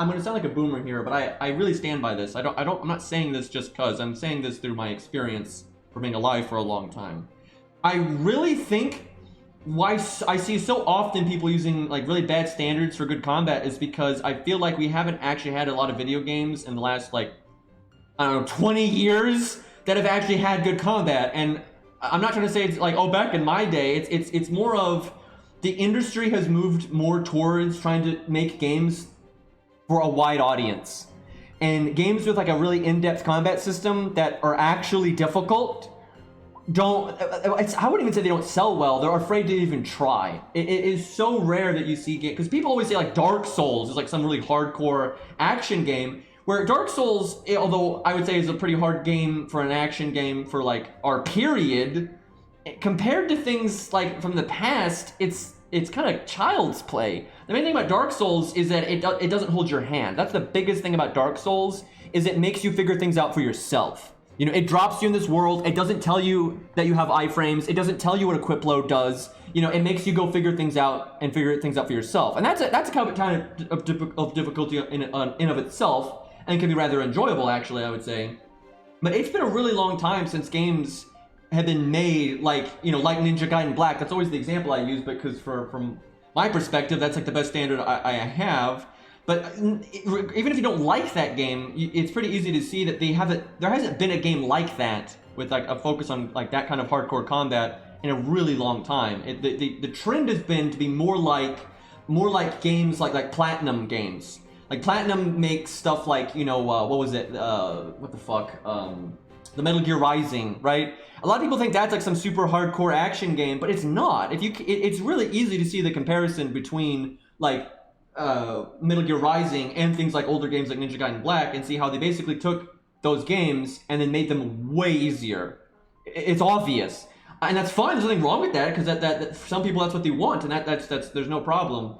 gonna sound like a boomer here, but I really stand by this. I'm not saying this just cause. I'm saying this through my experience for being alive for a long time. I really think why I see so often people using, like, really bad standards for good combat is because I feel like we haven't actually had a lot of video games in the last, like, I don't know, 20 years that have actually had good combat. And I'm not trying to say it's like, oh, back in my day. It's more of the industry has moved more towards trying to make games for a wide audience. And games with like a really in-depth combat system that are actually difficult I wouldn't even say they don't sell well. They're afraid to even try. It is so rare that you see games, because people always say like Dark Souls is like some really hardcore action game, where Dark Souls, although I would say is a pretty hard game for an action game for like our period, compared to things like from the past, it's kind of child's play. The main thing about Dark Souls is that it doesn't hold your hand. That's the biggest thing about Dark Souls, is it makes you figure things out for yourself. You know, it drops you in this world. It doesn't tell you that you have iframes. It doesn't tell you what equip load does. You know, it makes you go figure things out and figure things out for yourself. And that's a kind of difficulty in of itself, and can be rather enjoyable, actually, I would say. But it's been a really long time since games have been made like, you know, like Ninja Gaiden Black. That's always the example I use, because from my perspective, that's like the best standard I have. But even if you don't like that game, it's pretty easy to see that there hasn't been a game like that with like a focus on like that kind of hardcore combat in a really long time. The trend has been to be more like games like Platinum games. Like Platinum makes stuff like, you know, what was it? What the fuck? The Metal Gear Rising, right? A lot of people think that's like some super hardcore action game, but it's not. It's really easy to see the comparison between like Metal Gear Rising and things like older games like Ninja Gaiden Black, and see how they basically took those games and then made them way easier. It's obvious, and that's fine. There's nothing wrong with that, because that some people, that's what they want, and that's there's no problem.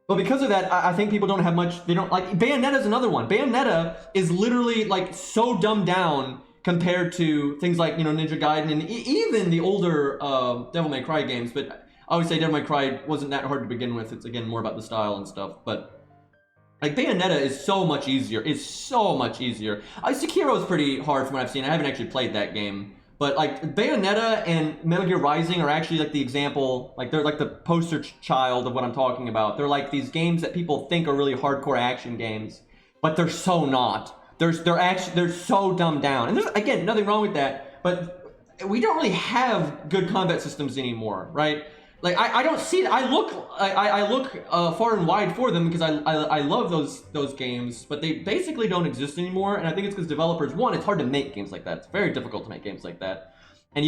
But because of that, I think people don't have much. They don't like Bayonetta is another one. Bayonetta is literally like so dumbed down compared to things like, you know, Ninja Gaiden and even the older Devil May Cry games. But I would say Devil May Cry wasn't that hard to begin with. It's again more about the style and stuff. But like Bayonetta is so much easier. It's so much easier. Sekiro is pretty hard from what I've seen. I haven't actually played that game. But like Bayonetta and Metal Gear Rising are actually like the example, like they're like the poster child of what I'm talking about. They're like these games that people think are really hardcore action games, but they're so not. They're so dumbed down. And there's, again, nothing wrong with that, but we don't really have good combat systems anymore, right? Like I don't see. I look far and wide for them, because I love those games, but they basically don't exist anymore. And I think it's because developers, one, it's hard to make games like that. It's very difficult to make games like that, and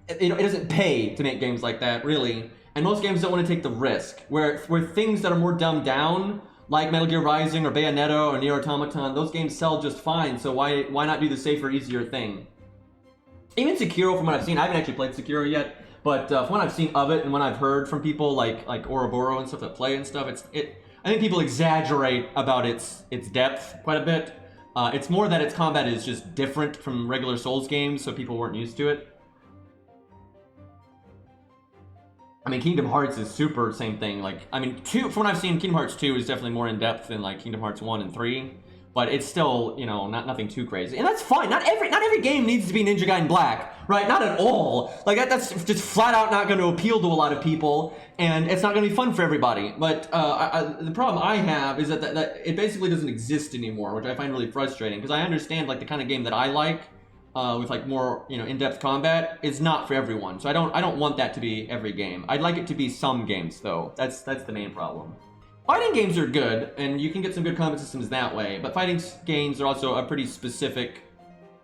it doesn't pay to make games like that, really. And most games don't want to take the risk. Where things that are more dumbed down, like Metal Gear Rising or Bayonetta or Nier Automata, those games sell just fine. So why not do the safer, easier thing? Even Sekiro, from what I've seen, I haven't actually played Sekiro yet. But from what I've seen of it and what I've heard from people like Ouroboros and stuff that play and stuff, I think people exaggerate about its depth quite a bit. It's more that its combat is just different from regular Souls games, so people weren't used to it. I mean, Kingdom Hearts is super same thing. Like, I mean, from what I've seen, Kingdom Hearts 2 is definitely more in depth than like Kingdom Hearts 1 and 3. But it's still, you know, nothing too crazy, and that's fine. Not every game needs to be Ninja Gaiden Black, right? Not at all. Like that's just flat out not going to appeal to a lot of people, and it's not going to be fun for everybody. But the problem I have is that it basically doesn't exist anymore, which I find really frustrating, because I understand like the kind of game that I like, with like more, you know, in-depth combat, is not for everyone. So I don't want that to be every game. I'd like it to be some games though. That's the main problem. Fighting games are good, and you can get some good combat systems that way, but fighting games are also a pretty specific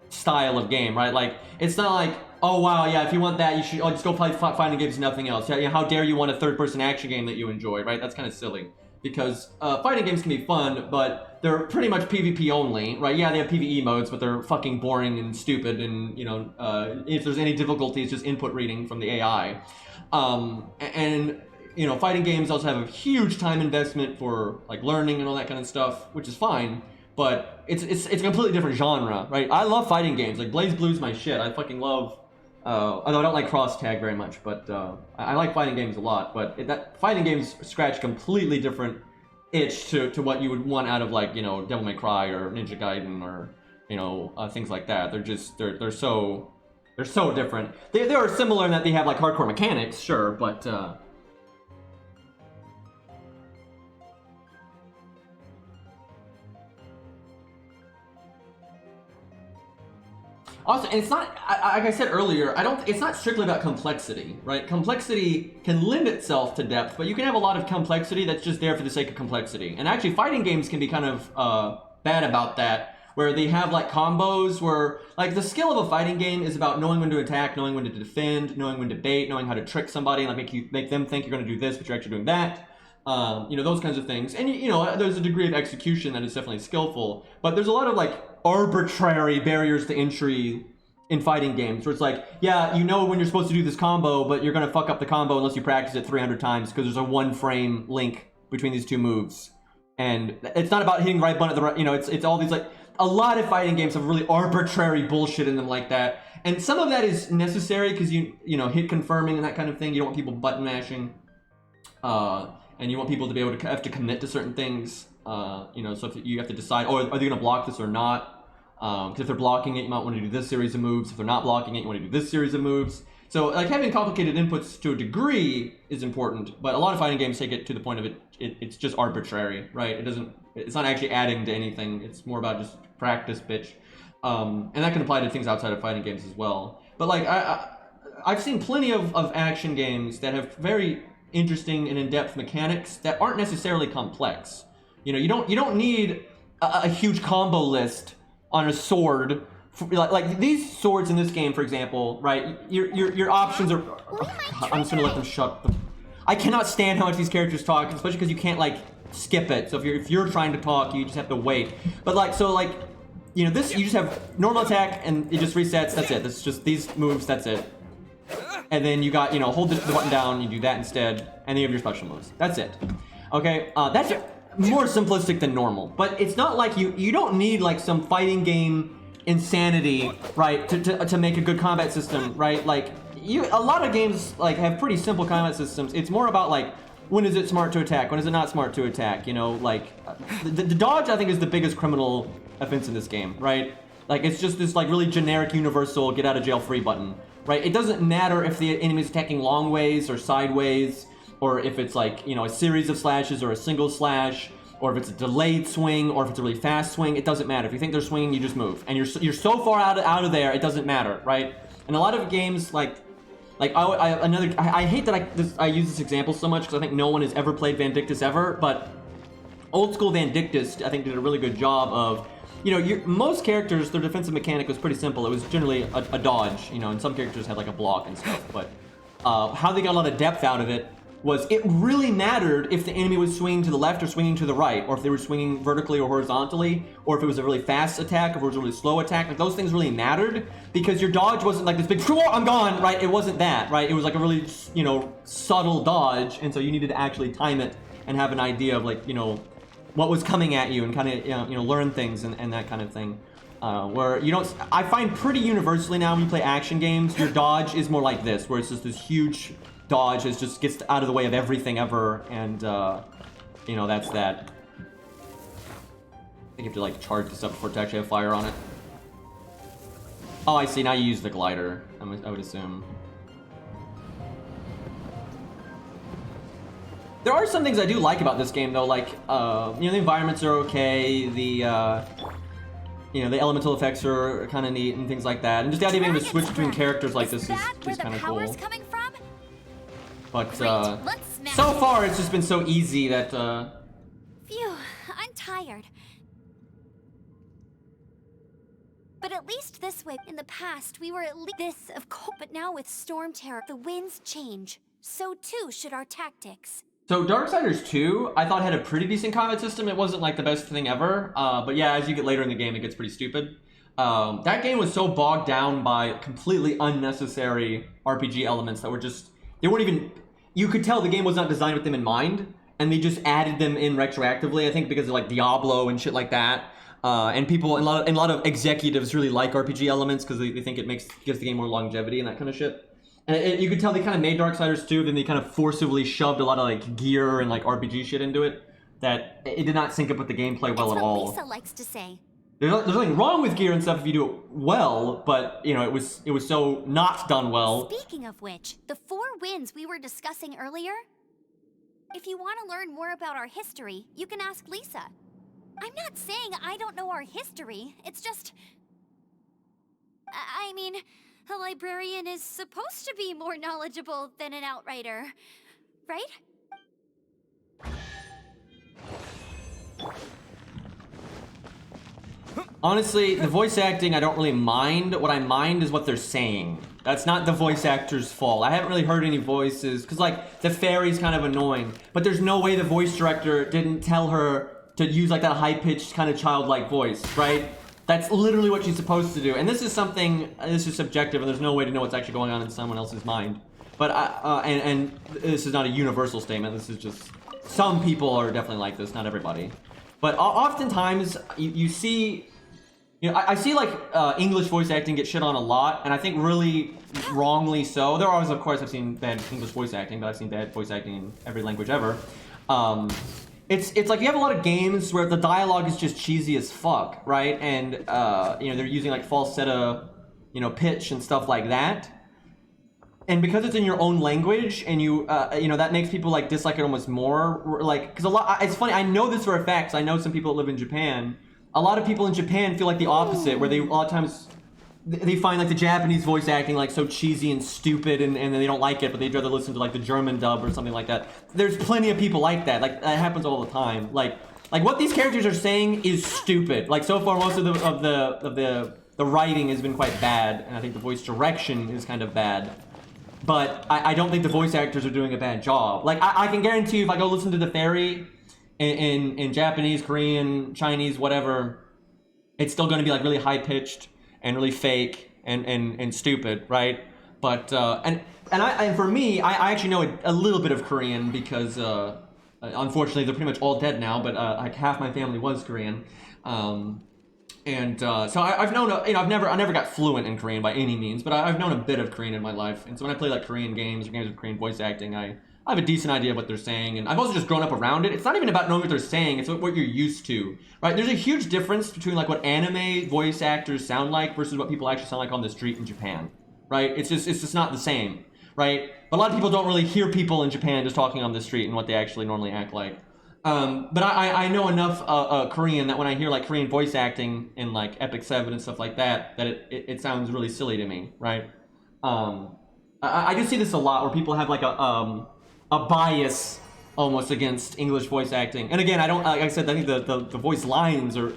style of game, right? Like, it's not like, oh wow, yeah, if you want that, you should just go play fighting games and nothing else. Yeah, how dare you want a third-person action game that you enjoy, right? That's kind of silly, because fighting games can be fun, but they're pretty much PvP only, right? Yeah, they have PvE modes, but they're fucking boring and stupid, and, you know, if there's any difficulty, it's just input reading from the AI. And you know, fighting games also have a huge time investment for like learning and all that kind of stuff, which is fine, but it's a completely different genre, right? I love fighting games. Like BlazBlue's my shit. I fucking love, although I don't like cross tag very much, but I like fighting games a lot. But that fighting games scratch completely different itch to what you would want out of, like, you know, Devil May Cry or Ninja Gaiden or, you know, things like that. They're so different. They are similar in that they have like hardcore mechanics, sure, but Also, and it's not, like I said earlier, it's not strictly about complexity, right? Complexity can lend itself to depth, but you can have a lot of complexity that's just there for the sake of complexity. And actually, fighting games can be kind of bad about that, where they have like combos where, like, the skill of a fighting game is about knowing when to attack, knowing when to defend, knowing when to bait, knowing how to trick somebody, and like make them think you're going to do this, but you're actually doing that. Those kinds of things. And, there's a degree of execution that is definitely skillful, but there's a lot of, like, arbitrary barriers to entry in fighting games, where it's like, yeah, you know when you're supposed to do this combo, but you're going to fuck up the combo unless you practice it 300 times, because there's a 1-frame link between these two moves. And it's not about hitting the right button at the right, it's all these, like, a lot of fighting games have really arbitrary bullshit in them like that. And some of that is necessary, because hit confirming and that kind of thing. You don't want people button mashing. And you want people to be able to have to commit to certain things. So if you have to decide, are they going to block this or not? Because if they're blocking it, you might want to do this series of moves. If they're not blocking it, you want to do this series of moves. So, like, having complicated inputs to a degree is important, but a lot of fighting games take it to the point of it's just arbitrary, right? It's not actually adding to anything. It's more about just practice, bitch. And that can apply to things outside of fighting games as well. But, like, I've seen plenty of action games that have very interesting and in-depth mechanics that aren't necessarily complex. You don't need a huge combo list on a sword. Like these swords in this game, for example, right? Your options are. I'm just gonna let them shut them. I cannot stand how much these characters talk, especially because you can't, like, skip it. So if you're trying to talk, you just have to wait. But this, you just have normal attack and it just resets. That's it. That's just these moves. That's it. And then you got, hold the button down, you do that instead, and then you have your special moves. That's it. Okay, that's more simplistic than normal. But it's not like you don't need, like, some fighting game insanity, right, to make a good combat system, right? Like, a lot of games, like, have pretty simple combat systems. It's more about, like, when is it smart to attack, when is it not smart to attack, the dodge, I think, is the biggest criminal offense in this game, right? Like, it's just this, like, really generic, universal, get out of jail free button. Right? It doesn't matter if the enemy is attacking long ways or sideways, or if it's like, a series of slashes or a single slash, or if it's a delayed swing, or if it's a really fast swing. It doesn't matter. If you think they're swinging, you just move. And you're so far out of there, it doesn't matter, right? And a lot of games, I hate that I use this example so much, because I think no one has ever played Vindictus ever, but old school Vindictus, I think, did a really good job of, most characters, their defensive mechanic was pretty simple. It was generally a dodge, and some characters had, like, a block and stuff. But how they got a lot of depth out of it was it really mattered if the enemy was swinging to the left or swinging to the right, or if they were swinging vertically or horizontally, or if it was a really fast attack, or if it was a really slow attack. Like, those things really mattered, because your dodge wasn't like this big, I'm gone, right? It wasn't that, right? It was like a really, subtle dodge, and so you needed to actually time it and have an idea of, like, what was coming at you, and kind of, learn things and that kind of thing. Where I find pretty universally now when you play action games, your dodge is more like this, where it's just this huge dodge that just gets out of the way of everything ever, and, that's that. I think you have to, like, charge this up before to actually have fire on it. Oh, I see, now you use the glider, I would assume. There are some things I do like about this game, though, like, the environments are okay, the elemental effects are kind of neat and things like that, and just the idea of being able to switch between characters like this is kind of cool. But, so far, it's just been so easy that, Phew, I'm tired. But at least this way, in the past, we were at least this, of course, but now with Storm Terror, the winds change. So too should our tactics. So Darksiders 2, I thought had a pretty decent combat system. It wasn't like the best thing ever, but yeah, as you get later in the game, it gets pretty stupid. That game was so bogged down by completely unnecessary RPG elements that were just, they weren't even, you could tell the game was not designed with them in mind, and they just added them in retroactively, I think because of, like, Diablo and shit like that. And people, and a lot of executives really like RPG elements because they think it gives the game more longevity and that kind of shit. And you could tell they kind of made Darksiders 2, then they kind of forcibly shoved a lot of, like, gear and, like, RPG shit into it, that it did not sync up with the gameplay well at all. Lisa likes to say. There's nothing wrong with gear and stuff if you do it well, but, it was so not done well. Speaking of which, the 4 winds we were discussing earlier, if you want to learn more about our history, you can ask Lisa. I'm not saying I don't know our history, it's just... I mean, a librarian is supposed to be more knowledgeable than an outrider, right? Honestly, the voice acting I don't really mind. What I mind is what they're saying. That's not the voice actor's fault. I haven't really heard any voices, because like, the fairy's kind of annoying, but there's no way the voice director didn't tell her to use like that high-pitched kind of childlike voice, right? That's literally what she's supposed to do. And this is something, this is subjective, and there's no way to know what's actually going on in someone else's mind. But, and this is not a universal statement, this is just, some people are definitely like this, not everybody. But oftentimes, you see, you know, I see like English voice acting get shit on a lot, and I think really wrongly so. There are always, of course, I've seen bad English voice acting, but I've seen bad voice acting in every language ever. It's like you have a lot of games where the dialogue is just cheesy as fuck, right? And you know, they're using like falsetto, you know, pitch and stuff like that. And because it's in your own language, and you know, that makes people like dislike it almost more. Like, because a lot, it's funny. I know this for a fact. 'Cause I know some people that live in Japan. A lot of people in Japan feel like the opposite, where they a lot of times they find like the Japanese voice acting like so cheesy and stupid, and then they don't like it, but they'd rather listen to like the German dub or something like that. There's plenty of people like that. Like that happens all the time. Like what these characters are saying is stupid. Like so far, most of the writing has been quite bad, and I think the voice direction is kind of bad. But I don't think the voice actors are doing a bad job. Like I can guarantee you, if I go listen to the fairy in Japanese, Korean, Chinese, whatever, it's still going to be like really high pitched and really fake and stupid, right? But and for me, I actually know a little bit of Korean because unfortunately they're pretty much all dead now. But like half my family was Korean, so I've known, you know, I never got fluent in Korean by any means, but I've known a bit of Korean in my life. And so when I play like Korean games or games with Korean voice acting, I have a decent idea of what they're saying, and I've also just grown up around it. It's not even about knowing what they're saying, it's what you're used to, right? There's a huge difference between like what anime voice actors sound like versus what people actually sound like on the street in Japan, right? It's just not the same, right? But a lot of people don't really hear people in Japan just talking on the street and what they actually normally act like. But I know enough Korean that when I hear like Korean voice acting in like Epic 7 and stuff like that, that it sounds really silly to me, right? I just see this a lot where people have like a bias almost against English voice acting. And again, I don't, like I said, I think the voice lines are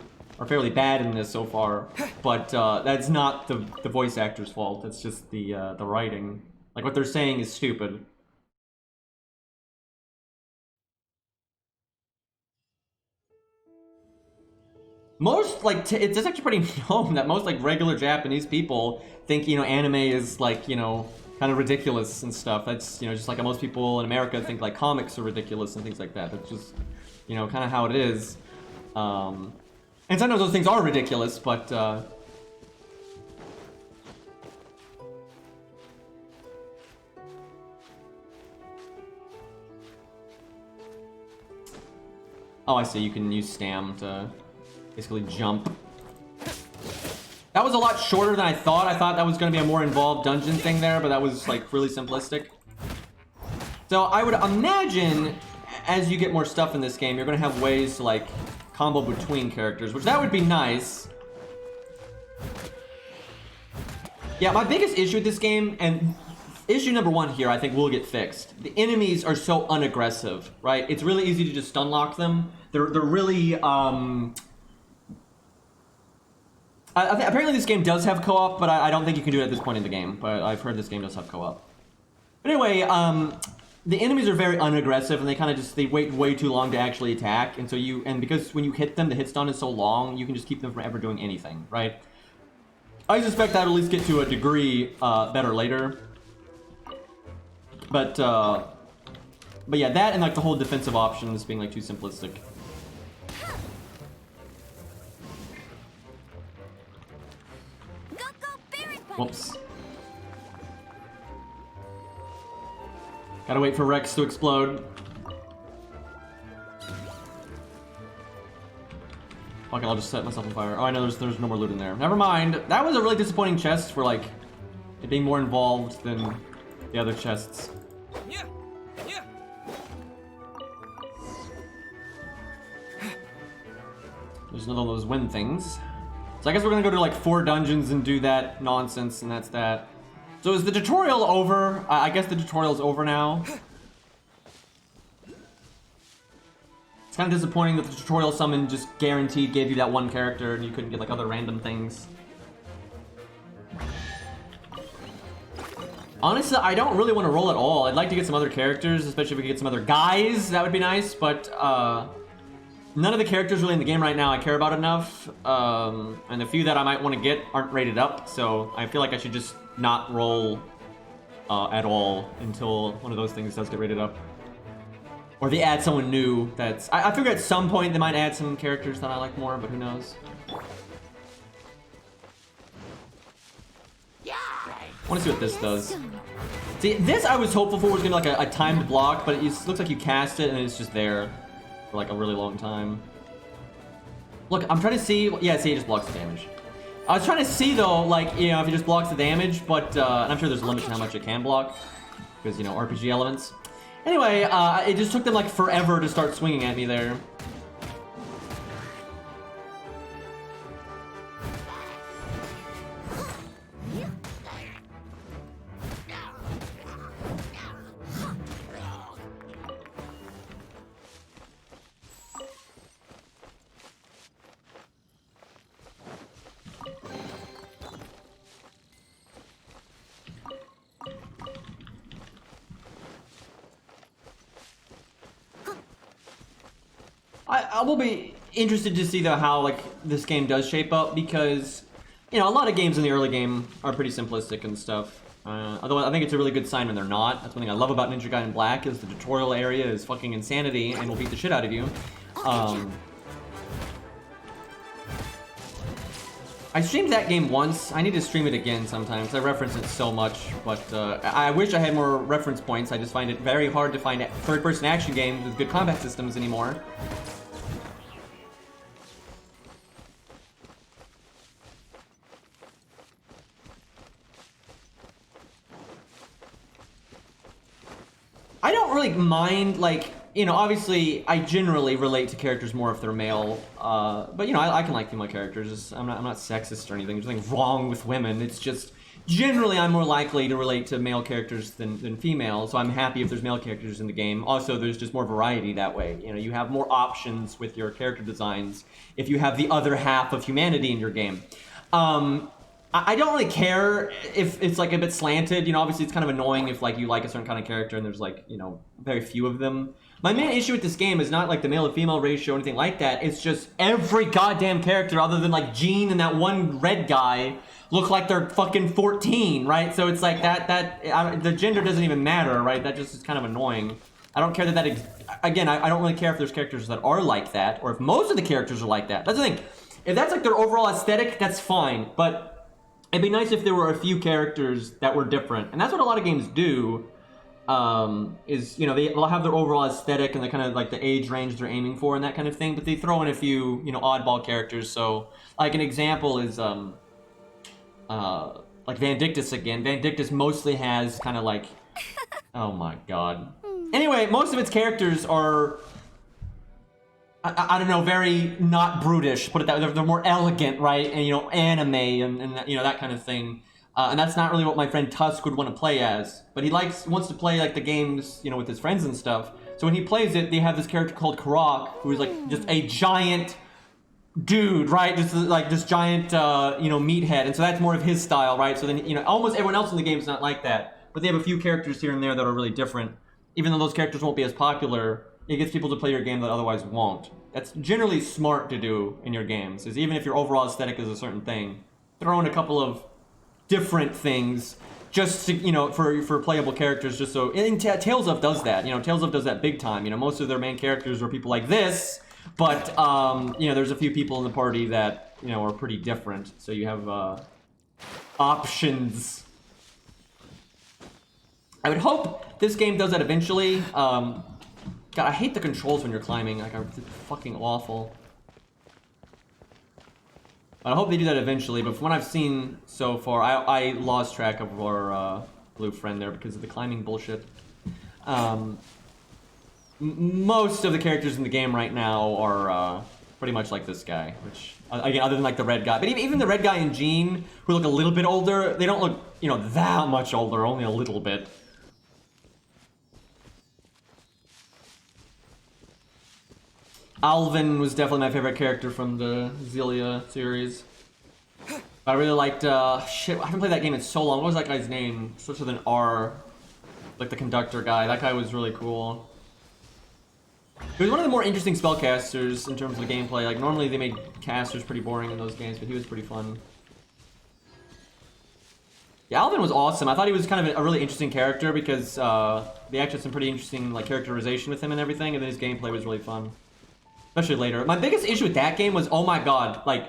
fairly bad in this so far, but that's not the voice actor's fault. It's just the writing. Like what they're saying is stupid. Most, like, it's actually pretty known that most, like, regular Japanese people think, you know, anime is, like, you know, kind of ridiculous and stuff. That's, you know, just like most people in America think, like, comics are ridiculous and things like that. That's just, you know, kind of how it is. And sometimes those things are ridiculous, but, oh, I see, you can use Stam to basically jump. That was a lot shorter than I thought. I thought that was going to be a more involved dungeon thing there, but that was like really simplistic. So I would imagine as you get more stuff in this game, you're going to have ways to like combo between characters, which that would be nice. Yeah, my biggest issue with this game, and issue number one here, I think will get fixed. The enemies are so unaggressive, right? It's really easy to just stun lock them. They're really apparently this game does have co-op, but I don't think you can do it at this point in the game. But I've heard this game does have co-op. But anyway, the enemies are very unaggressive, and they kind of just, they wait way too long to actually attack. And so because when you hit them, the hit stun is so long, you can just keep them from ever doing anything, right? I suspect that'll at least get to a degree better later. But yeah, that and like the whole defensive options being like too simplistic. Whoops. Gotta wait for Rex to explode. Fuck it, I'll just set myself on fire. Oh, I know there's no more loot in there. Never mind. That was a really disappointing chest for like it being more involved than the other chests. There's another one of those wind things. So I guess we're gonna go to like 4 dungeons and do that nonsense, and that's that. So is the tutorial over? I guess the tutorial's over now. It's kind of disappointing that the tutorial summon just guaranteed gave you that one character and you couldn't get like other random things. Honestly, I don't really want to roll at all. I'd like to get some other characters, especially if we could get some other guys. That would be nice, but none of the characters really in the game right now I care about enough. And the few that I might want to get aren't rated up, so I feel like I should just not roll at all until one of those things does get rated up. Or they add someone new that's... I figure at some point they might add some characters that I like more, but who knows. I want to see what this does. See, this I was hopeful for was gonna be like a timed block, but it looks like you cast it and it's just there for like a really long time. Look, I'm trying to see. Yeah, see, it just blocks the damage. I was trying to see though, like, you know, if it just blocks the damage, but and I'm sure there's a limit to how much it can block because, you know, RPG elements. Anyway, it just took them like forever to start swinging at me there. I will be interested to see though how like this game does shape up because, you know, a lot of games in the early game are pretty simplistic and stuff. Although I think it's a really good sign when they're not. That's one thing I love about Ninja Gaiden Black is the tutorial area is fucking insanity and will beat the shit out of you. I streamed that game once. I need to stream it again sometimes. I reference it so much, but I wish I had more reference points. I just find it very hard to find third-person action games with good combat systems anymore. I don't really mind, like, you know, obviously I generally relate to characters more if they're male, but you know, I can like female characters. I'm not sexist or anything. There's nothing wrong with women. It's just generally I'm more likely to relate to male characters than female, so I'm happy if there's male characters in the game. Also, there's just more variety that way. You know, you have more options with your character designs if you have the other half of humanity in your game. I don't really care if it's like a bit slanted. You know, obviously it's kind of annoying if like you like a certain kind of character and there's like, you know, very few of them. My main issue with this game is not like the male to female ratio or anything like that. It's just every goddamn character other than like Jean and that one red guy look like they're fucking 14, right? So it's like the gender doesn't even matter, right? That just is kind of annoying. I don't care again, I don't really care if there's characters that are like that or if most of the characters are like that. That's the thing. If that's like their overall aesthetic, that's fine. But it'd be nice if there were a few characters that were different. And that's what a lot of games do, is, you know, they'll have their overall aesthetic and the kind of like the age range they're aiming for and that kind of thing, but they throw in a few, you know, oddball characters. So, like an example is, like Vandictus again. Vandictus mostly has kind of like, oh my god. Anyway, most of its characters are... I don't know, very not brutish, put it that way. They're more elegant, right? And, you know, anime and you know, that kind of thing. And that's not really what my friend Tusk would want to play as. But he wants to play, like, the games, you know, with his friends and stuff. So when he plays it, they have this character called Karak, who is, like, just a giant dude, right? Just, like, this giant, you know, meathead. And so that's more of his style, right? So then, you know, almost everyone else in the game is not like that. But they have a few characters here and there that are really different. Even though those characters won't be as popular, it gets people to play your game that otherwise won't. That's generally smart to do in your games, is even if your overall aesthetic is a certain thing, throw in a couple of different things just to, you know, for playable characters, just so... And Tales of does that, you know, Tales of does that big time. You know, most of their main characters are people like this, but, you know, there's a few people in the party that, you know, are pretty different. So you have, options. I would hope this game does that eventually. God, I hate the controls when you're climbing. Like, it's fucking awful. I hope they do that eventually, but from what I've seen so far, I lost track of our blue friend there because of the climbing bullshit. Most of the characters in the game right now are pretty much like this guy, which, again, other than like the red guy. But even the red guy and Jean, who look a little bit older, they don't look, you know, that much older, only a little bit. Alvin was definitely my favorite character from the Zelia series. I really liked, shit, I haven't played that game in so long. What was that guy's name? Starts with an R. Like the conductor guy. That guy was really cool. He was one of the more interesting spellcasters in terms of the gameplay. Like, normally they made casters pretty boring in those games, but he was pretty fun. Yeah, Alvin was awesome. I thought he was kind of a really interesting character because they actually had some pretty interesting like characterization with him and everything, and then his gameplay was really fun. Especially later. My biggest issue with that game was, oh my god, like,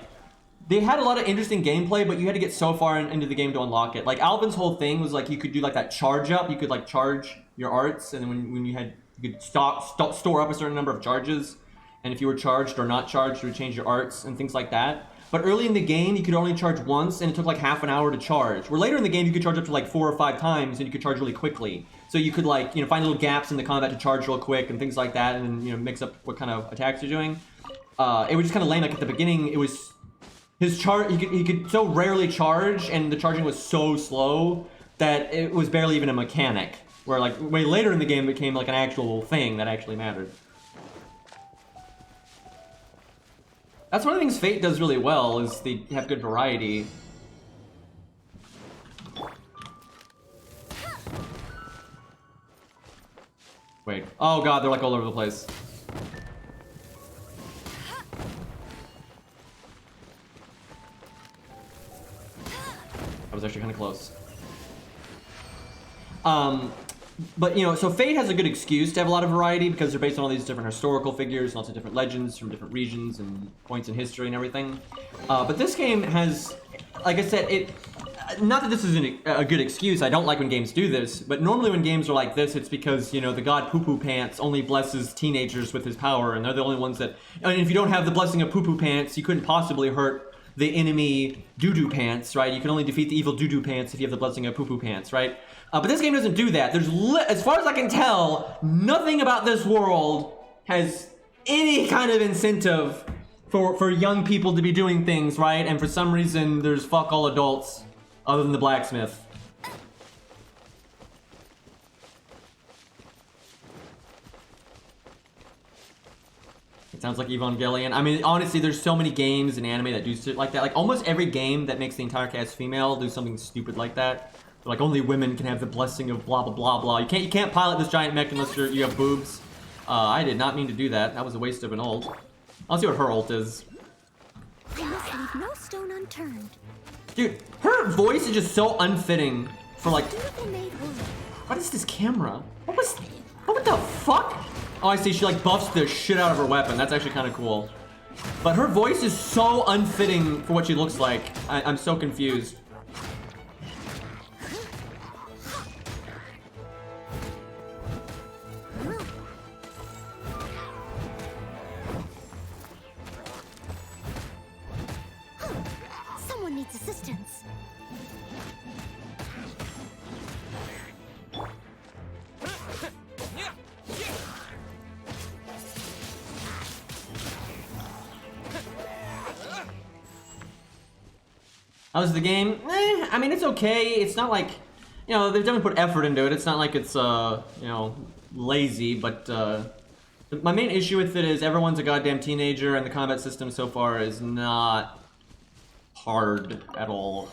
they had a lot of interesting gameplay, but you had to get so far into the game to unlock it. Like, Alvin's whole thing was, like, you could do, like, that charge up. You could, like, charge your arts, and then when you had... You could store up a certain number of charges, and if you were charged or not charged, you would change your arts and things like that. But early in the game, you could only charge once, and it took, like, half an hour to charge. Where later in the game, you could charge up to, like, 4 or 5 times, and you could charge really quickly. So you could, like, you know, find little gaps in the combat to charge real quick and things like that, and then, you know, mix up what kind of attacks you're doing. It was just kind of lame. Like, at the beginning, it was... His charge, he could so rarely charge, and the charging was so slow that it was barely even a mechanic. Where, like, way later in the game, it became, like, an actual thing that actually mattered. That's one of the things Fate does really well, is they have good variety. Wait. Oh god, they're, like, all over the place. That was actually kind of close. But, you know, so Fate has a good excuse to have a lot of variety because they're based on all these different historical figures and lots of different legends from different regions and points in history and everything. But this game has, like I said, not that this is a good excuse. I don't like when games do this, but normally when games are like this, it's because, you know, the god Poo Poo Pants only blesses teenagers with his power, and they're the only ones that... I mean, if you don't have the blessing of Poo Poo Pants, you couldn't possibly hurt the enemy Doo-Doo Pants, right? You can only defeat the evil Doo-Doo Pants if you have the blessing of Poo Poo Pants, right? But this game doesn't do that. There's, as far as I can tell, nothing about this world has any kind of incentive for young people to be doing things, right? And for some reason, there's fuck all adults, other than the blacksmith. It sounds like Evangelion. I mean, honestly, there's so many games and anime that do shit like that. Like, almost every game that makes the entire cast female do something stupid like that. Like, only women can have the blessing of blah blah blah blah. You can't pilot this giant mech unless you have boobs. I did not mean to do that. That was a waste of an ult. I'll see what her ult is. I must leave no stone unturned. Dude, her voice is just so unfitting for, like... Beautiful made wood. What is this camera? What the fuck? Oh, I see. She, like, buffs the shit out of her weapon. That's actually kind of cool. But her voice is so unfitting for what she looks like. I'm so confused. Someone needs assistance. How's the game? I mean, it's okay. It's not like, you know, they've definitely put effort into it. It's not like it's, you know, lazy, but, my main issue with it is everyone's a goddamn teenager, and the combat system so far is not hard at all.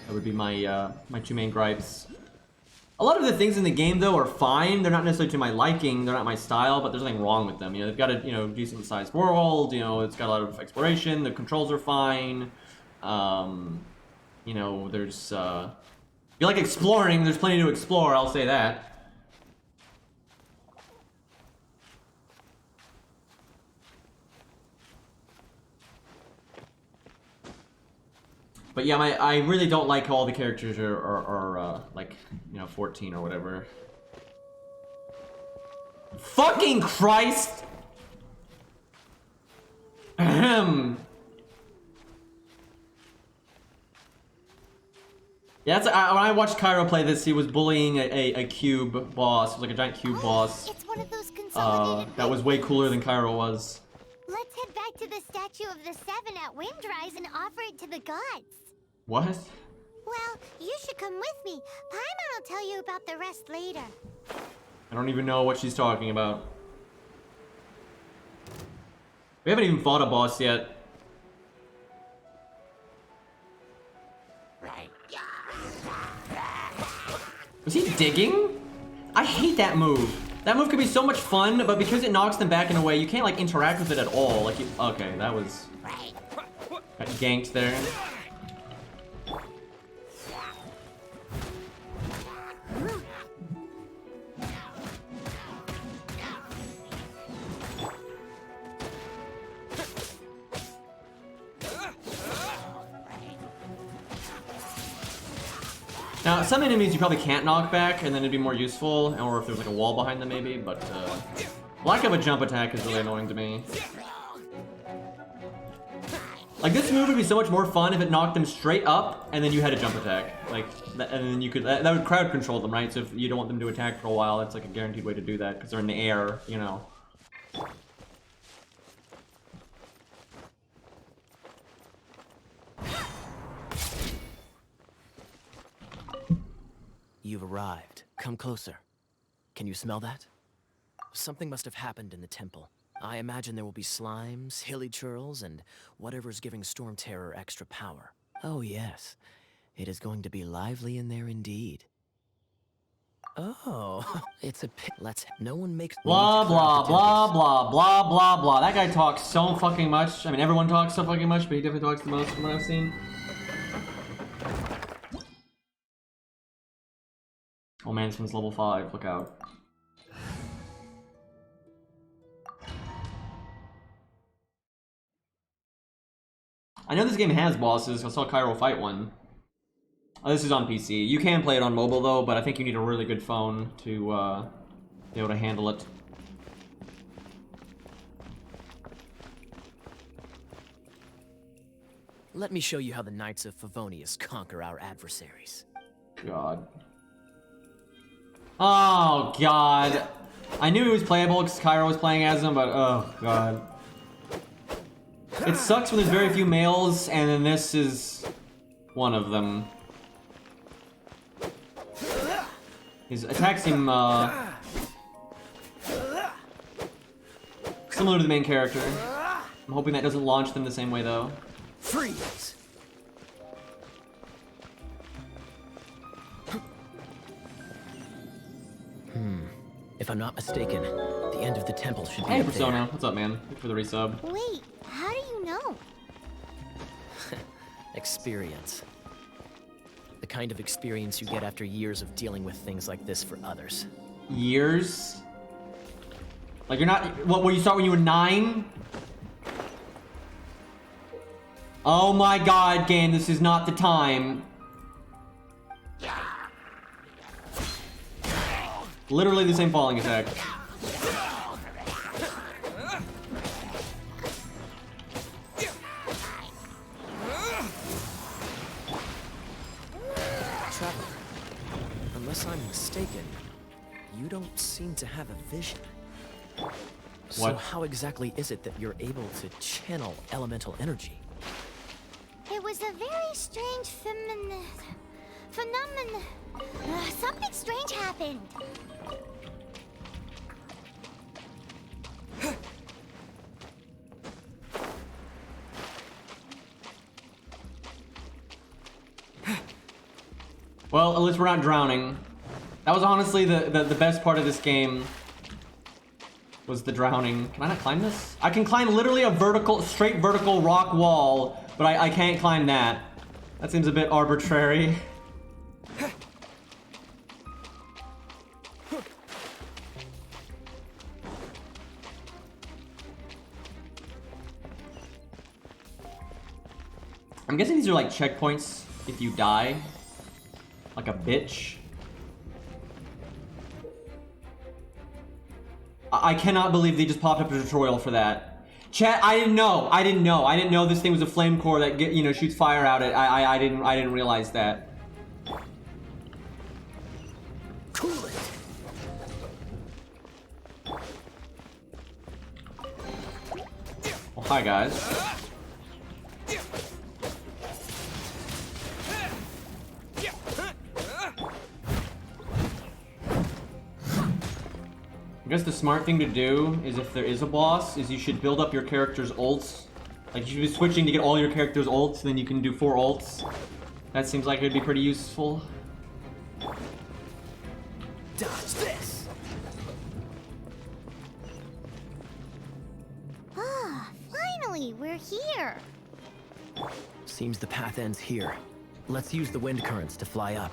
That would be my, my two main gripes. A lot of the things in the game, though, are fine. They're not necessarily to my liking. They're not my style, but there's nothing wrong with them. You know, they've got a, you know, decent-sized world. You know, it's got a lot of exploration. The controls are fine. You know, there's, if you like exploring, there's plenty to explore, I'll say that. But yeah, I really don't like how all the characters are like, you know, 14 or whatever. Fucking Christ! Ahem. Yeah, that's, when I watched Cairo play this, he was bullying a cube boss. It was like a giant cube boss. It's one of those consolidated that was way cooler than Cairo was. Let's Let's head back to the statue of the Seven at Windrise and offer it to the gods. What? Well, you should come with me. Paimon will tell you about the rest later. I don't even know what she's talking about. We haven't even fought a boss yet. Was he digging? I hate that move. That move could be so much fun, but because it knocks them back in a way, you can't like interact with it at all. Like, okay, that was got ganked there. Now, some enemies you probably can't knock back, and then it'd be more useful, or if there's like a wall behind them maybe, but lack of a jump attack is really annoying to me. Like, this move would be so much more fun if it knocked them straight up, and then you had a jump attack. Like, and then you could, that would crowd control them, right? So if you don't want them to attack for a while, that's like a guaranteed way to do that, because they're in the air, you know. You've arrived. Come closer. Can you smell that? Something must have happened in the temple. I imagine there will be slimes, hilly churls, and whatever's giving Storm Terror extra power. Oh yes, it is going to be lively in there indeed. Oh, it's a pit. No one makes... Blah, blah, blah, blah, blah, blah, blah. That guy talks so fucking much. I mean, everyone talks so fucking much, but he definitely talks the most from what I've seen. Oh man, this one's level 5. Look out. I know this game has bosses. I saw Cairo fight one. Oh, this is on PC. You can play it on mobile though, but I think you need a really good phone to be able to handle it. Let me show you how the Knights of Favonius conquer our adversaries. God. Oh, God. I knew he was playable because Cairo was playing as him, but oh, God. It sucks when there's very few males, and then this is one of them. His attacks seem, similar to the main character. I'm hoping that doesn't launch them the same way, though. Freeze! If I'm not mistaken, the end of the temple should be Hey, up Persona. there. What's up, man? Thanks for the resub. Wait, how do you know? Experience. The kind of experience you get after years of dealing with things like this for others. Years? Like you're not... What, will you start when you were 9? Oh my god, game, this is not the time. Literally the same falling attack. Traveler, unless I'm mistaken, you don't seem to have a vision. So What? how exactly is it that you're able to channel elemental energy? It was a very strange phenomenon. Something strange happened. Well, at least we're not drowning. That was honestly the best part of this game. Was the drowning. Can I not climb this? I can climb literally a straight vertical rock wall, but I can't climb that. That seems a bit arbitrary. I'm guessing these are like checkpoints if you die. Like a bitch. I cannot believe they just popped up a tutorial for that. Chat, I didn't know. I didn't know this thing was a flame core that shoots fire out it. I didn't realize that. Cool it. Hi, guys. I guess the smart thing to do is if there is a boss, is you should build up your character's ults. Like, you should be switching to get all your character's ults, then you can do 4 ults. That seems like it'd be pretty useful. Dodge this! Ah, finally, we're here. Seems the path ends here. Let's use the wind currents to fly up.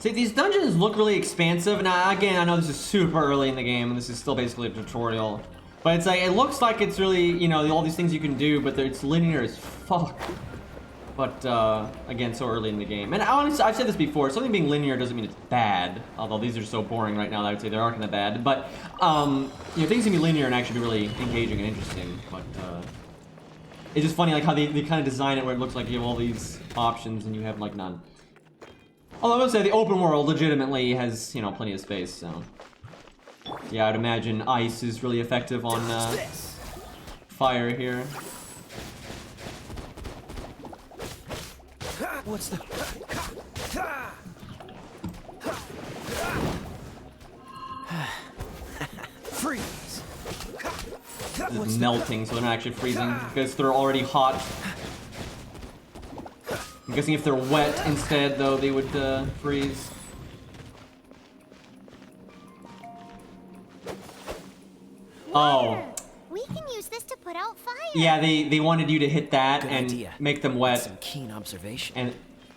See, these dungeons look really expansive. Now, again, I know this is super early in the game, and this is still basically a tutorial. But it's like, it looks like it's really, you know, all these things you can do, but it's linear as fuck. But, again, so early in the game. And honestly, I've said this before, something being linear doesn't mean it's bad. Although these are so boring right now that I would say they aren't kind of bad. But, you know, things can be linear and actually be really engaging and interesting. But, it's just funny, like, how they kind of design it where it looks like you have all these options and you have, like, none. Although I will say the open world legitimately has, you know, plenty of space, so... Yeah, I'd imagine ice is really effective on, fire here. What's the... Freeze! This is melting, so they're not actually freezing, because they're already hot. I'm guessing if they're wet instead, though, they would, freeze. Water. Oh. We can use this to put out fire. Yeah, they wanted you to hit that Good and idea. make them wet. Some keen observation. And...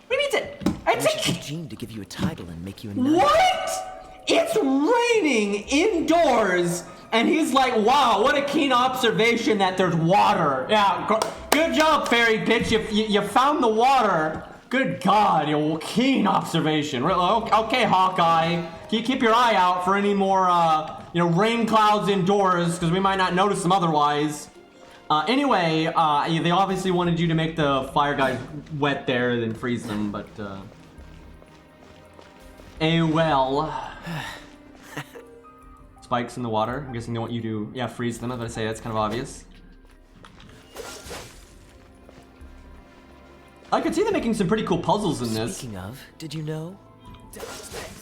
What do you mean I it's should a... get Jean to give you a title and make you a knight. What? It's raining indoors, and he's like, wow, what a keen observation that there's water. Yeah, good job, fairy bitch. You found the water. Good God, you keen observation. Okay, Hawkeye. Keep your eye out for any more, you know, rain clouds indoors, because we might not notice them otherwise. Anyway, they obviously wanted you to make the fire guys wet there, then freeze them, but, well. Spikes in the water. I'm guessing they want you to, yeah, freeze them. I was going to say, that's kind of obvious. I could see them making some pretty cool puzzles in this. Speaking of, did you know?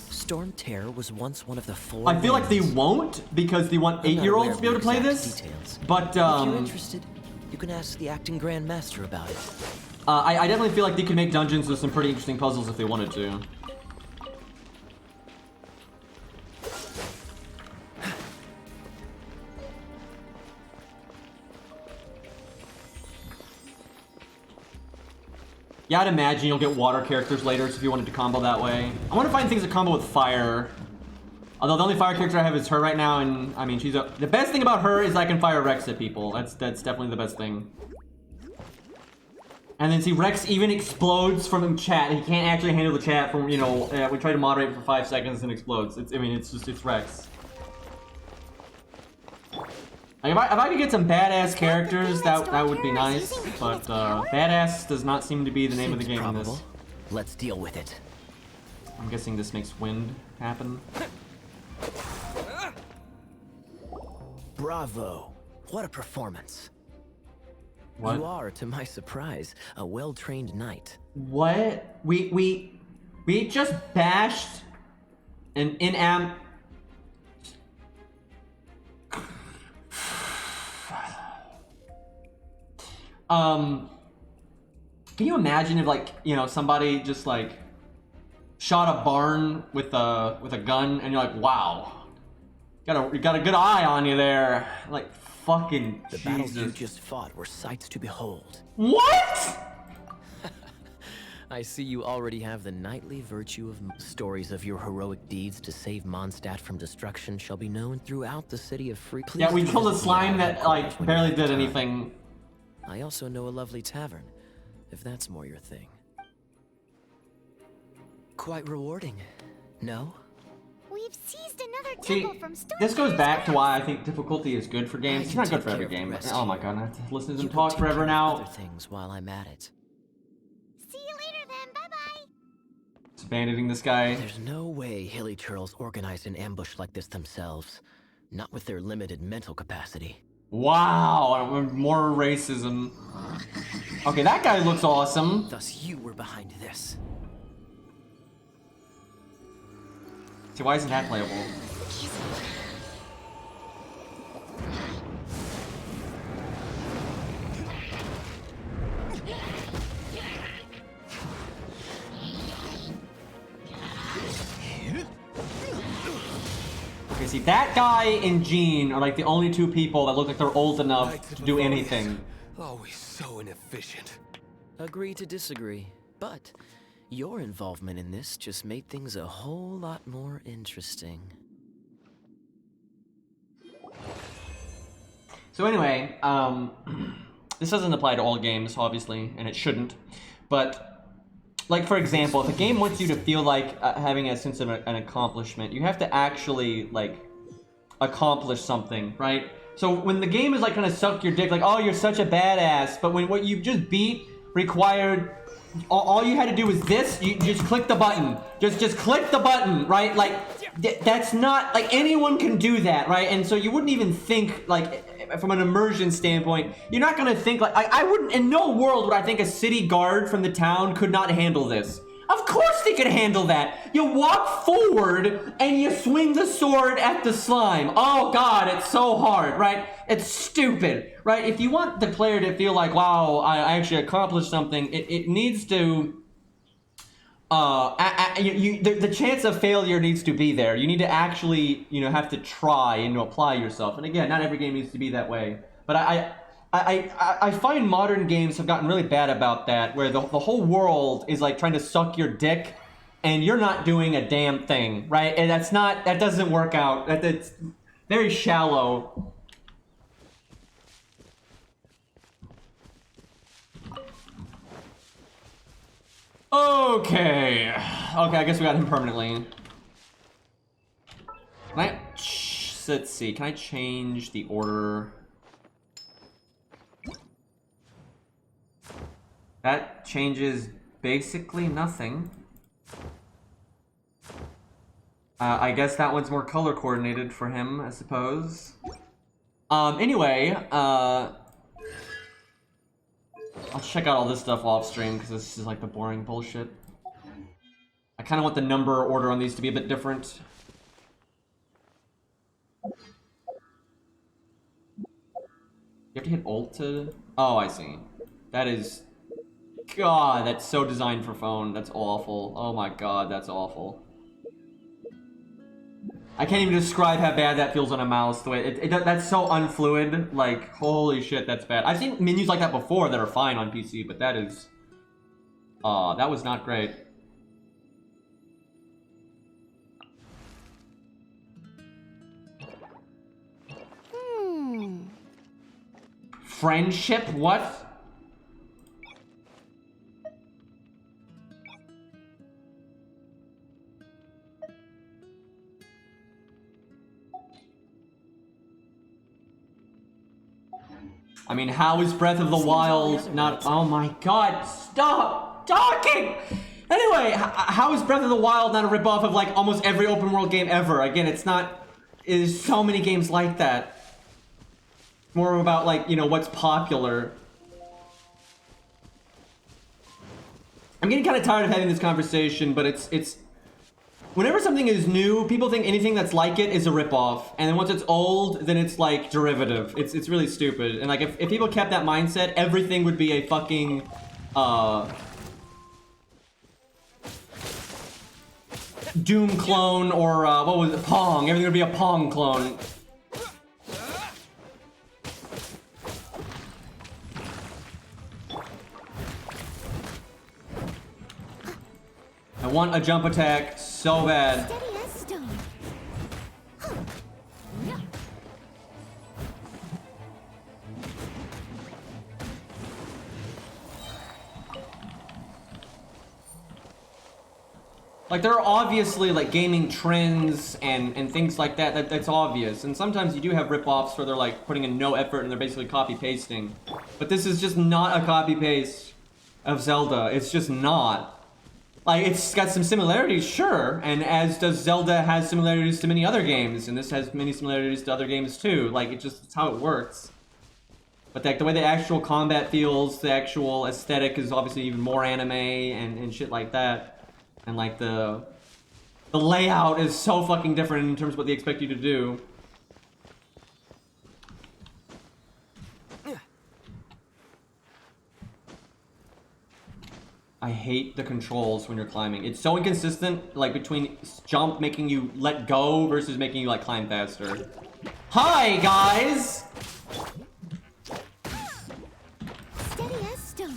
Storm Terror was once one of the 4 I feel like they winds. won't, because they want I'm not 8-year-olds aware to be able to play of the this. exact details. But, If you're interested, you can ask the acting Grand Master about it. I definitely feel like they could make dungeons with some pretty interesting puzzles if they wanted to. Yeah, I'd imagine you'll get water characters later, so if you wanted to combo that way. I want to find things that combo with fire. Although the only fire character I have is her right now, and I mean, the best thing about her is I can fire Rex at people. That's definitely the best thing. And then see, Rex even explodes from chat. He can't actually handle the chat from, you know, we try to moderate for 5 seconds and explodes. I mean, it's Rex. Like, if I could get some badass characters, that would be nice, but badass does not seem to be the name of the game in this. Let's deal with it. I'm guessing this makes wind happen. Bravo! What a performance. What? You are, to my surprise, a well-trained knight. What? We just bashed an in-am... Can you imagine if, like, you know, somebody just, like, shot a barn with a gun, and you're like, wow, you got a good eye on you there, like, fucking The Jesus. battles you just fought were sights to behold. What? I see you already have the knightly virtue of stories of your heroic deeds to save Mondstadt from destruction shall be known throughout the city of Free. Yeah, we killed a slime that, like, When barely you have did time. anything. I also know a lovely tavern, if that's more your thing. Quite rewarding, no? We've seized another See, temple from Storm this goes Terror's back to path. why I think difficulty is good for games. It's can not good take for every care of the game. rest Oh of my you. god, I have to listen to them You go talk take forever care of now. Other things while I'm at it. See you later then. Bye-bye. Just abandoning this guy. There's no way hilly churls organized an ambush like this themselves. Not with their limited mental capacity. Wow, more racism. Okay, that guy looks awesome. Thus you were behind this. See, why isn't that playable? Okay, see, that guy and Jean are like the only two people that look like they're old enough to do anything. Always so inefficient. Agree to disagree, but your involvement in this just made things a whole lot more interesting. So anyway, this doesn't apply to all games, obviously, and it shouldn't. But, like, for example, if a game wants you to feel like having a sense of an accomplishment, you have to actually, like, accomplish something, right? So when the game is, like, trying to suck your dick, like, oh, you're such a badass, but when what you just beat required... All you had to do was this, you just click the button. Just click the button, right? Like, that's not... Like, anyone can do that, right? And so you wouldn't even think, like... From an immersion standpoint, you're not gonna think like I wouldn't in no world would I think a city guard from the town could not handle this. Of course they could handle that. You walk forward and you swing the sword at the slime. Oh god, it's so hard, right? It's stupid, right? If you want the player to feel like, wow, I actually accomplished something, it needs to the chance of failure needs to be there. You need to actually, you know, have to try and to apply yourself. And again, not every game needs to be that way. But I find modern games have gotten really bad about that, where the whole world is like trying to suck your dick, and you're not doing a damn thing, right? And that doesn't work out. That's very shallow. Okay, I guess we got him permanently. Let's see, can I change the order? That changes basically nothing. I guess that one's more color coordinated for him, I suppose. Anyway, I'll check out all this stuff off stream because this is like the boring bullshit. I kind of want the number order on these to be a bit different. You have to hit Alt to... Oh, I see. That is... God, that's so designed for phone. That's awful. Oh my god, that's awful. I can't even describe how bad that feels on a mouse. The way that's so unfluid. Like, holy shit, that's bad. I've seen menus like that before that are fine on PC, but that is... that was not great. Friendship? What? I mean, how is Breath of the Wild not... Oh my god, stop talking! Anyway, how is Breath of the Wild not a ripoff of, like, almost every open world game ever? Again, it's not... There's so many games like that. More about, like, you know, what's popular. I'm getting kind of tired of having this conversation, but it's... Whenever something is new, people think anything that's like it is a ripoff. And then once it's old, then it's like derivative. It's really stupid. And like if people kept that mindset, everything would be a fucking Doom clone or what was it? Pong. Everything would be a Pong clone. I want a jump attack so bad. Steady as stone. Like, there are obviously, like, gaming trends and things like that, that's obvious. And sometimes you do have rip-offs where they're, like, putting in no effort and they're basically copy-pasting. But this is just not a copy-paste of Zelda. It's just not. Like, it's got some similarities, sure, and as does Zelda has similarities to many other games, and this has many similarities to other games too. Like, it's how it works. But like the way the actual combat feels, the actual aesthetic is obviously even more anime and shit like that. And like the layout is so fucking different in terms of what they expect you to do. I hate the controls when you're climbing. It's so inconsistent, like between jump making you let go versus making you like climb faster. Hi guys! Steady as stone.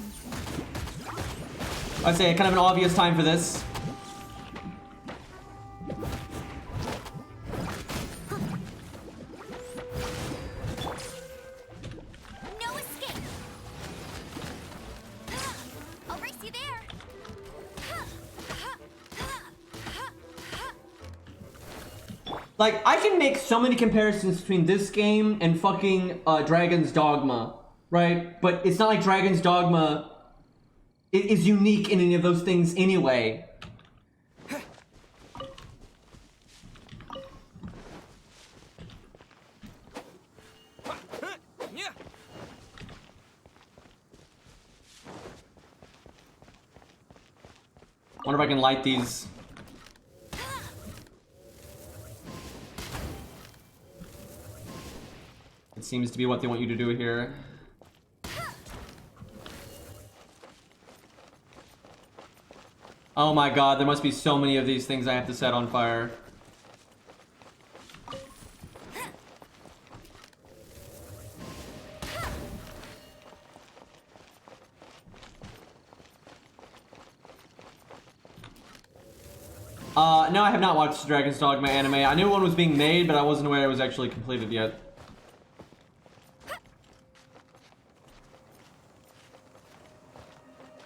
I'd say kind of an obvious time for this. No escape. I'll race you there. Like, I can make so many comparisons between this game and fucking Dragon's Dogma, right? But it's not like Dragon's Dogma is unique in any of those things anyway. Wonder if I can light these. It seems to be what they want you to do here. Oh my god, there must be so many of these things I have to set on fire. No, I have not watched Dragon's Dogma anime. I knew one was being made, but I wasn't aware it was actually completed yet.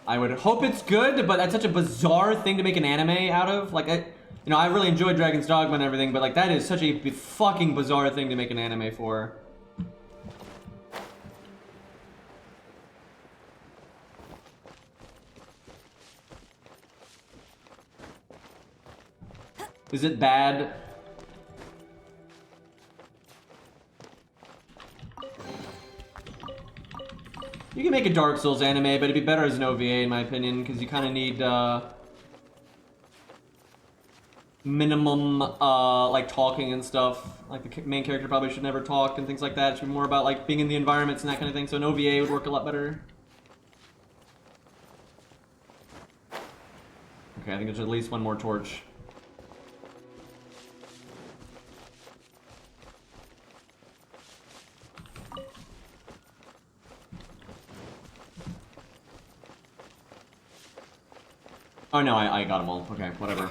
I would hope it's good, but that's such a bizarre thing to make an anime out of. Like, you know, I really enjoyed Dragon's Dogma and everything, but like that is such a fucking bizarre thing to make an anime for. Is it bad? You can make a Dark Souls anime, but it'd be better as an OVA in my opinion, because you kind of need minimum like talking and stuff. Like the main character probably should never talk and things like that. It should be more about like being in the environments and that kind of thing. So an OVA would work a lot better. Okay, I think there's at least one more torch. Oh no, I got them all. Okay, whatever.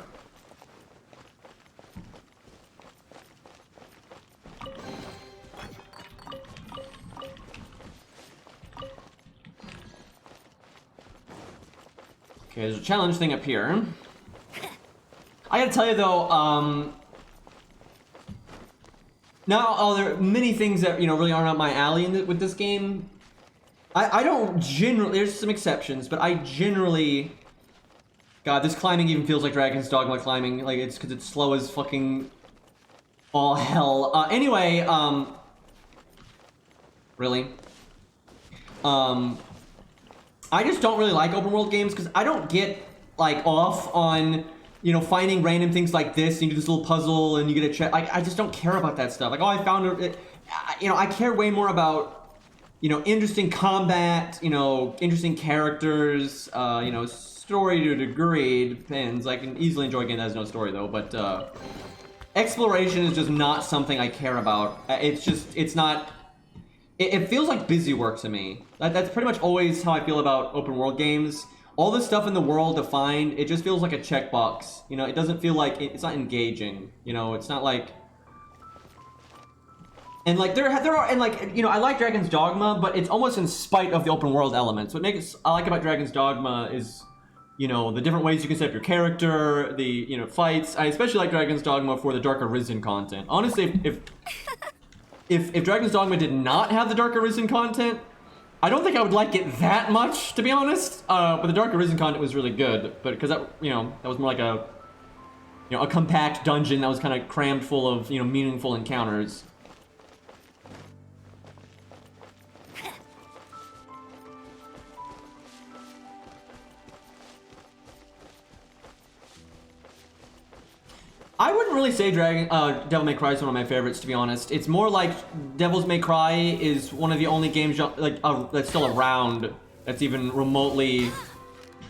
Okay, there's a challenge thing up here. I gotta tell you though, now there are many things that, you know, really aren't up my alley with this game. I don't generally, there's some exceptions, but I generally... God, this climbing even feels like Dragon's Dogma climbing. Like, it's because it's slow as fucking all hell. Anyway, really? I just don't really like open world games because I don't get, like, off on, you know, finding random things like this, and you do this little puzzle, and you get a check. Like, I just don't care about that stuff. Like, oh, I found it. You know, I care way more about, you know, interesting combat, you know, interesting characters, you know, story to a degree, depends. I can easily enjoy a game that has no story though, but exploration is just not something I care about. It's not, it feels like busy work to me. That's pretty much always how I feel about open world games. All the stuff in the world to find, it just feels like a checkbox. You know, it doesn't feel like, it's not engaging. You know, it's not like, and like there are, and like, you know, I like Dragon's Dogma, but it's almost in spite of the open world elements. What makes I like about Dragon's Dogma is, you know, the different ways you can set up your character, the, you know, fights. I especially like Dragon's Dogma for the Dark Arisen content. Honestly, if Dragon's Dogma did not have the Dark Arisen content, I don't think I would like it that much, to be honest. But the Dark Arisen content was really good, but because that, you know, that was more like a, you know, a compact dungeon that was kind of crammed full of, you know, meaningful encounters. I wouldn't really say Devil May Cry is one of my favorites, to be honest. It's more like Devil May Cry is one of the only games that's still around that's even remotely...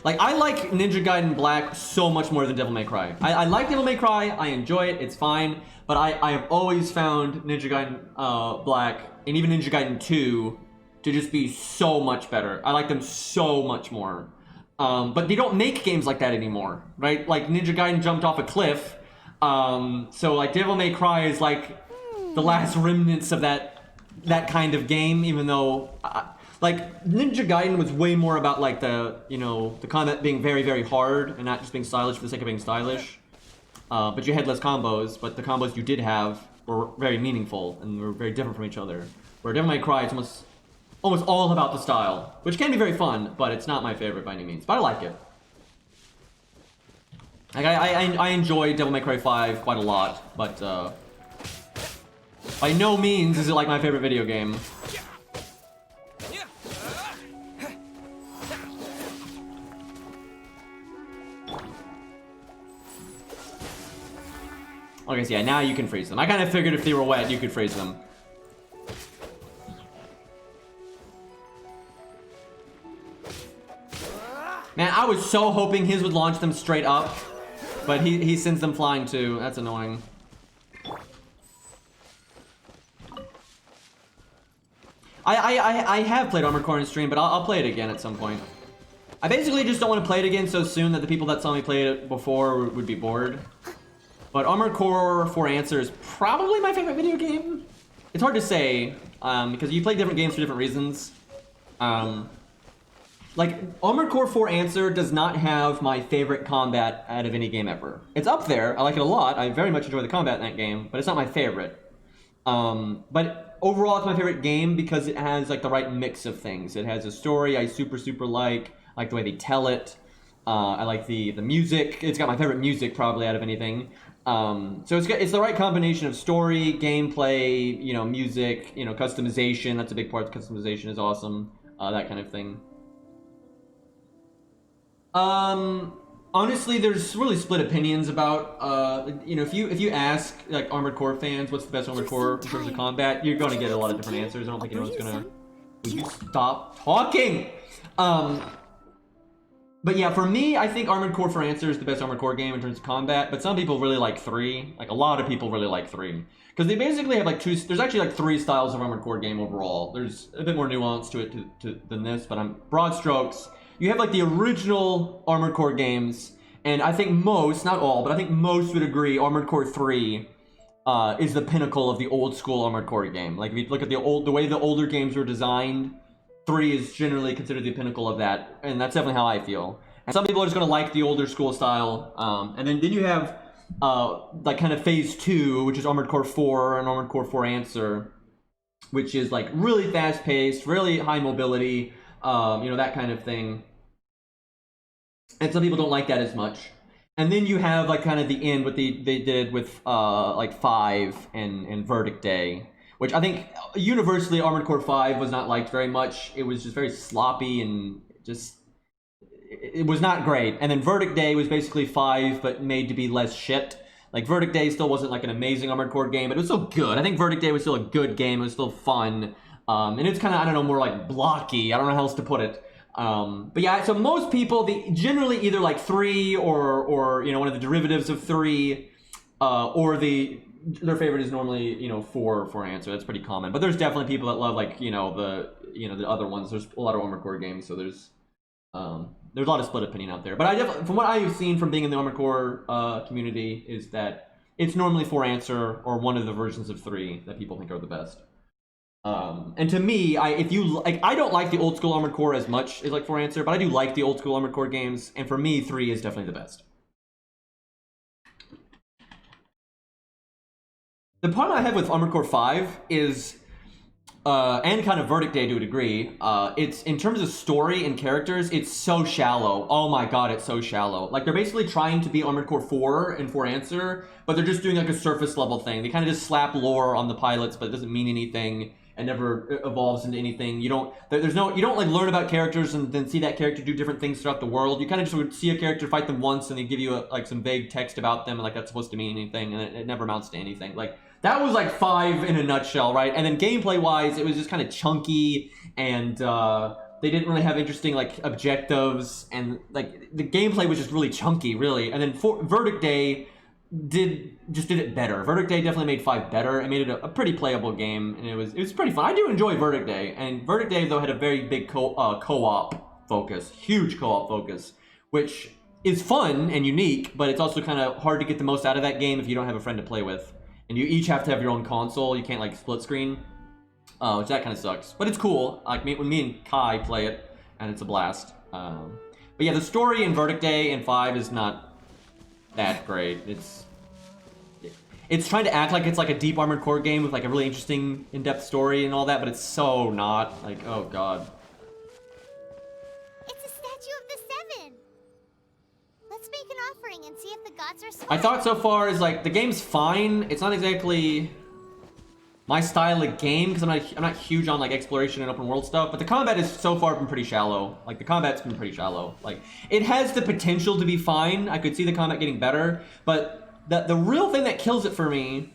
Like, I like Ninja Gaiden Black so much more than Devil May Cry. I like Devil May Cry, I enjoy it, it's fine, but I have always found Ninja Gaiden Black, and even Ninja Gaiden 2, to just be so much better. I like them so much more. But they don't make games like that anymore, right? Like, Ninja Gaiden jumped off a cliff, so like Devil May Cry is like the last remnants of that kind of game, even though like Ninja Gaiden was way more about like the combat being very, very hard and not just being stylish for the sake of being stylish. But you had less combos, but the combos you did have were very meaningful and were very different from each other. Where Devil May Cry is almost all about the style, which can be very fun, but it's not my favorite by any means. But I like it. Like I enjoy Devil May Cry 5 quite a lot, but by no means is it like my favorite video game. Okay, so yeah, now you can freeze them. I kind of figured if they were wet, you could freeze them. Man, I was so hoping his would launch them straight up. But he sends them flying too. That's annoying. I have played Armored Core in stream, but I'll play it again at some point. I basically just don't want to play it again so soon that the people that saw me play it before would be bored. But Armored Core 4 Answer is probably my favorite video game. It's hard to say, because you play different games for different reasons. Like, Armored Core 4 Answer does not have my favorite combat out of any game ever. It's up there, I like it a lot, I very much enjoy the combat in that game, but it's not my favorite. But overall it's my favorite game because it has like the right mix of things. It has a story I super like the way they tell it, I like the music, it's got my favorite music probably out of anything. So it's the right combination of story, gameplay, music, customization, that's a big part, customization is awesome, that kind of thing. Honestly, there's really split opinions about, if you ask, like, Armored Core fans what's the best Armored Core in terms of combat, you're gonna get a lot of different answers. I don't think anyone's gonna... Would you stop talking? But yeah, for me, I think Armored Core 4 Answer is the best Armored Core game in terms of combat, but some people really like 3. Like, a lot of people really like 3. Because they basically have, like, there's actually, like, 3 styles of Armored Core game overall. There's a bit more nuance to it than this, but broad strokes... You have like the original Armored Core games, and I think most, not all, but I think most would agree Armored Core 3 is the pinnacle of the old school Armored Core game. Like if you look at the way the older games were designed, 3 is generally considered the pinnacle of that, and that's definitely how I feel. And some people are just gonna like the older school style, and then you have like kind of phase 2, which is Armored Core 4 and Armored Core 4 Answer, which is like really fast paced, really high mobility. That kind of thing. And some people don't like that as much. And then you have like kind of the end, what they did with like 5 and Verdict Day, which I think universally Armored Core 5 was not liked very much. It was just very sloppy and just, it was not great. And then Verdict Day was basically 5 but made to be less shit. Like Verdict Day still wasn't like an amazing Armored Core game, but it was still good. I think Verdict Day was still a good game. It was still fun. And it's kind of, I don't know, more like blocky. I don't know how else to put it. But yeah, so most people, they generally either like 3 or one of the derivatives of 3, or their favorite is normally, 4 Answer. That's pretty common. But there's definitely people that love like, the other ones. There's a lot of Armored Core games, so there's a lot of split opinion out there. But I definitely, from what I've seen from being in the Armored Core community, is that it's normally 4 Answer or one of the versions of 3 that people think are the best. And to me, I don't like the old school Armored Core as much as like 4 Answer, but I do like the old school Armored Core games, and for me, 3 is definitely the best. The problem I have with Armored Core 5 is, and kind of Verdict Day to a degree, it's, in terms of story and characters, it's so shallow. Oh my god, it's so shallow. Like, they're basically trying to be Armored Core 4 and 4 Answer, but they're just doing like a surface level thing. They kind of just slap lore on the pilots, but it doesn't mean anything. and never evolves into anything. You don't you don't like learn about characters and then see that character do different things throughout the world. You kind of just would see a character, fight them once, and they give you like some vague text about them, and like that's supposed to mean anything, and it never amounts to anything. Like that was like 5 in a nutshell, right? And then gameplay wise, it was just kind of chunky, and they didn't really have interesting like objectives, and like the gameplay was just really chunky, really. And then Verdict Day did it better. Verdict Day definitely made 5 better. It made it a pretty playable game, and it was pretty fun. I do enjoy Verdict Day, and Verdict Day though had a very big co-op focus, huge co-op focus, which is fun and unique, but it's also kind of hard to get the most out of that game if you don't have a friend to play with, and you each have to have your own console. You can't like split screen, which that kind of sucks, but it's cool. Like when me and Kai play it, and it's a blast. But yeah, the story in Verdict Day and 5 is not that great. It's trying to act like it's like a deep Armored Core game with like a really interesting in-depth story and all that, but it's so not. Like, oh god. It's a statue of the 7. Let's make an offering and see if the gods are smart. I thought so far is like the game's fine. It's not exactly my style of game because I'm not huge on like exploration and open world stuff, but the combat has so far been pretty shallow. Like the combat's been pretty shallow. Like it has the potential to be fine. I could see the combat getting better, but the real thing that kills it for me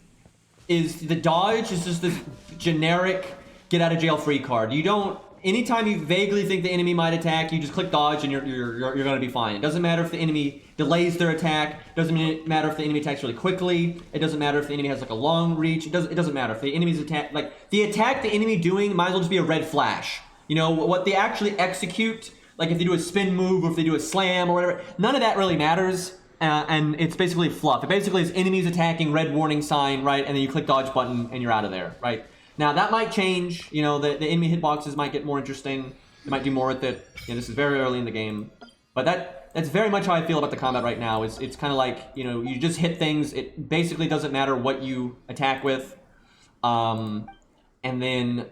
is the dodge is just this generic get out of jail free card. You don't, anytime you vaguely think the enemy might attack, you just click dodge and you're gonna be fine. It doesn't matter if the enemy delays their attack. It doesn't matter if the enemy attacks really quickly. It doesn't matter if the enemy has like a long reach. It doesn't matter if the enemy's attack, like the attack the enemy doing might as well just be a red flash. You know, what they actually execute, like if they do a spin move or if they do a slam or whatever, none of that really matters. And it's basically fluff. It basically is enemies attacking, red warning sign, right? And then you click dodge button and you're out of there, right? Now that might change, you know, the enemy hitboxes might get more interesting. They might do more with it. You know, this is very early in the game. But that's very much how I feel about the combat right now. It's kind of like, you know, you just hit things. It basically doesn't matter what you attack with. And then,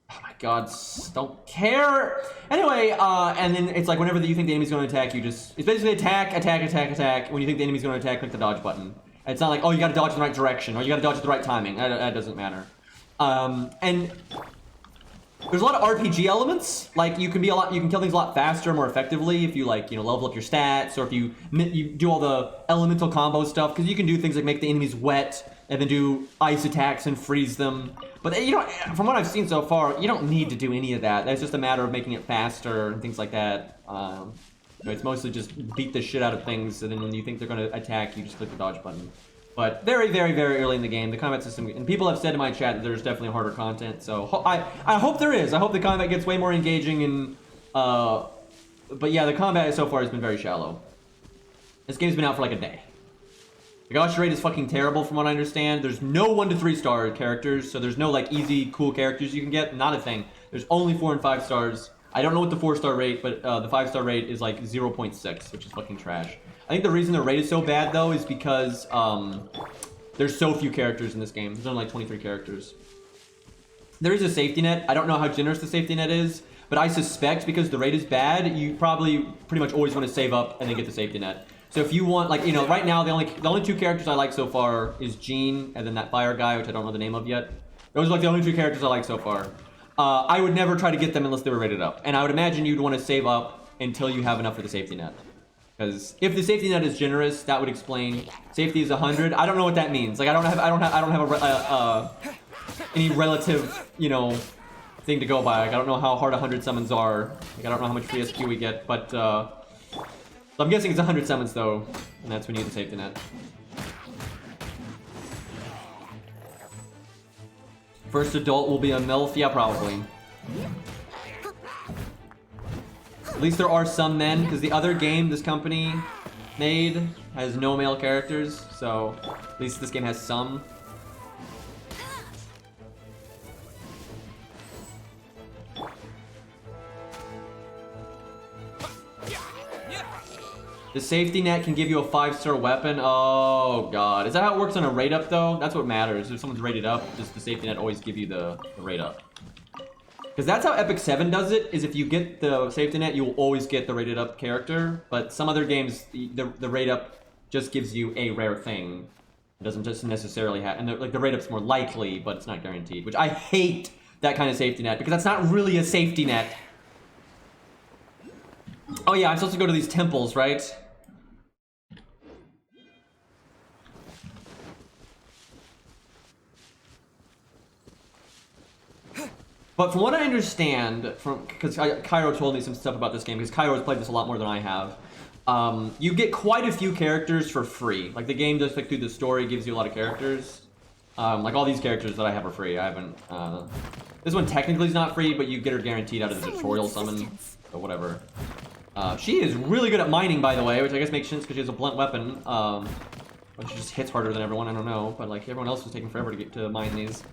oh my god, don't care. Anyway, and then it's like whenever you think the enemy's going to attack, it's basically attack, attack, attack, attack. When you think the enemy's going to attack, click the dodge button. It's not like, oh, you got to dodge in the right direction, or you got to dodge at the right timing. That doesn't matter. And there's a lot of RPG elements. Like you can kill things a lot faster, more effectively if you like, you know, level up your stats, or if you do all the elemental combo stuff, because you can do things like make the enemies wet and then do ice attacks and freeze them. But you don't, from what I've seen so far, you don't need to do any of that. That's just a matter of making it faster and things like that. You know, it's mostly just beat the shit out of things, and then when you think they're going to attack, you just click the dodge button. But very, very, very early in the game, the combat system, and people have said in my chat that there's definitely harder content, so I hope there is. I hope the combat gets way more engaging, and but yeah, the combat so far has been very shallow. This game's been out for like a day. The Gacha rate is fucking terrible from what I understand. There's no 1 to 3 star characters, so there's no like easy, cool characters you can get. Not a thing. There's only 4 and 5 stars. I don't know what the 4-star rate, but the 5-star rate is like 0.6, which is fucking trash. I think the reason the rate is so bad though is because there's so few characters in this game. There's only like 23 characters. There is a safety net. I don't know how generous the safety net is, but I suspect because the rate is bad, you probably pretty much always want to save up and then get the safety net. So if you want, like, you know, right now the only 2 characters I like so far is Jean and then that fire guy, which I don't know the name of yet. Those are like the only 2 characters I like so far. I would never try to get them unless they were rated up, and I would imagine you'd want to save up until you have enough for the safety net. Because if the safety net is generous, that would explain safety is 100. I don't know what that means. Like I don't have any relative, you know, thing to go by. Like I don't know how hard 100 summons are. Like I don't know how much free SQ we get, but so I'm guessing it's 100 summons though, and that's when you get the safety net. First adult will be a MILF? Yeah, probably. At least there are some men, because the other game this company made has no male characters, so at least this game has some. The safety net can give you a 5-star weapon. Oh god. Is that how it works on a rate up though? That's what matters. If someone's rated up, does the safety net always give you the rate up? Because that's how Epic 7 does it, is if you get the safety net, you will always get the rated up character. But some other games, the rate up just gives you a rare thing. It doesn't just necessarily have, and the rate up's more likely, but it's not guaranteed. Which I hate that kind of safety net, because that's not really a safety net. Oh yeah, I'm supposed to go to these temples, right? But from what I understand, because Cairo told me some stuff about this game, because Cairo has played this a lot more than I have, you get quite a few characters for free. Like, the game just, like, through the story gives you a lot of characters. Like, all these characters that I have are free. I haven't, this one technically is not free, but you get her guaranteed out of the tutorial summon, so whatever. She is really good at mining, by the way, which I guess makes sense because she has a blunt weapon. But she just hits harder than everyone, I don't know. But, like, everyone else was taking forever to get to mine these.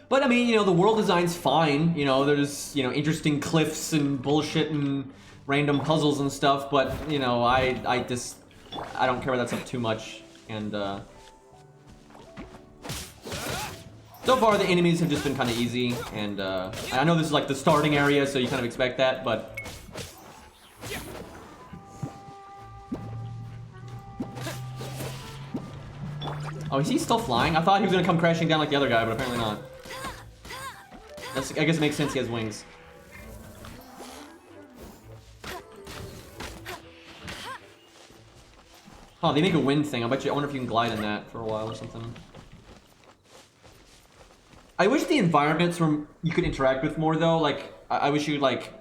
But, I mean, you know, the world design's fine. You know, there's, you know, interesting cliffs and bullshit and random puzzles and stuff. But, you know, I don't care about that stuff too much. And, so far, the enemies have just been kind of easy. And, I know this is, like, the starting area, so you kind of expect that, but... Oh, is he still flying? I thought he was gonna come crashing down like the other guy, but apparently not. I guess it makes sense he has wings. Oh, they make a wind thing. I wonder if you can glide in that for a while or something. I wish the environments were you could interact with more though. Like, I wish you could, like,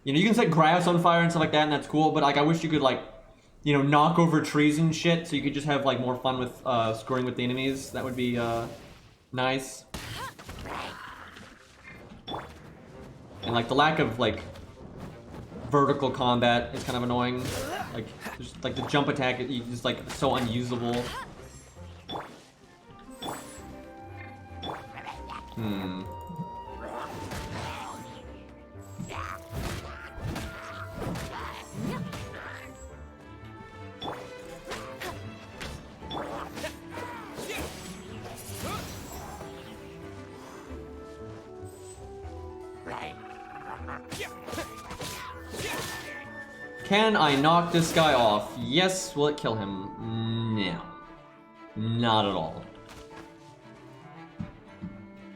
you know, you can set grass on fire and stuff like that, and that's cool. But like, I wish you could, like, you know, knock over trees and shit, so you could just have like more fun with scoring with the enemies. That would be nice. And like the lack of like vertical combat is kind of annoying. Like, just like the jump attack is just like so unusable. Can I knock this guy off? Yes. Will it kill him? No. Not at all.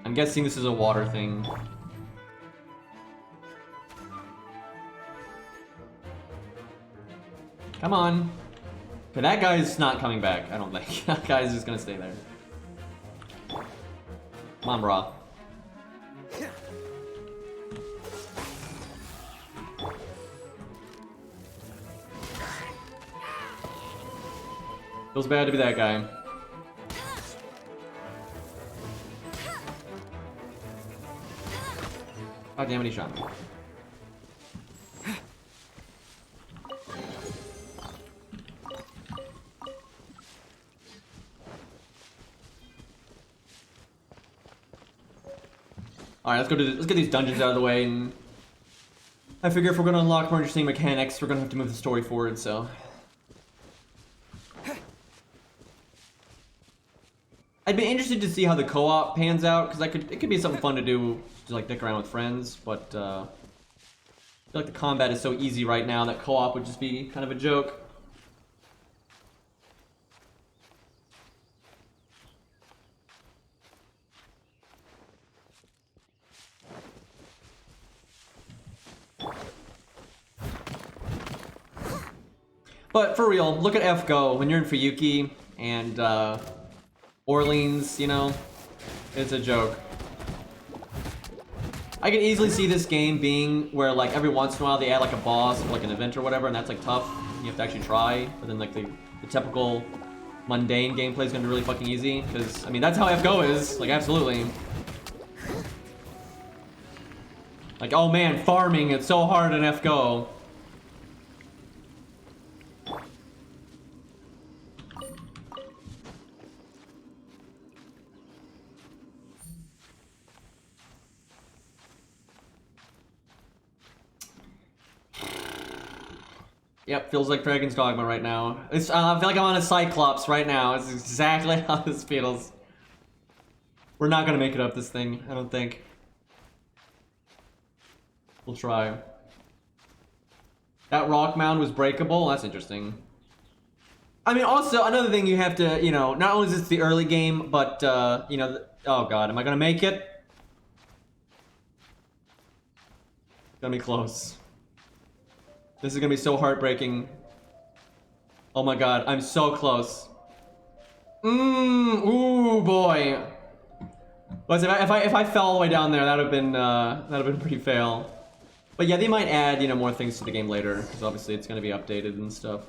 I'm guessing this is a water thing. Come on. Okay, that guy's not coming back, I don't think. That guy's just gonna stay there. Come on, brah. Feels bad to be that guy. God damn it, he shot me. Alright, let's get these dungeons out of the way, and I figure if we're gonna unlock more interesting mechanics, we're gonna have to move the story forward, so. I'd be interested to see how the co-op pans out, because it could be something fun to do, to like dick around with friends, but I feel like the combat is so easy right now that co-op would just be kind of a joke. But for real, look at FGO when you're in Fuyuki and Orleans, you know, it's a joke. I can easily see this game being where, like, every once in a while they add like a boss or like an event or whatever, and that's like tough. You have to actually try, but then like the typical mundane gameplay is gonna be really fucking easy, because I mean that's how FGO is, like, absolutely. Like, oh man, farming, it's so hard in FGO. Yep, feels like Dragon's Dogma right now. It's, I feel like I'm on a Cyclops right now. It's exactly how this feels. We're not gonna make it up this thing, I don't think. We'll try. That rock mound was breakable? That's interesting. I mean, also, another thing you have to, you know, not only is this the early game, but, you know, oh god, am I gonna make it? Gonna be close. This is gonna be so heartbreaking. Oh my god, I'm so close. Ooh boy. Listen, if I fell all the way down there, that'd have been pretty fail. But yeah, they might add, you know, more things to the game later, because obviously it's gonna be updated and stuff.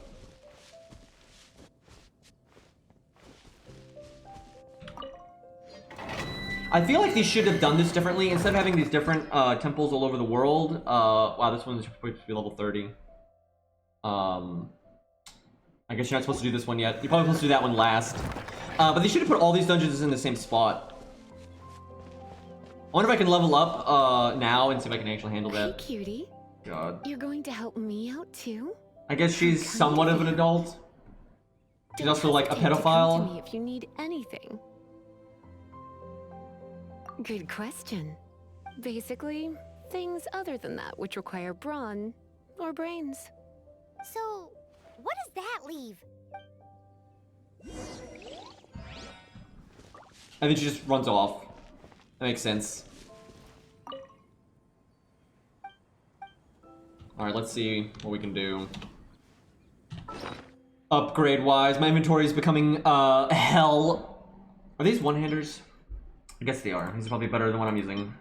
I feel like they should have done this differently. Instead of having these different temples all over the world. Wow, this one's supposed to be level 30. I guess you're not supposed to do this one yet. You're probably supposed to do that one last. But they should have put all these dungeons in the same spot. I wonder if I can level up now and see if I can actually handle that. Hey, cutie. God. You're going to help me out too? I guess she's somewhat of an adult. She's also like a Hesitate to come pedophile. to me if you need anything. Good question. Basically, things other than that which require brawn or brains. So, what does that leave? I think she just runs off. That makes sense. Alright, let's see what we can do. Upgrade-wise, my inventory is becoming, hell. Are these one-handers? I guess they are. These are probably better than what I'm using.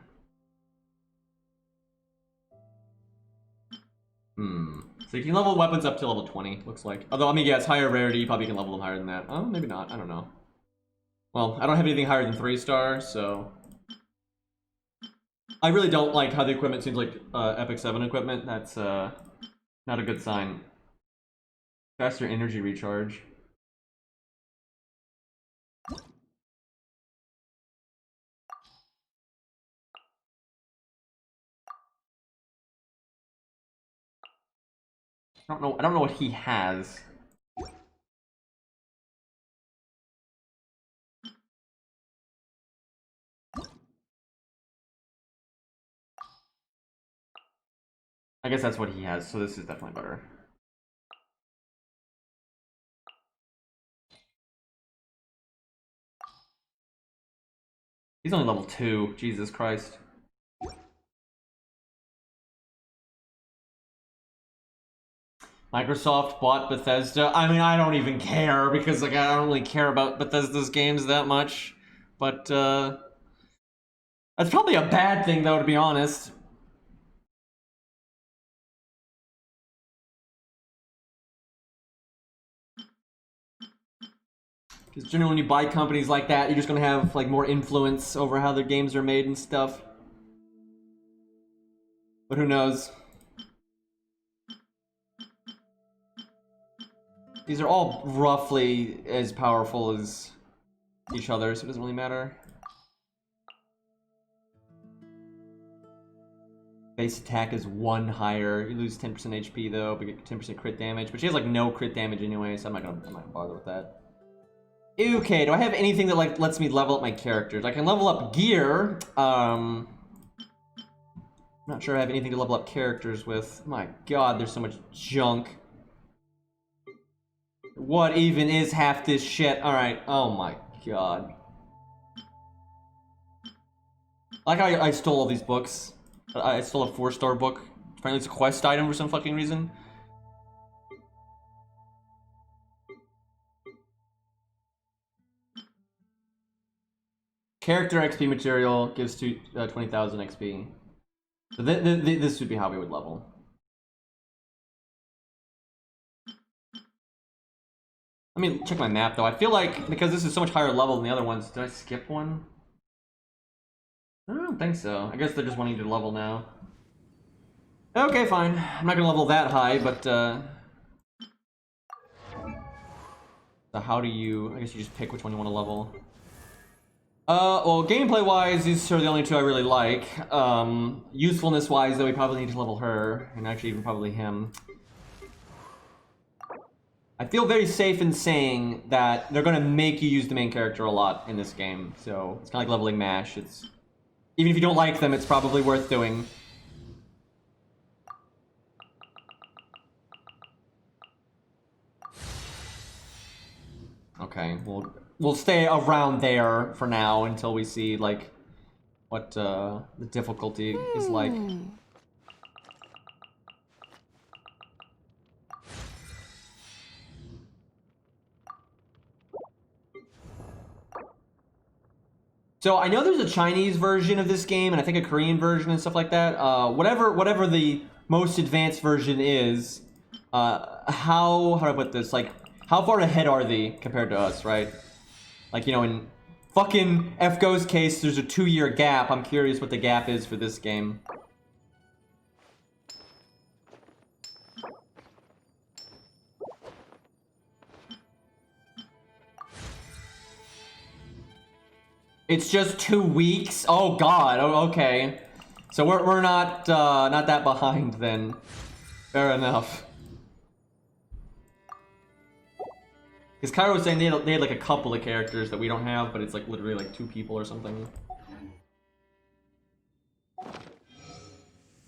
So you can level weapons up to level 20, looks like. Although, I mean, yeah, it's higher rarity, you probably can level them higher than that. Oh, maybe not, I don't know. Well, I don't have anything higher than 3-star, so... I really don't like how the equipment seems like Epic 7 equipment. That's not a good sign. Faster energy recharge. I don't know what he has. I guess that's what he has, so this is definitely better. He's only level 2, Jesus Christ. Microsoft bought Bethesda. I mean, I don't even care, because like I don't really care about Bethesda's games that much. But that's probably a bad thing though, to be honest. Because generally when you buy companies like that, you're just gonna have like more influence over how their games are made and stuff. But who knows? These are all roughly as powerful as each other, so it doesn't really matter. Base attack is 1 higher. You lose 10% HP though, but get 10% crit damage. But she has like no crit damage anyway, so I'm not gonna bother with that. Okay, do I have anything that like lets me level up my characters? I can level up gear. I'm not sure I have anything to level up characters with. My god, there's so much junk. What even is half this shit? Alright, oh my god. I like how I stole all these books. I stole a 4-star book. Apparently it's a quest item for some fucking reason. Character XP material gives 20,000 XP. So this would be how we would level. Let me check my map though. I feel like because this is so much higher level than the other ones, did I skip one? I don't think so. I guess they're just wanting you to level now. Okay, fine. I'm not gonna level that high, but so how do you... I guess you just pick which one you want to level. Well, gameplay-wise, these are the only two I really like. Usefulness-wise, though, we probably need to level her, and actually even probably him. I feel very safe in saying that they're gonna make you use the main character a lot in this game, so it's kind of like leveling MASH. It's... Even if you don't like them, it's probably worth doing. Okay, we'll stay around there for now until we see like what the difficulty is like. So I know there's a Chinese version of this game, and I think a Korean version and stuff like that. Whatever the most advanced version is, how do I put this? Like, how far ahead are they compared to us, right? Like, you know, in fucking FGo's case, there's a 2-year gap. I'm curious what the gap is for this game. It's just 2 weeks? Oh god, oh, okay. So we're not not that behind then. Fair enough. Because Cairo was saying they had like a couple of characters that we don't have, but it's like literally like 2 people or something.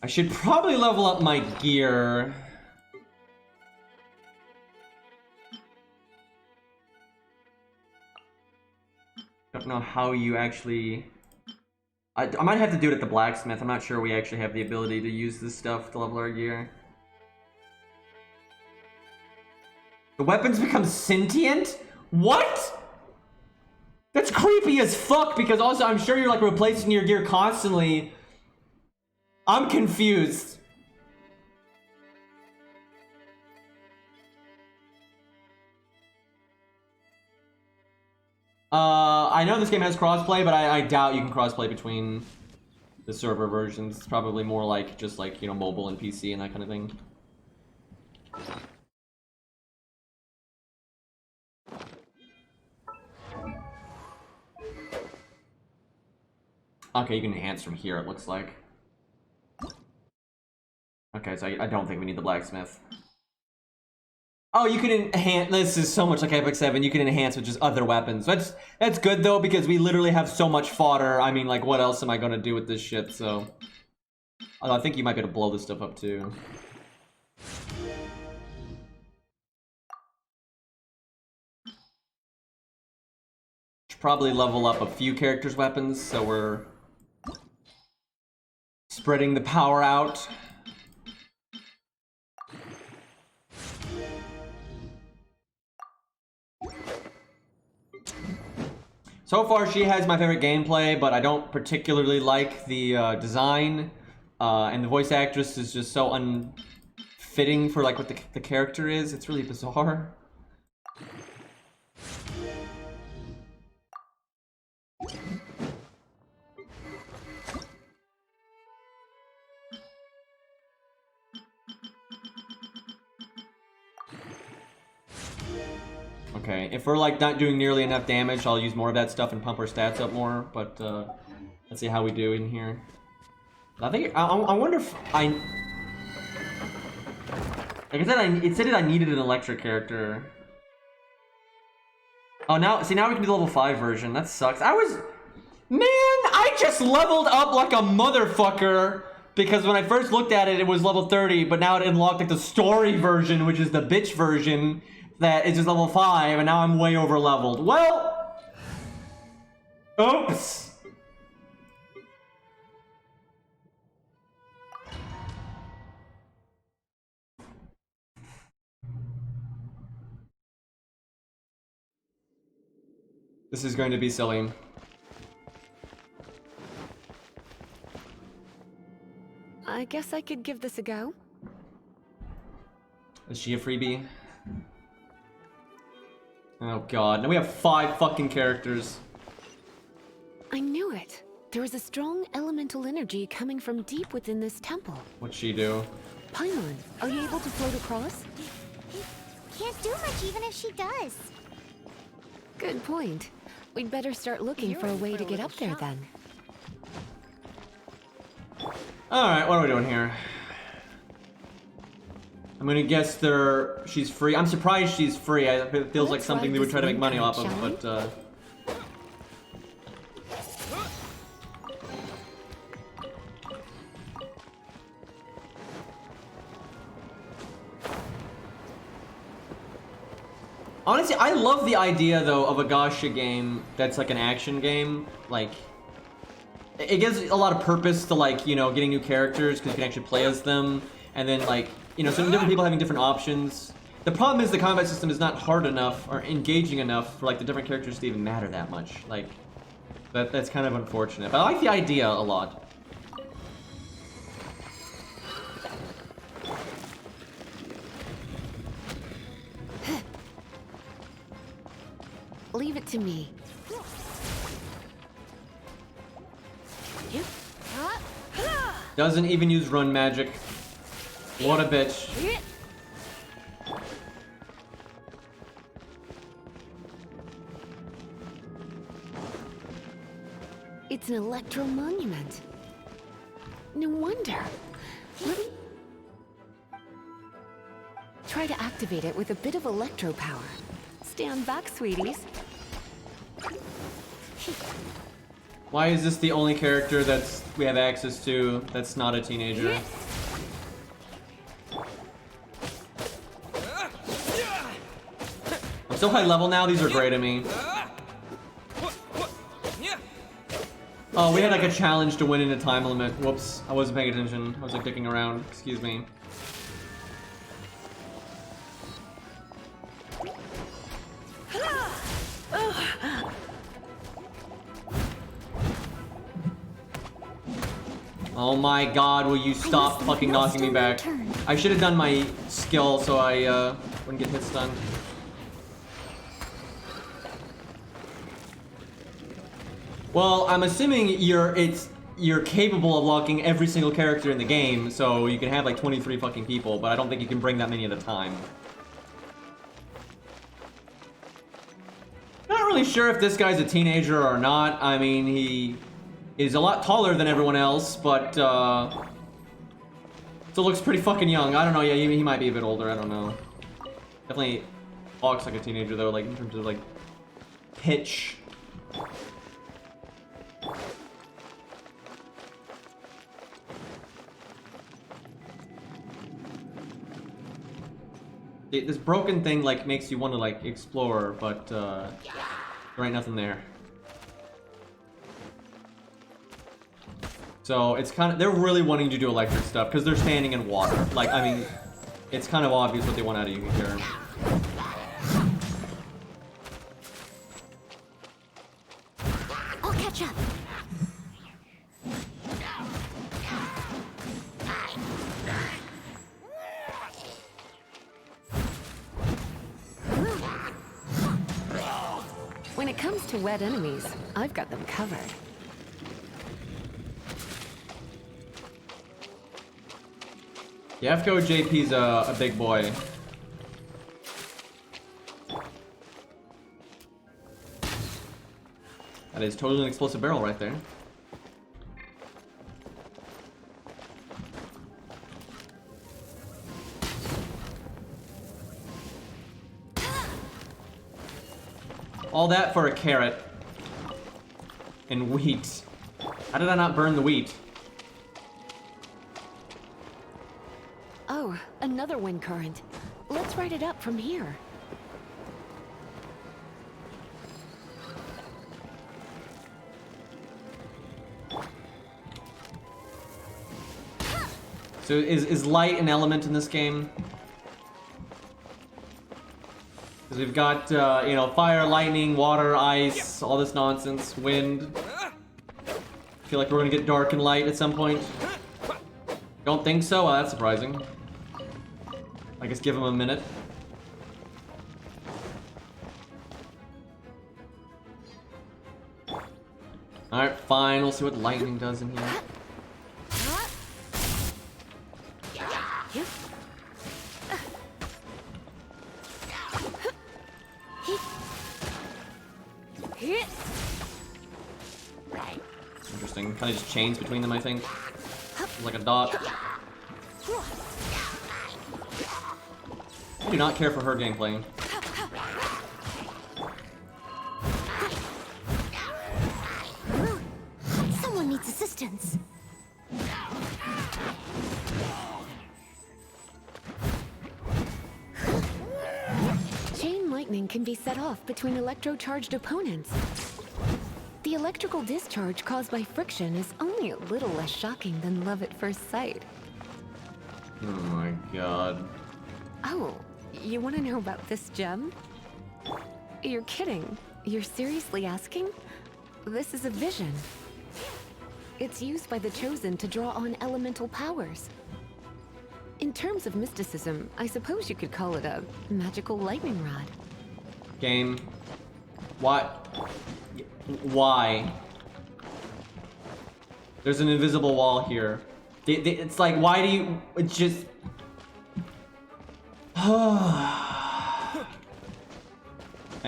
I should probably level up my gear. I don't know how you actually... I might have to do it at the blacksmith. I'm not sure we actually have the ability to use this stuff to level our gear. The weapons become sentient? What? That's creepy as fuck, because also I'm sure you're like replacing your gear constantly. I'm confused. I know this game has crossplay, but I doubt you can crossplay between the server versions. It's probably more like just like, you know, mobile and PC and that kind of thing. Okay, you can enhance from here, it looks like. Okay, so I don't think we need the blacksmith. Oh, you can enhance. This is so much like Epic 7. You can enhance with just other weapons. That's good though, because we literally have so much fodder. I mean, like, what else am I gonna do with this shit? So, although I think you might be able to blow this stuff up too. Should probably level up a few characters' weapons, so we're spreading the power out. So far, she has my favorite gameplay, but I don't particularly like the design, and the voice actress is just so unfitting for like what the character is. It's really bizarre. Okay, if we're like not doing nearly enough damage, I'll use more of that stuff and pump our stats up more, but let's see how we do in here. I think, I wonder if like I said, it said I needed an electric character. Oh, now we can do the level 5 version. That sucks. Man, I just leveled up like a motherfucker, because when I first looked at it, it was level 30, but now it unlocked like the story version, which is the bitch version. That is just level 5, and now I'm way over leveled. Well, oops. This is going to be silly. I guess I could give this a go. Is she a freebie? Oh god, now we have 5 fucking characters. I knew it. There is a strong elemental energy coming from deep within this temple. What'd she do? Paimon, are you able to float across? Can't do much even if she does. Good point. We'd better start looking for a way to get up there then. Alright, what are we doing here? I'm gonna guess she's free. I'm surprised she's free. It feels like something they would try to make money off of, but Honestly, I love the idea though of a gacha game that's like an action game. Like, it gives a lot of purpose to, like, you know, getting new characters because you can actually play as them, and then, like, you know, some different people having different options. The problem is the combat system is not hard enough or engaging enough for, like, the different characters to even matter that much. Like, that's kind of unfortunate. But I like the idea a lot. Leave it to me. Doesn't even use run magic. What a bitch. It's an electro monument. No wonder. Let me try to activate it with a bit of electro power. Stand back, sweeties. Why is this the only character we have access to that's not a teenager? I'm so high level now, these are great at me. Oh, we had like a challenge to win in a time limit. Whoops, I wasn't paying attention. I was like dicking around, excuse me. Oh my god, will you stop fucking knocking me back? I should have done my skill so I wouldn't get hit stunned. Well, I'm assuming you're capable of locking every single character in the game, so you can have like 23 fucking people, but I don't think you can bring that many at a time. Not really sure if this guy's a teenager or not. I mean, he is a lot taller than everyone else, but still looks pretty fucking young. I don't know, yeah, he might be a bit older, I don't know. Definitely walks like a teenager though, like in terms of like pitch. This broken thing like makes you want to like explore, but there ain't nothing there. So it's kind of, they're really wanting to do electric stuff because they're standing in water. Like, I mean, it's kind of obvious what they want out of you here. I'll catch up. When it comes to wet enemies, I've got them covered. Yeah, FGO JP's a big boy. That is totally an explosive barrel right there. All that for a carrot. And wheat. How did I not burn the wheat? Oh, another wind current. Let's ride it up from here. So is light an element in this game? Because we've got, you know, fire, lightning, water, ice, all this nonsense, wind. Feel like we're gonna get dark and light at some point. Don't think so? Well, that's surprising. I guess give him a minute. Alright, fine. We'll see what lightning does in here. Interesting. Kind of just chains between them, I think. Like a dot. I do not care for her gameplay. Someone needs assistance. Chain might lightning can be set off between electro-charged opponents. The electrical discharge caused by friction is only a little less shocking than love at first sight. Oh my god. Oh, you want to know about this gem? You're kidding. You're seriously asking? This is a vision. It's used by the Chosen to draw on elemental powers. In terms of mysticism, I suppose you could call it a magical lightning rod. Game. What? Why? There's an invisible wall here. It's like, why do you just...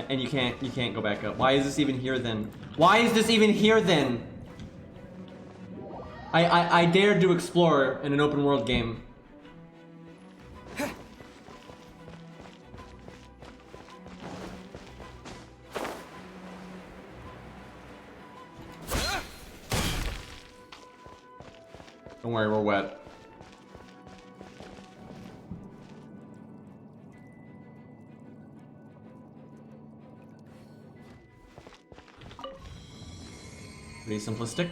And you can't go back up. Why is this even here then? Why is this even here then? I dared to explore in an open world game. Don't worry, we're wet. Pretty simplistic.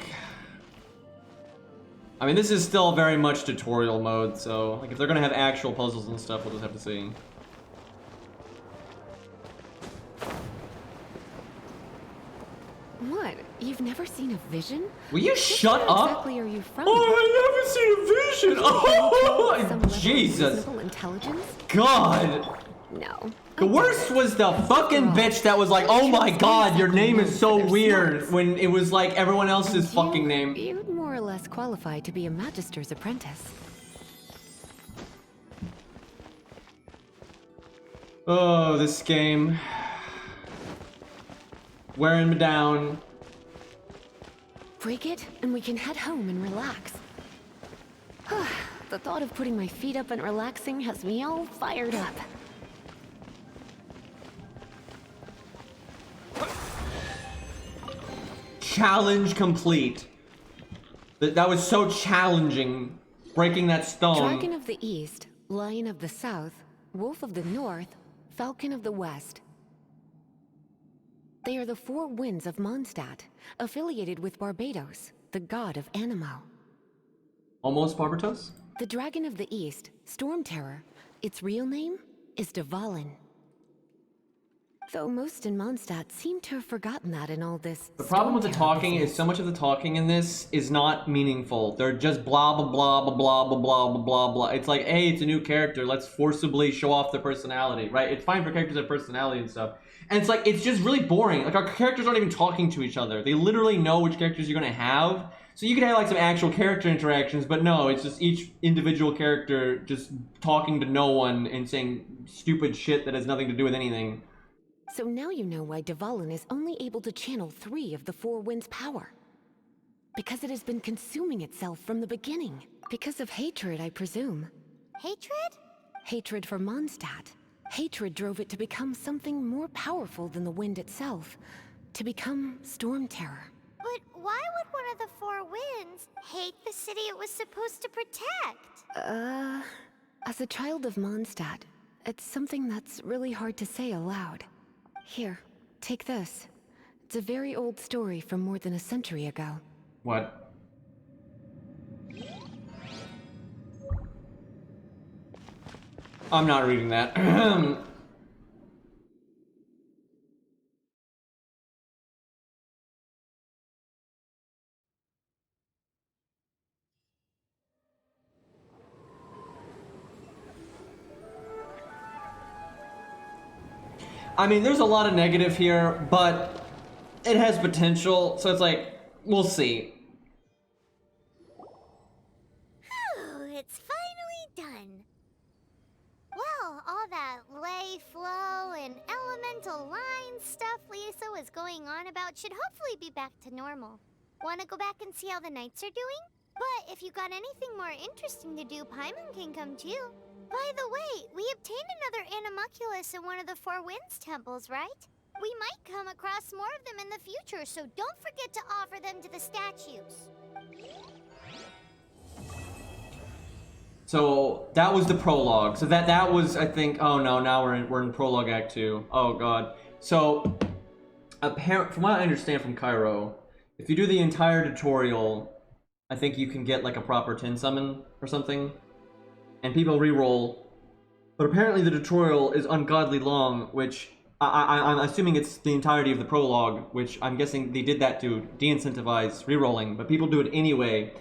I mean, this is still very much tutorial mode, so like if they're gonna have actual puzzles and stuff, we'll just have to see. What? You've never seen a vision? Will you shut Where up? exactly are you from? Oh, I never seen a vision! Oh, Some level of Jesus! reasonable intelligence? God! No. The worst was the fucking bitch that was like, oh my god, your name is so weird, when it was like everyone else's fucking name. You'd more or less qualify to be a magister's apprentice. Oh, this game. Wearing me down. Break it, and we can head home and relax. The thought of putting my feet up and relaxing has me all fired up. Challenge complete. That was so challenging. Breaking that stone. Dragon of the East, Lion of the South, Wolf of the North, Falcon of the West. They are the four winds of Mondstadt, affiliated with Barbados, the god of Animo. Almost Barbatos? The Dragon of the East, Storm Terror, its real name is Dvalin. Though most in Mondstadt seem to have forgotten that in all this. The problem with the Storm Terror talking business. is so much of the talking in this is not meaningful. They're just blah blah blah blah blah blah blah blah blah blah. It's like, hey, it's a new character. Let's forcibly show off their personality, right? It's fine for characters to have personality and stuff. And it's like, it's just really boring. Like, our characters aren't even talking to each other. They literally know which characters you're gonna have. So you could have like some actual character interactions, but no, it's just each individual character just talking to no one and saying stupid shit that has nothing to do with anything. So now you know why Dvalin is only able to channel 3 of the four winds' power. Because it has been consuming itself from the beginning. Because of hatred, I presume. Hatred? Hatred for Mondstadt. Hatred drove it to become something more powerful than the wind itself. To become Storm Terror. But why would one of the four winds hate the city it was supposed to protect? As a child of Mondstadt, it's something that's really hard to say aloud. Here, take this. It's a very old story from more than a century ago. What? I'm not reading that. I mean, there's a lot of negative here, but it has potential, so it's like, we'll see. Whew, it's finally done. Well, all that lay flow and elemental line stuff Lisa was going on about should hopefully be back to normal. Want to go back and see how the knights are doing? But if you got anything more interesting to do, Paimon can come too. By the way, we obtained another Animalculus in one of the Four Winds temples, right? We might come across more of them in the future, so don't forget to offer them to the statues. So that was the prologue. So that was, I think. Oh no, now we're in prologue act 2. Oh god. So from what I understand from Cairo, if you do the entire tutorial, I think you can get like a proper 10 summon or something, and people reroll. But apparently the tutorial is ungodly long, which I'm assuming it's the entirety of the prologue, which I'm guessing they did that to de-incentivize rerolling, but people do it anyway.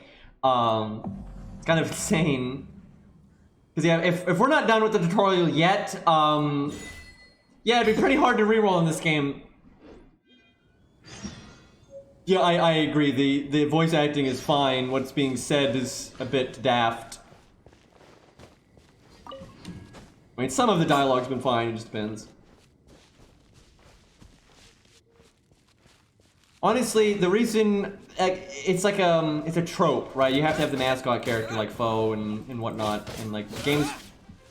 It's kind of insane. Because yeah, if we're not done with the tutorial yet, yeah, it'd be pretty hard to reroll in this game. Yeah, I agree. The voice acting is fine. What's being said is a bit daft. I mean, some of the dialogue's been fine. It just depends. Honestly, the reason it's like it's a trope, right? You have to have the mascot character like Foe and whatnot, and like games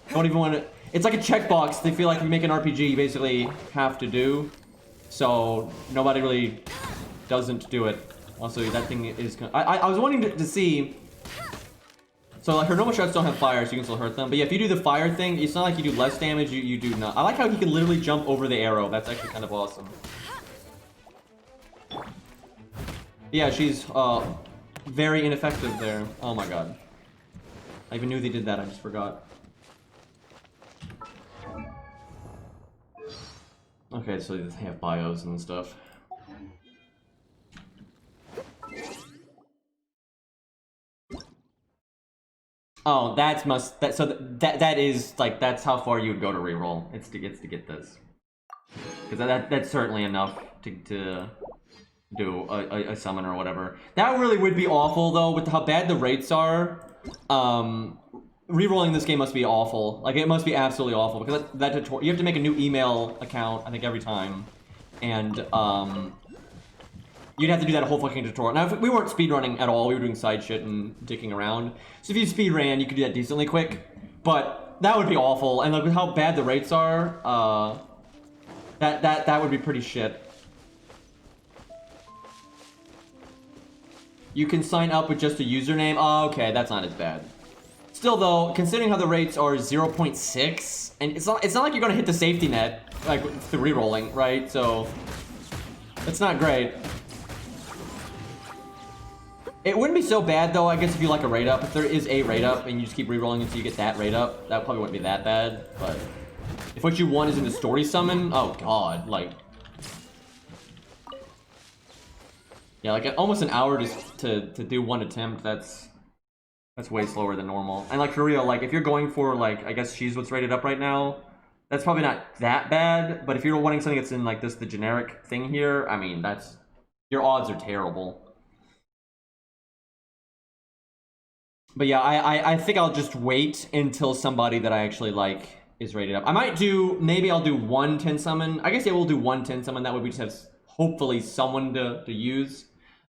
don't even want to. It's like a checkbox. They feel like if you make an RPG, you basically have to do. So nobody really doesn't do it. Also, that thing is. I was wanting to see. So like her normal shots don't have fire, so you can still hurt them. But yeah, if you do the fire thing, it's not like you do less damage. You do not. I like how he can literally jump over the arrow. That's actually kind of awesome. Yeah, she's very ineffective there. Oh my god. I even knew they did that, I just forgot. Okay, so they have bios and stuff. Oh, that is like that's how far you would go to reroll. It's to get this. Because that's certainly enough to do a summon or whatever. That really would be awful though, with how bad the rates are. Rerolling this game must be awful. Like it must be absolutely awful because that tutorial, you have to make a new email account I think every time, and you'd have to do that whole fucking tutorial. Now if we weren't speedrunning at all, we were doing side shit and dicking around. So if you speedran, you could do that decently quick, but that would be awful. And like with how bad the rates are, that would be pretty shit. You can sign up with just a username. Oh, okay, that's not as bad. Still though, considering how the rates are 0.6, and it's not like you're gonna hit the safety net like through rerolling, right? So it's not great. It wouldn't be so bad though, I guess, if you like a rate up. If there is a rate up and you just keep rerolling until you get that rate up, that probably wouldn't be that bad. But if what you want is in the story summon, oh god, like. Yeah, like almost an hour just to do one attempt, that's way slower than normal. And like for real, like if you're going for like, I guess she's what's rated up right now, that's probably not that bad. But if you're wanting something that's in like the generic thing here, I mean, your odds are terrible. But yeah, I think I'll just wait until somebody that I actually like is rated up. Maybe I'll do one 10 summon. I guess yeah, we'll do one 10 summon. That way we just have hopefully someone to use.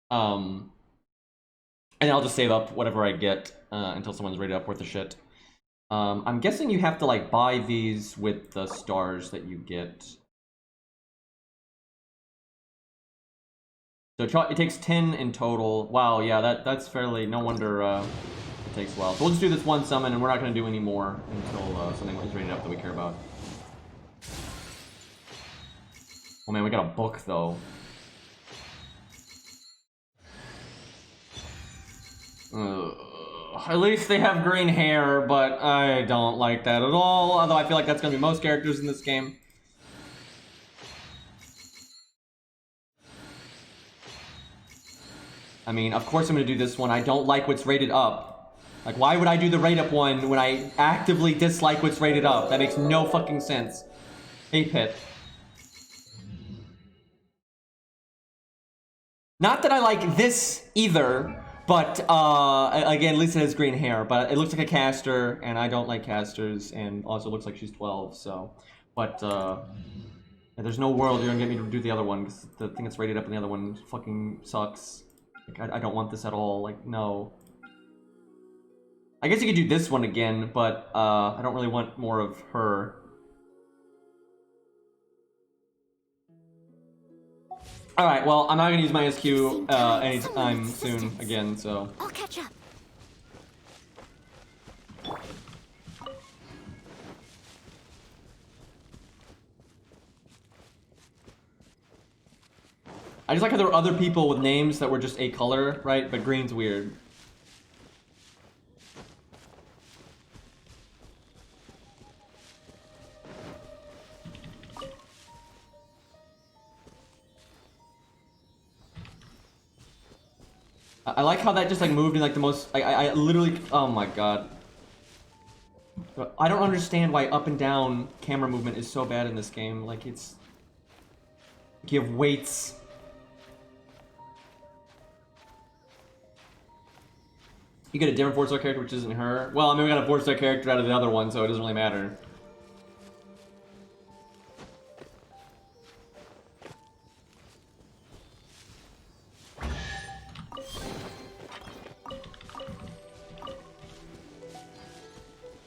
And I'll just save up whatever I get until someone's rated up worth of shit. I'm guessing you have to like buy these with the stars that you get. So it takes 10 in total. Wow, yeah, that's fairly, no wonder it takes a while. So we'll just do this one summon and we're not going to do any more until something is rated up that we care about. Oh man, we got a book though. At least they have green hair, but I don't like that at all. Although I feel like that's going to be most characters in this game. I mean, of course I'm going to do this one. I don't like what's rated up. Like, why would I do the rate up one when I actively dislike what's rated up? That makes no fucking sense. Hey, Pit. Not that I like this either. But, again, at least it has green hair, but it looks like a caster, and I don't like casters, and also looks like she's 12, so. But, there's no world you're gonna get me to do the other one, because the thing that's rated up in the other one fucking sucks. Like, I don't want this at all, like, no. I guess you could do this one again, but, I don't really want more of her. Alright, well, I'm not gonna use my SQ anytime soon again, so. I'll catch up. I just like how there were other people with names that were just a color, right? But green's weird. I like how that just like moved in like the most, I literally, oh my god. I don't understand why up and down camera movement is so bad in this game. Like it's, you have weights. You get a different 4-star character which isn't her. Well, I mean we got a 4-star character out of the other one, so it doesn't really matter.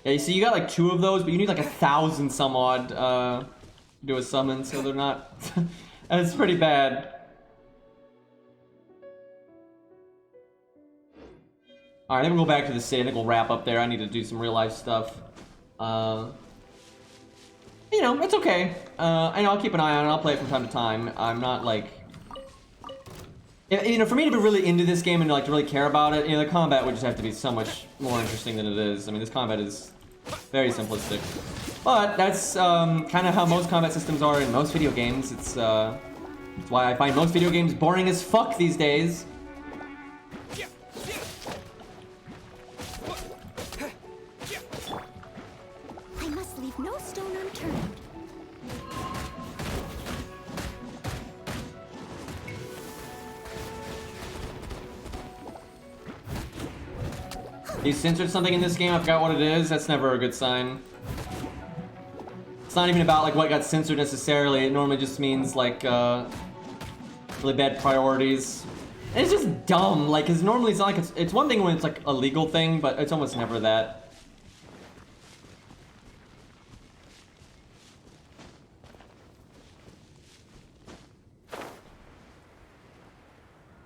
Yeah, you see, you got like 2 of those, but you need like 1,000 some odd to do a summon, so they're not. It's pretty bad. Alright, then we'll go back to the city. I think we'll wrap up there. I need to do some real life stuff. You know, it's okay. I know I'll keep an eye on it. I'll play it from time to time. I'm not like. You know, for me to be really into this game and like to really care about it, you know, the combat would just have to be so much more interesting than it is. I mean, this combat is very simplistic, but that's kind of how most combat systems are in most video games. It's why I find most video games boring as fuck these days. I must leave no stone unturned. He censored something in this game, I forgot what it is. That's never a good sign. It's not even about like what got censored necessarily. It normally just means like really bad priorities. And it's just dumb, like, cause normally it's not like it's one thing when it's like a legal thing, but it's almost never that.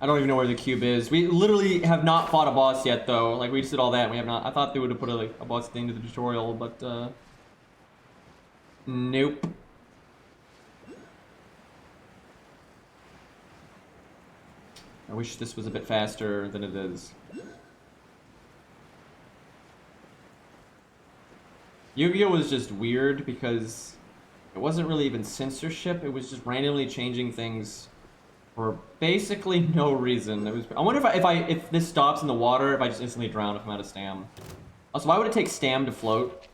I don't even know where the cube is. We literally have not fought a boss yet, though. Like, we just did all that, and we have not. I thought they would have put a boss thing to the tutorial, but, nope. I wish this was a bit faster than it is. Yu-Gi-Oh! Was just weird because it wasn't really even censorship. It was just randomly changing things for basically no reason. It was. I wonder if this stops in the water, if I just instantly drown if I'm out of stam. Also, why would it take stam to float?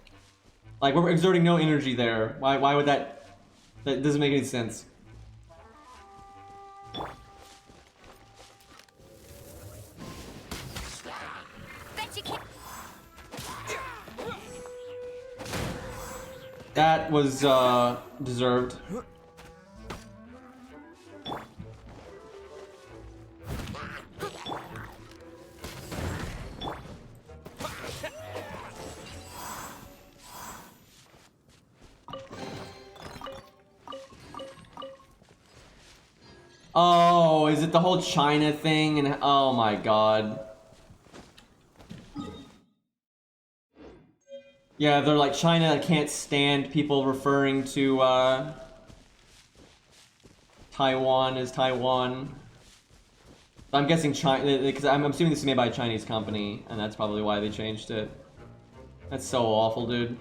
Like, we're exerting no energy there. Why would that? That doesn't make any sense. That was deserved. Oh, is it the whole China thing? And oh my god. Yeah, they're like, China can't stand people referring to Taiwan as Taiwan. I'm guessing China, because I'm assuming this is made by a Chinese company, and that's probably why they changed it. That's so awful, dude.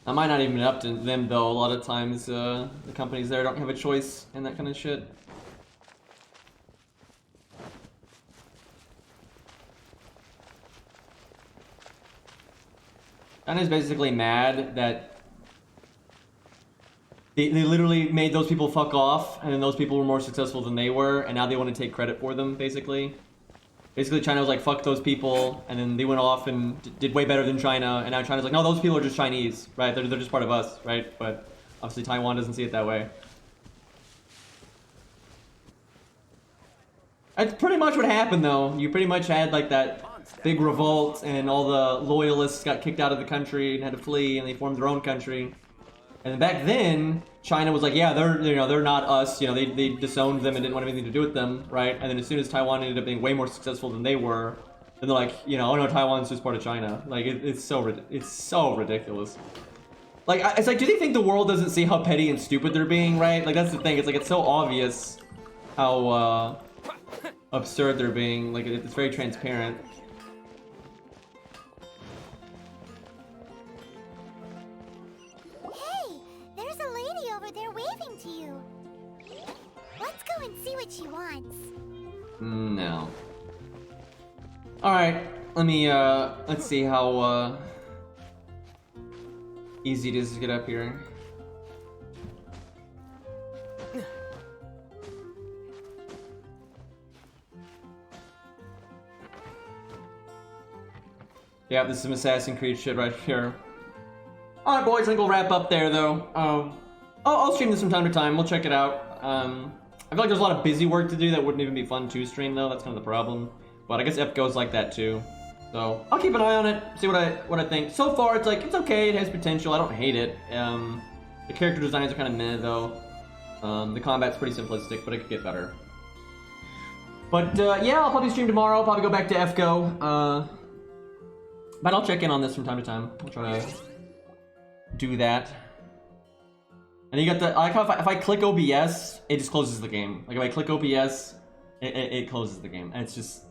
That might not even be up to them, though. A lot of times, the companies there don't have a choice in that kind of shit. China's basically mad that they literally made those people fuck off, and then those people were more successful than they were, and now they want to take credit for them, basically. Basically, China was like, fuck those people, and then they went off and did way better than China, and now China's like, no, those people are just Chinese, right? They're just part of us, right? But obviously Taiwan doesn't see it that way. That's pretty much what happened, though. You pretty much had like that big revolt, and all the loyalists got kicked out of the country and had to flee, and they formed their own country. And back then, China was like, yeah, they're not us. You know, they disowned them and didn't want anything to do with them, right? And then as soon as Taiwan ended up being way more successful than they were, then they're like, you know, oh no, Taiwan's just part of China. Like it's so ridiculous. Like it's like, do they think the world doesn't see how petty and stupid they're being, right? Like that's the thing. It's like it's so obvious how absurd they're being. Like it's very transparent. Hey, there's a lady over there waving to you. Let's go and see what she wants. No. Alright, let's see how, easy it is to get up here. Yeah, this is some Assassin's Creed shit right here. Alright, boys, I think we'll wrap up there, though. I'll stream this from time to time. We'll check it out. I feel like there's a lot of busy work to do that wouldn't even be fun to stream, though. That's kind of the problem. But I guess FGO's like that, too. So, I'll keep an eye on it, see what I think. So far, it's like, it's okay, it has potential. I don't hate it. The character designs are kind of meh, though. The combat's pretty simplistic, but it could get better. But, yeah, I'll probably stream tomorrow. I'll probably go back to FGO. But I'll check in on this from time to time. I'll try to do that. And you got the, I like how if I click OBS, it just closes the game. Like if I click OBS, it closes the game. And it's just,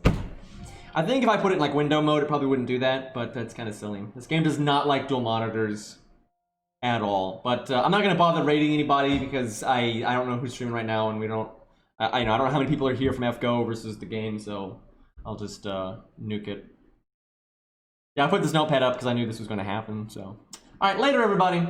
I think if I put it in like window mode, it probably wouldn't do that, but that's kind of silly. This game does not like dual monitors at all. But I'm not gonna bother rating anybody because I don't know who's streaming right now, and we don't, I don't know how many people are here from FGO versus the game, so I'll just nuke it. Yeah, I put this notepad up because I knew this was gonna happen, so. Alright, later everybody.